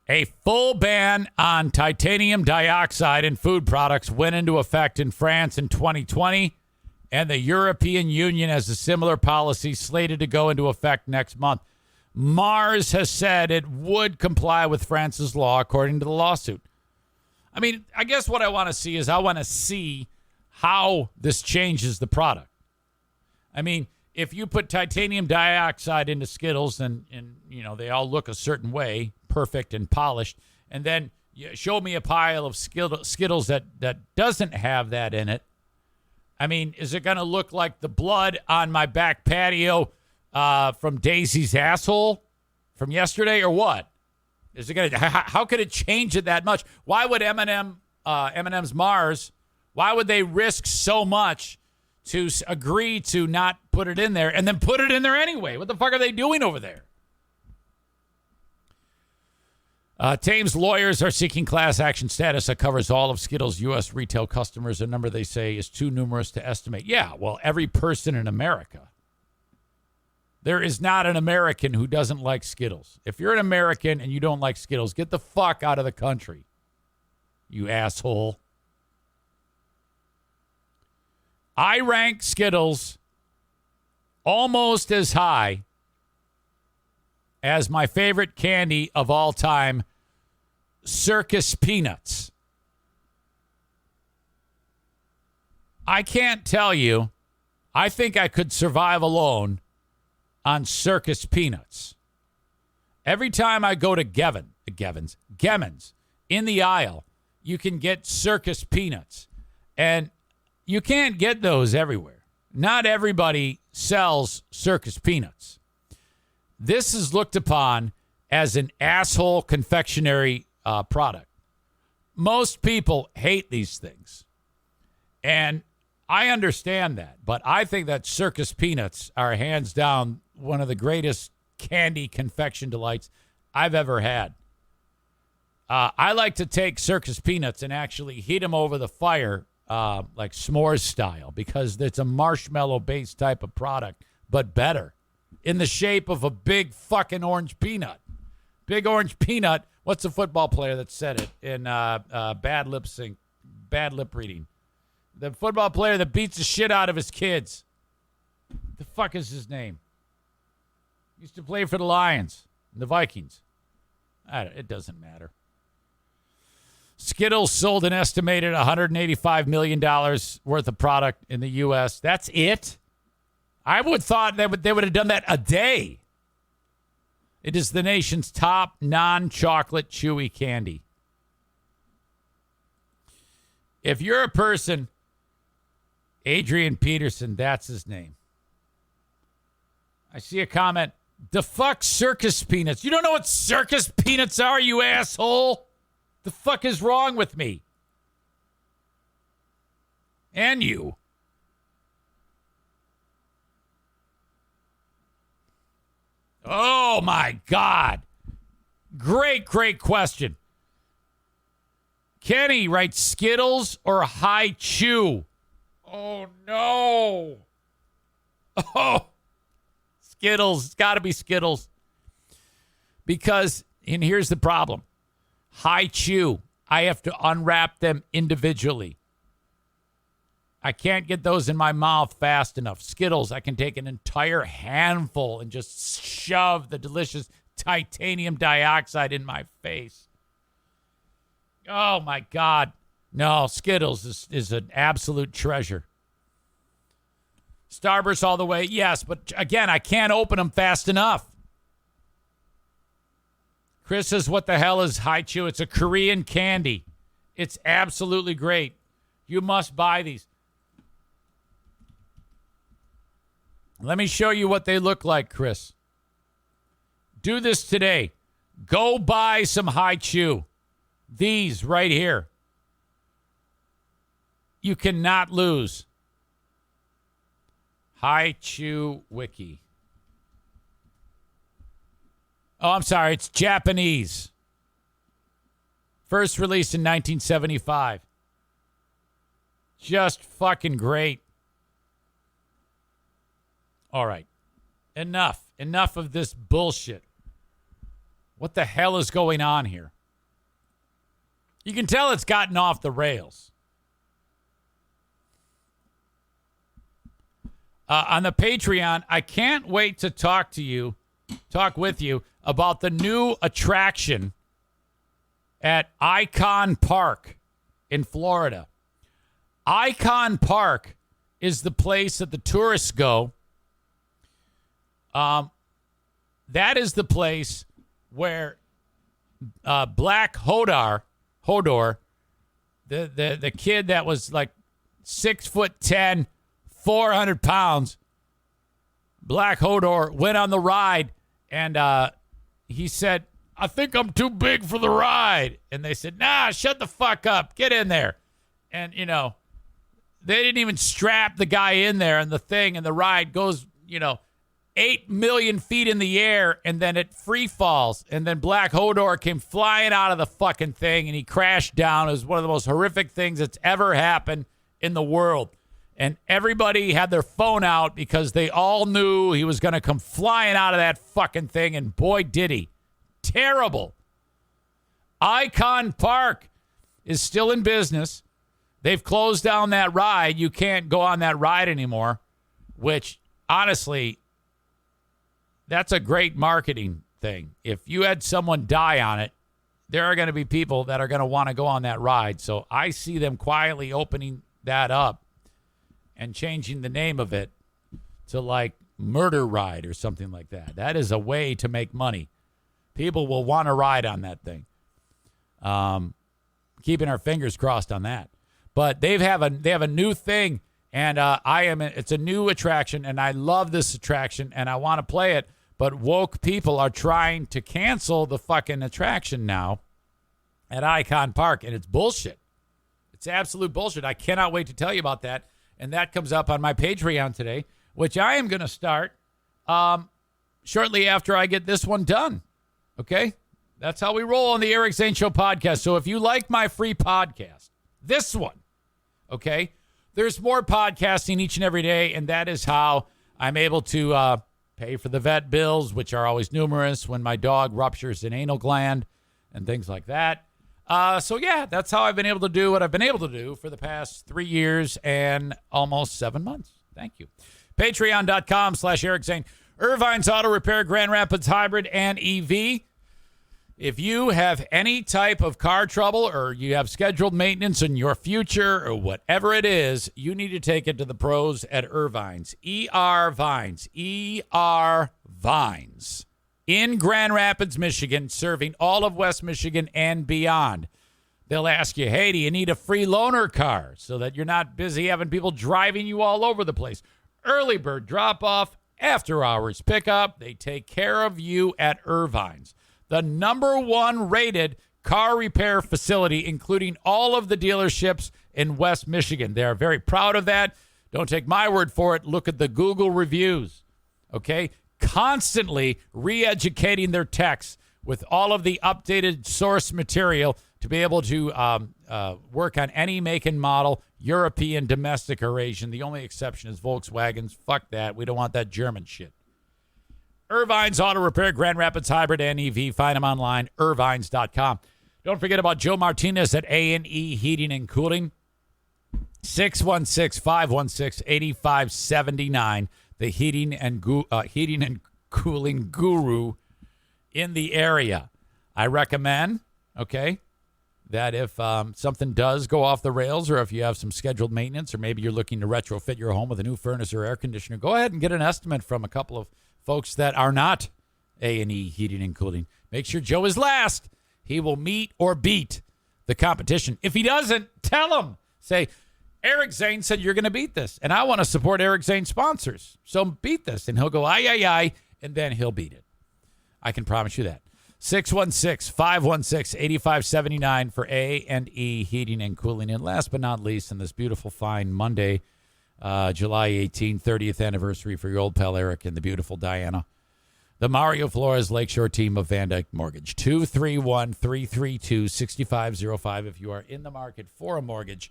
A full ban on titanium dioxide in food products went into effect in France in 2020, and the European Union has a similar policy slated to go into effect next month. Mars has said it would comply with France's law, according to the lawsuit. I mean, I guess what I want to see is I want to see how this changes the product. I mean, if you put titanium dioxide into Skittles and you know, they all look a certain way, perfect and polished, and then you show me a pile of Skittles that doesn't have that in it, I mean, is it going to look like the blood on my back patio from Daisy's asshole from yesterday or what? Is it going to, how could it change it that much? Why would M&M's Mars, why would they risk so much to agree to not put it in there and then put it in there anyway? What the fuck are they doing over there? Thames lawyers are seeking class action status that covers all of Skittles' U.S. retail customers, a number they say is too numerous to estimate. Yeah, well, every person in America. There is not an American who doesn't like Skittles. If you're an American and you don't like Skittles, get the fuck out of the country, you asshole. I rank Skittles almost as high as my favorite candy of all time, Circus Peanuts. I can't tell you, I think I could survive alone on Circus Peanuts. Every time I go to Gemmens, in the aisle, you can get Circus Peanuts. And you can't get those everywhere. Not everybody sells Circus Peanuts. This is looked upon as an asshole confectionery product. Most people hate these things. And I understand that. But I think that Circus Peanuts are hands down one of the greatest candy confection delights I've ever had. I like to take Circus Peanuts and actually heat them over the fire like s'mores style because it's a marshmallow-based type of product, but better. In the shape of a big fucking orange peanut. Big orange peanut. What's the football player that said it in bad lip reading? The football player that beats the shit out of his kids. The fuck is his name? Used to play for the Lions and the Vikings. It doesn't matter. Skittles sold an estimated $185 million worth of product in the U.S. That's it? I would have thought they would have done that a day. It is the nation's top non-chocolate chewy candy. If you're a person, Adrian Peterson, that's his name. I see a comment. The fuck Circus Peanuts? You don't know what Circus Peanuts are, you asshole? The fuck is wrong with me? And you. Oh, my God. Great question. Kenny writes Skittles or High Chew? Oh, no. Oh, Skittles. It's got to be Skittles. Because, and here's the problem. High Chew, I have to unwrap them individually. I can't get those in my mouth fast enough. Skittles, I can take an entire handful and just shove the delicious titanium dioxide in my face. Oh, my God. No, Skittles is an absolute treasure. Starburst all the way, yes, but again, I can't open them fast enough. Chris says, what the hell is Haichu? It's a Korean candy. It's absolutely great. You must buy these. Let me show you what they look like, Chris. Do this today. Go buy some Haichu. These right here. You cannot lose. Haichu Wiki. Oh, I'm sorry. It's Japanese. First released in 1975. Just fucking great. All right. Enough. Enough of this bullshit. What the hell is going on here? You can tell it's gotten off the rails. On the Patreon, I can't wait to talk with you about the new attraction at Icon Park in Florida. Icon Park is the place that the tourists go. That is the place where Black Hodor, the kid that was like 6'10", 400 pounds, Black Hodor went on the ride, and he said, I think I'm too big for the ride. And they said, nah, shut the fuck up. Get in there. And, they didn't even strap the guy in there, and the thing, and the ride goes, 8 million feet in the air, and then it free falls. And then Black Hodor came flying out of the fucking thing, and he crashed down. It was one of the most horrific things that's ever happened in the world. And everybody had their phone out because they all knew he was going to come flying out of that fucking thing, and boy, did he. Terrible. Icon Park is still in business. They've closed down that ride. You can't go on that ride anymore, which, honestly, that's a great marketing thing. If you had someone die on it, there are going to be people that are going to want to go on that ride. So I see them quietly opening that up and changing the name of it to like Murder Ride or something like that. That is a way to make money. People will want to ride on that thing. Keeping our fingers crossed on that. But they have a new thing, and it's a new attraction, and I love this attraction, and I want to play it. But woke people are trying to cancel the fucking attraction now at Icon Park, and it's bullshit. It's absolute bullshit. I cannot wait to tell you about that. And that comes up on my Patreon today, which I am going to start shortly after I get this one done. Okay? That's how we roll on the Eric Zane Show podcast. So if you like my free podcast, this one, okay, there's more podcasting each and every day, and that is how I'm able to pay for the vet bills, which are always numerous when my dog ruptures an anal gland and things like that. So, yeah, that's how I've been able to do what I've been able to do for the past 3 years and almost 7 months. Thank you. Patreon.com/Eric Zane. Irvine's Auto Repair, Grand Rapids Hybrid and EV. If you have any type of car trouble or you have scheduled maintenance in your future or whatever it is, you need to take it to the pros at Irvine's. ER Vines. ER Vines. In Grand Rapids, Michigan, serving all of West Michigan and beyond. They'll ask you, hey, do you need a free loaner car so that you're not busy having people driving you all over the place? Early bird drop-off, after-hours pickup. They take care of you at Irvine's, the #1 rated car repair facility, including all of the dealerships in West Michigan. They are very proud of that. Don't take my word for it. Look at the Google reviews, okay? Constantly re-educating their techs with all of the updated source material to be able to work on any make and model, European, domestic, or Asian. The only exception is Volkswagens. Fuck that. We don't want that German shit. Irvine's Auto Repair, Grand Rapids Hybrid and EV. Find them online, irvines.com. Don't forget about Joe Martinez at A&E Heating and Cooling. 616-516-8579, the heating and cooling guru in the area. I recommend, okay, that if something does go off the rails, or if you have some scheduled maintenance, or maybe you're looking to retrofit your home with a new furnace or air conditioner, go ahead and get an estimate from a couple of folks that are not A&E Heating and Cooling. Make sure Joe is last. He will meet or beat the competition. If he doesn't, tell him. Say, Eric Zane said you're going to beat this, and I want to support Eric Zane sponsors. So beat this. And he'll go, aye, and then he'll beat it. I can promise you that. 616-516-8579 for A&E Heating and Cooling. And last but not least, in this beautiful, fine Monday, July 18, 30th anniversary for your old pal Eric and the beautiful Diana, the Mario Flores Lakeshore team of Van Dyke Mortgage. 231-332-6505. If you are in the market for a mortgage,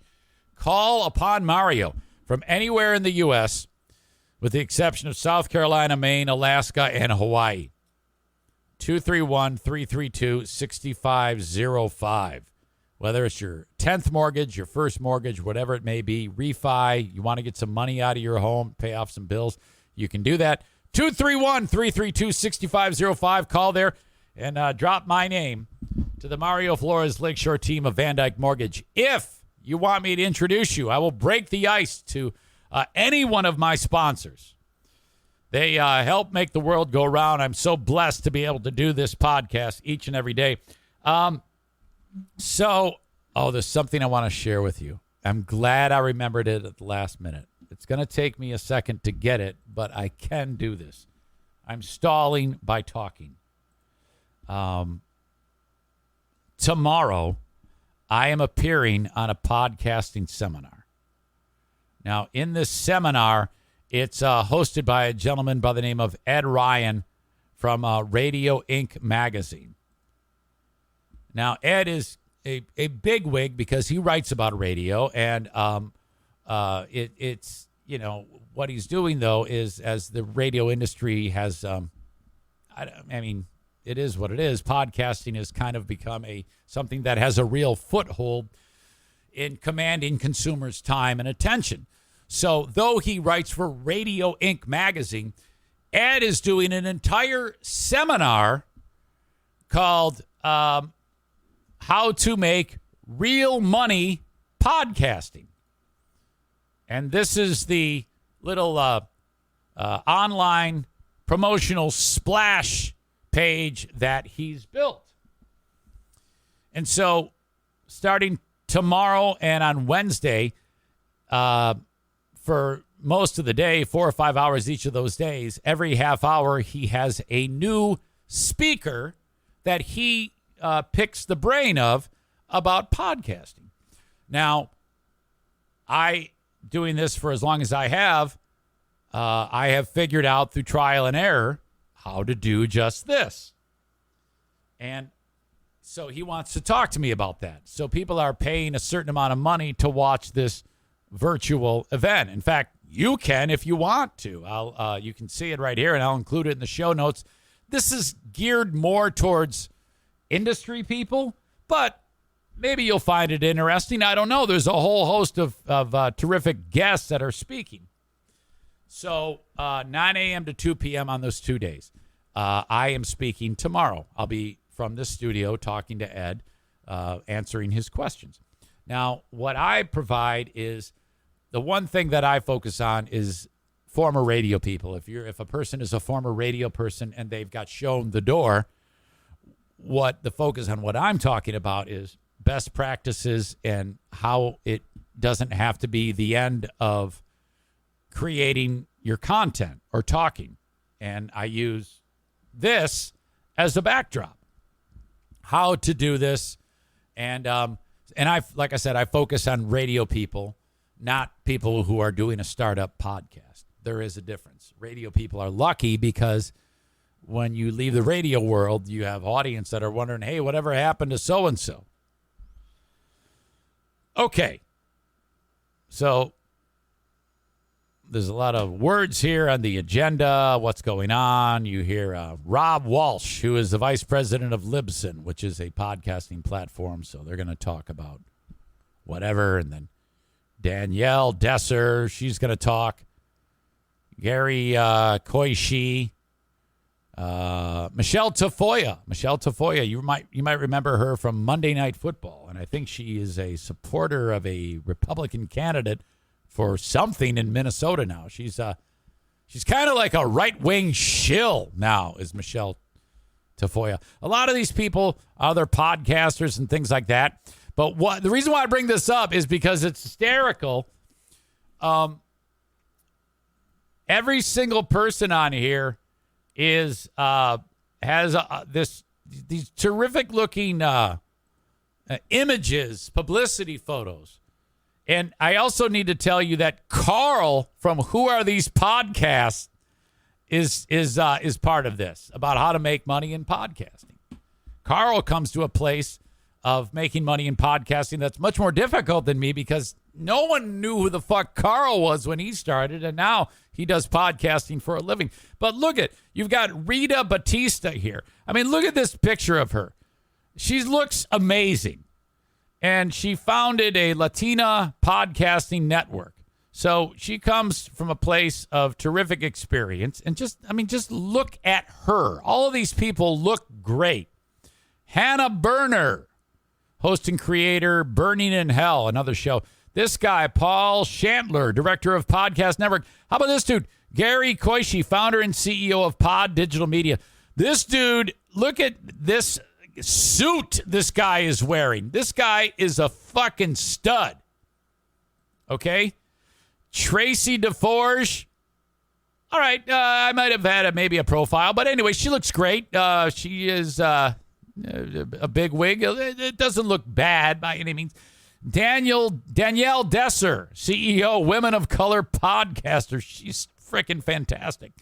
call upon Mario from anywhere in the U.S., with the exception of South Carolina, Maine, Alaska, and Hawaii. 231-332-6505. Whether it's your 10th mortgage, your first mortgage, whatever it may be, refi, you want to get some money out of your home, pay off some bills, you can do that. 231-332-6505. Call there and drop my name to the Mario Flores Lakeshore team of Van Dyke Mortgage. If you want me to introduce you, I will break the ice to any one of my sponsors. They help make the world go round. I'm so blessed to be able to do this podcast each and every day. There's something I want to share with you. I'm glad I remembered it at the last minute. It's going to take me a second to get it, but I can do this. I'm stalling by talking. Tomorrow, I am appearing on a podcasting seminar. Now, in this seminar, it's hosted by a gentleman by the name of Ed Ryan from Radio Inc. magazine. Now, Ed is a bigwig because he writes about radio, and it's, you know, what he's doing, though, is as the radio industry has, it is what it is. Podcasting has kind of become something that has a real foothold in commanding consumers' time and attention. So though he writes for Radio Inc. magazine, Ed is doing an entire seminar called How to Make Real Money Podcasting. And this is the little online promotional splash page that he's built. And so starting tomorrow and on Wednesday, for most of the day, 4 or 5 hours each of those days, every half hour he has a new speaker that he picks the brain of about podcasting. Now, doing this for as long as I have figured out through trial and error how to do just this. And so he wants to talk to me about that. So people are paying a certain amount of money to watch this virtual event. In fact, you can if you want to. You can see it right here, and I'll include it in the show notes. This is geared more towards industry people, but maybe you'll find it interesting. I don't know. There's a whole host of terrific guests that are speaking. So 9 a.m. to 2 p.m. on those 2 days. I am speaking tomorrow. I'll be from this studio talking to Ed, answering his questions. Now, what I provide is the one thing that I focus on is former radio people. If a person is a former radio person and they've got shown the door, what the focus on what I'm talking about is best practices and how it doesn't have to be the end of creating your content or talking. And I use this as a backdrop. How to do this. And like I said, I focus on radio people, not people who are doing a startup podcast. There is a difference. Radio people are lucky because when you leave the radio world, you have audience that are wondering, hey, whatever happened to so-and-so? Okay. So there's a lot of words here on the agenda, what's going on. You hear Rob Walsh, who is the vice president of Libsyn, which is a podcasting platform. So they're going to talk about whatever. And then Danielle Desser, she's going to talk. Gary Koishi. Michelle Tafoya. You might remember her from Monday Night Football, and I think she is a supporter of a Republican candidate for something in Minnesota now. She's kind of like a right-wing shill now, is Michelle Tafoya. A lot of these people, other podcasters and things like that. But the reason why I bring this up is because it's hysterical. Every single person on here has these terrific looking images, publicity photos. And I also need to tell you that Carl from Who Are These Podcasts is part of this, about how to make money in podcasting. Carl comes to a place of making money in podcasting that's much more difficult than me, because no one knew who the fuck Carl was when he started, and now he does podcasting for a living. But you've got Rita Batista here. I mean, look at this picture of her. She looks amazing. And she founded a Latina podcasting network. So she comes from a place of terrific experience. And just look at her. All of these people look great. Hannah Berner, host and creator, Burning in Hell, another show. This guy, Paul Shantler, director of Podcast Network. How about this dude? Gary Koishi, founder and CEO of Pod Digital Media. This dude, look at this suit this guy is wearing. This guy is a fucking stud. Okay? Tracy DeForge. All right, I might have had maybe a profile, but anyway, she looks great. She is a big wig. It doesn't look bad by any means. Danielle Desser, CEO, Women of Color podcaster. She's freaking fantastic.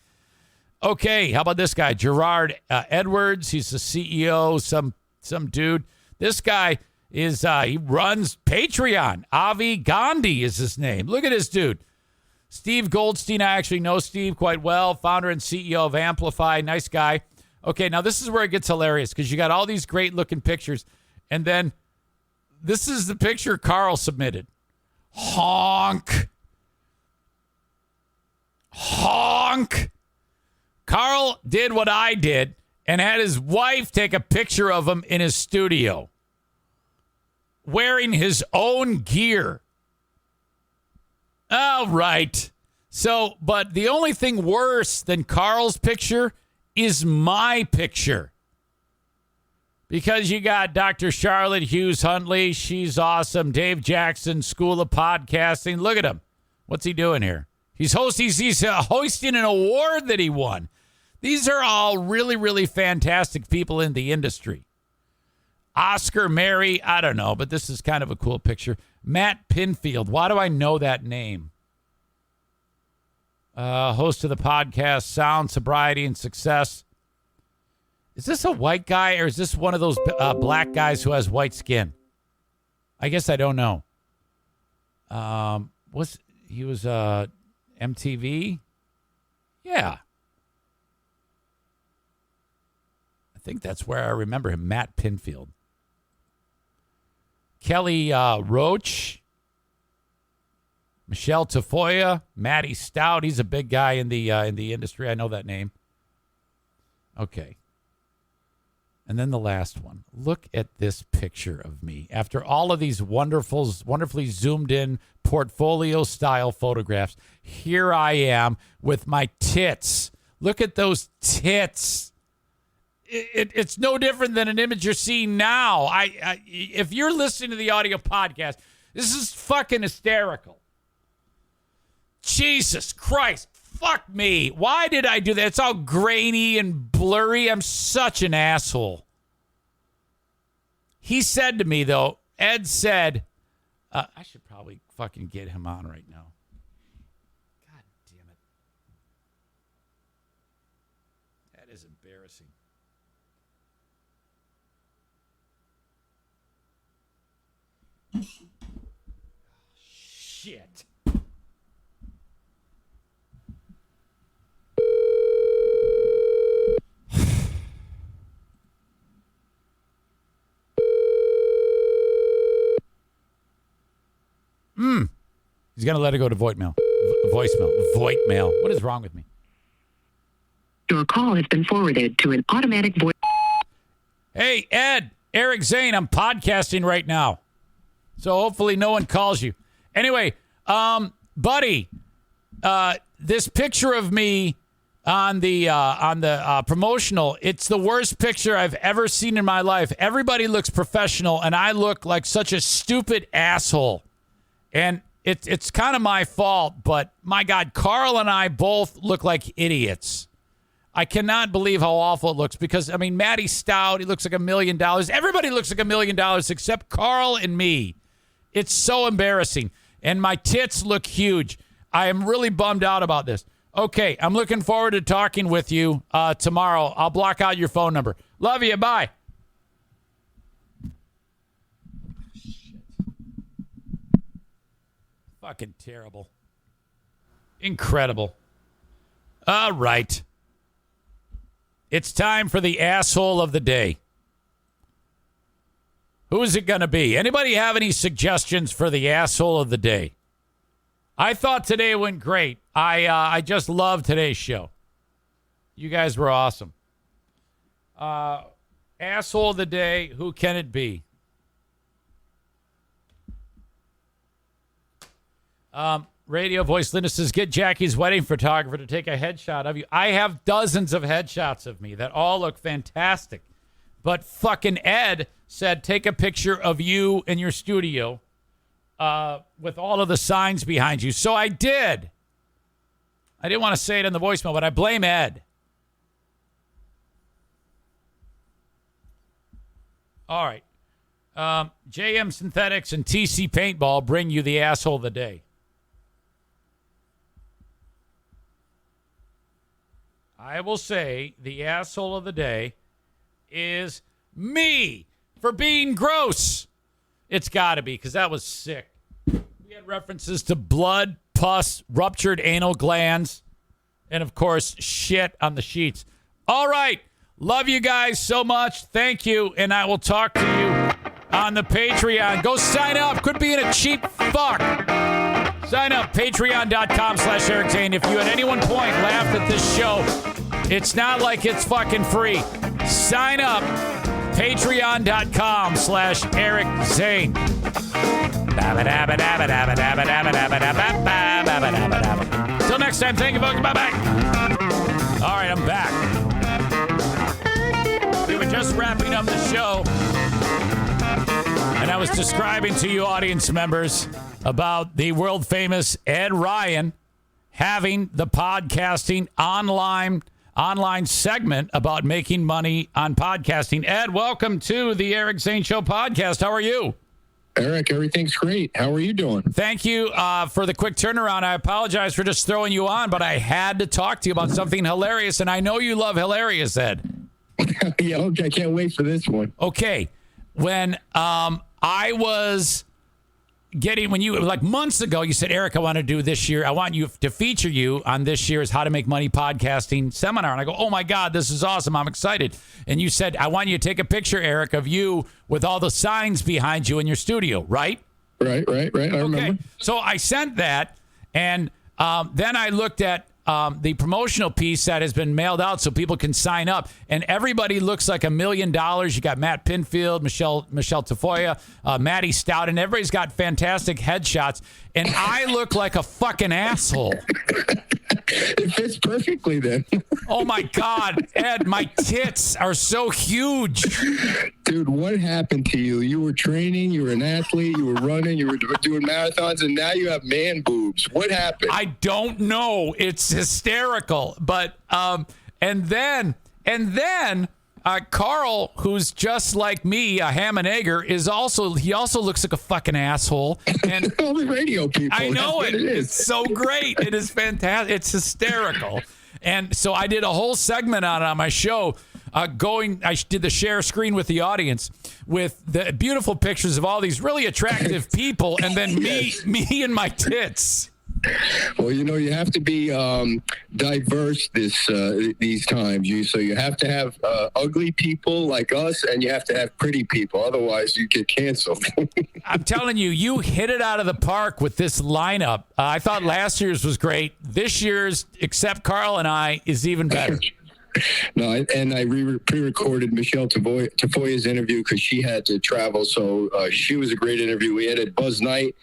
Okay, how about this guy, Gerard Edwards? He's the CEO, some dude. This guy is he runs Patreon. Avi Gandhi is his name. Look at this dude. Steve Goldstein, I actually know Steve quite well, founder and CEO of Amplify. Nice guy. Okay, now this is where it gets hilarious, because you got all these great-looking pictures, and then this is the picture Carl submitted. Honk. Carl did what I did and had his wife take a picture of him in his studio wearing his own gear. All right. So, but the only thing worse than Carl's picture is my picture. Because you got Dr. Charlotte Hughes Huntley. She's awesome. Dave Jackson, School of Podcasting. Look at him. What's he doing here? He's hosting an award that he won. These are all really, really fantastic people in the industry. Oscar Mary, I don't know, but this is kind of a cool picture. Matt Pinfield. Why do I know that name? Host of the podcast Sound, Sobriety, and Success. Is this a white guy, or is this one of those black guys who has white skin? I guess I don't know. He was MTV? Yeah. I think that's where I remember him, Matt Pinfield. Kelly Roach. Michelle Tafoya. Matty Stout. He's a big guy in the industry. I know that name. Okay. And then the last one. Look at this picture of me. After all of these wonderfully zoomed in portfolio-style photographs, here I am with my tits. Look at those tits. It's no different than an image you're seeing now. If you're listening to the audio podcast, this is fucking hysterical. Jesus Christ. Fuck me. Why did I do that? It's all grainy and blurry. I'm such an asshole. He said to me, though, Ed said, I should probably fucking get him on right now. God damn it. That is embarrassing. Shit. He's going to let it go to voicemail. Voicemail. What is wrong with me? Your call has been forwarded to an automatic voice. Hey, Ed, Eric Zane, I'm podcasting right now. So hopefully no one calls you. Anyway, buddy, this picture of me on the promotional, it's the worst picture I've ever seen in my life. Everybody looks professional, and I look like such a stupid asshole. And it's kind of my fault, but my God, Carl and I both look like idiots. I cannot believe how awful it looks because, I mean, Matty Stout, he looks like $1 million. Everybody looks like $1 million except Carl and me. It's so embarrassing. And my tits look huge. I am really bummed out about this. Okay, I'm looking forward to talking with you tomorrow. I'll block out your phone number. Love you. Bye. Shit. Fucking terrible. Incredible. All right. It's time for the asshole of the day. Who is it going to be? Anybody have any suggestions for the asshole of the day? I thought today went great. I just love today's show. You guys were awesome. Asshole of the day, who can it be? Radio voice Linda says, get Jackie's wedding photographer to take a headshot of you. I have dozens of headshots of me that all look fantastic. But fucking Ed said, take a picture of you in your studio with all of the signs behind you. So I did. I didn't want to say it in the voicemail, but I blame Ed. All right. JM Synthetics and TC Paintball bring you the asshole of the day. I will say the asshole of the day is me for being gross. It's got to be, because that was sick. We had references to blood, pus, ruptured anal glands, and, of course, shit on the sheets. All right. Love you guys so much. Thank you, and I will talk to you on the Patreon. Go sign up. Quit being a cheap fuck. Sign up, patreon.com/Eric Zane. If you at any one point laughed at this show, it's not like it's fucking free. Sign up, patreon.com/Eric Zane. Till next time, thank you, folks. Bye-bye. All right, I'm back. We were just wrapping up the show, and I was describing to you audience members about the world-famous Ed Ryan having the podcasting online segment about making money on podcasting. Ed, welcome to the Eric Zane Show podcast. How are you? Eric, everything's great. How are you doing? Thank you for the quick turnaround. I apologize for just throwing you on, but I had to talk to you about something hilarious, and I know you love hilarious, Ed. Yeah, okay. I can't wait for this one. Okay. When I was when you, like months ago, you said, Eric, I want to do this year. I want you to feature you on this year's How to Make Money Podcasting seminar. And I go, oh my God, this is awesome. I'm excited. And you said, I want you to take a picture, Eric, of you with all the signs behind you in your studio, right? Right. I remember. So I sent that. And then I looked at the promotional piece that has been mailed out so people can sign up, and everybody looks like $1 million. You got Matt Pinfield, Michelle Tafoya, Matty Stout, and everybody's got fantastic headshots, and I look like a fucking asshole. It fits perfectly then. Oh my God, Ed, my tits are so huge. Dude, what happened to you? You were training, you were an athlete, you were running, you were doing marathons, and now you have man boobs. What happened? I don't know. It's hysterical. But and then Carl, who's just like me, a ham and egger, he also looks like a fucking asshole. And all the radio people. I know it. It's so great. It is fantastic. It's hysterical. And so I did a whole segment on my show. I did the share screen with the audience with the beautiful pictures of all these really attractive people, and then me and my tits. Well, you have to be diverse these times. So you have to have ugly people like us, and you have to have pretty people. Otherwise, you get canceled. I'm telling you, you hit it out of the park with this lineup. I thought last year's was great. This year's, except Carl and I, is even better. No, I pre-recorded Michelle Tafoya's interview because she had to travel. So she was a great interview. We had a Buzz Night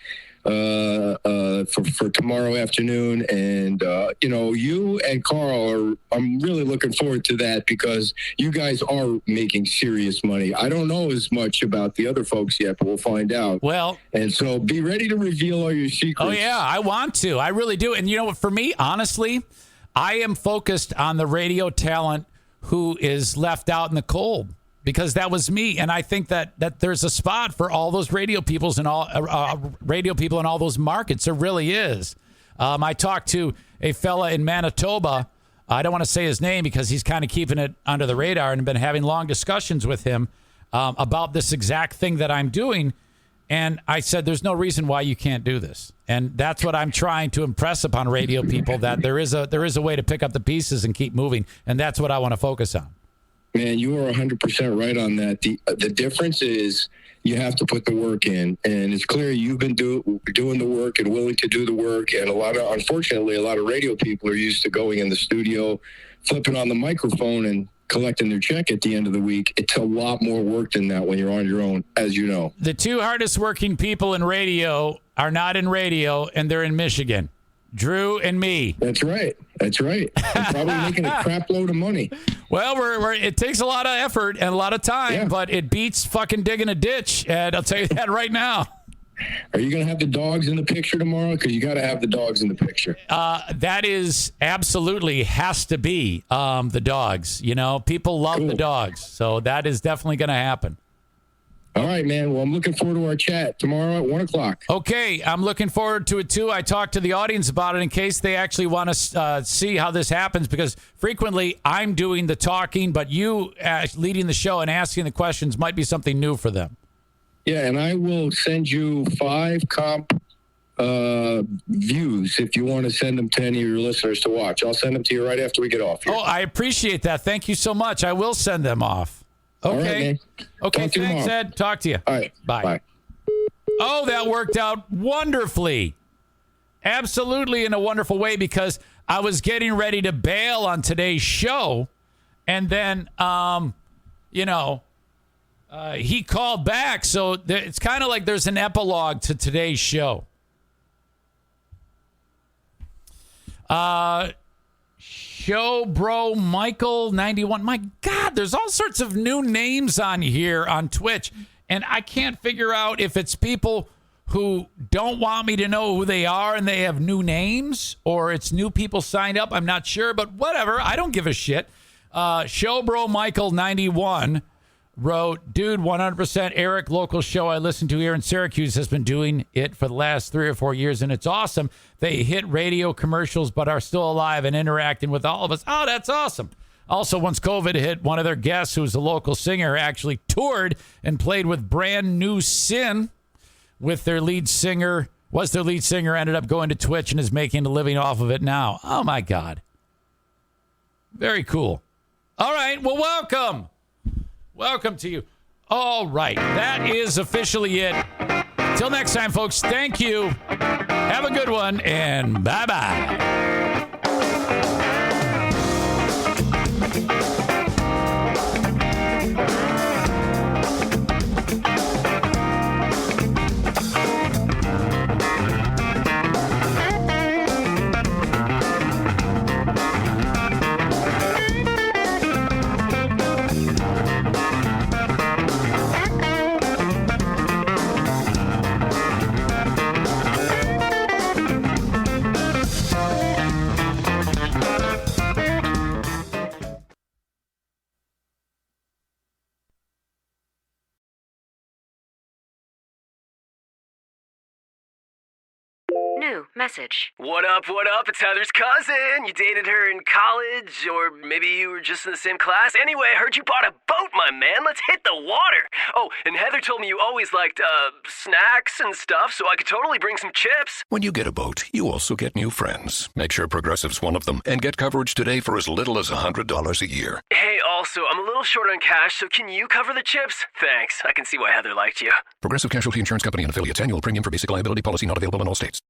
for tomorrow afternoon, and you and Carl I'm really looking forward to that because you guys are making serious money. I don't know as much about the other folks yet, but we'll find out. Well, and so be ready to reveal all your secrets. Oh yeah, I want to. I really do. And you know what? For me, honestly, I am focused on the radio talent who is left out in the cold. Because that was me, and I think that there's a spot for all those radio people in all those markets. There really is. I talked to a fella in Manitoba. I don't want to say his name because he's kind of keeping it under the radar, and been having long discussions with him about this exact thing that I'm doing. And I said, "There's no reason why you can't do this." And that's what I'm trying to impress upon radio people, that there is a way to pick up the pieces and keep moving, and that's what I want to focus on. Man, you are 100% right on that. The difference is you have to put the work in, and it's clear you've been doing the work and willing to do the work. And unfortunately, a lot of radio people are used to going in the studio, flipping on the microphone, and collecting their check at the end of the week. It's a lot more work than that when you're on your own, as you know. The two hardest working people in radio are not in radio, and they're in Michigan. Drew and me. That's right. I'm probably making a crap load of money. Well, it takes a lot of effort and a lot of time, but it beats fucking digging a ditch. And I'll tell you that right now. Are you going to have the dogs in the picture tomorrow? Because you got to have the dogs in the picture. That is absolutely has to be the dogs. People love the dogs. So that is definitely going to happen. All right, man. Well, I'm looking forward to our chat tomorrow at 1 o'clock. Okay, I'm looking forward to it, too. I talked to the audience about it in case they actually want to see how this happens, because frequently I'm doing the talking, but you leading the show and asking the questions might be something new for them. Yeah, and I will send you 5 comp views if you want to send them to any of your listeners to watch. I'll send them to you right after we get off here. Oh, I appreciate that. Thank you so much. I will send them off. Okay. All right, man. Okay, thanks, Ed. Talk to you. All right. Bye. Oh, that worked out wonderfully. Absolutely in a wonderful way, because I was getting ready to bail on today's show, and then, he called back. So it's kind of like there's an epilogue to today's show. Show bro Michael 91. My God, there's all sorts of new names on here on Twitch, and I can't figure out if it's people who don't want me to know who they are and they have new names, or it's new people signed up. I'm not sure, but whatever. I don't give a shit. Show bro Michael 91 wrote, "Dude, 100% Eric, local show I listen to here in Syracuse, has been doing it for the last 3 or 4 years, and it's awesome. They hit radio commercials but are still alive and interacting with all of us." Oh, that's awesome. Also, once COVID hit, one of their guests, who's a local singer, actually toured and played with Brand New Sin with their lead singer, ended up going to Twitch and is making a living off of it now. Oh, my God. Very cool. All right, well, welcome. Welcome to you. All right, that is officially it. Till next time, folks, thank you. Have a good one, and bye-bye. New message. What up, what up? It's Heather's cousin. You dated her in college, or maybe you were just in the same class. Anyway, I heard you bought a boat, my man. Let's hit the water. Oh, and Heather told me you always liked, snacks and stuff, so I could totally bring some chips. When you get a boat, you also get new friends. Make sure Progressive's one of them and get coverage today for as little as $100 a year. Hey, also, I'm a little short on cash, so can you cover the chips? Thanks. I can see why Heather liked you. Progressive Casualty Insurance Company and affiliates. Annual premium for basic liability policy not available in all states.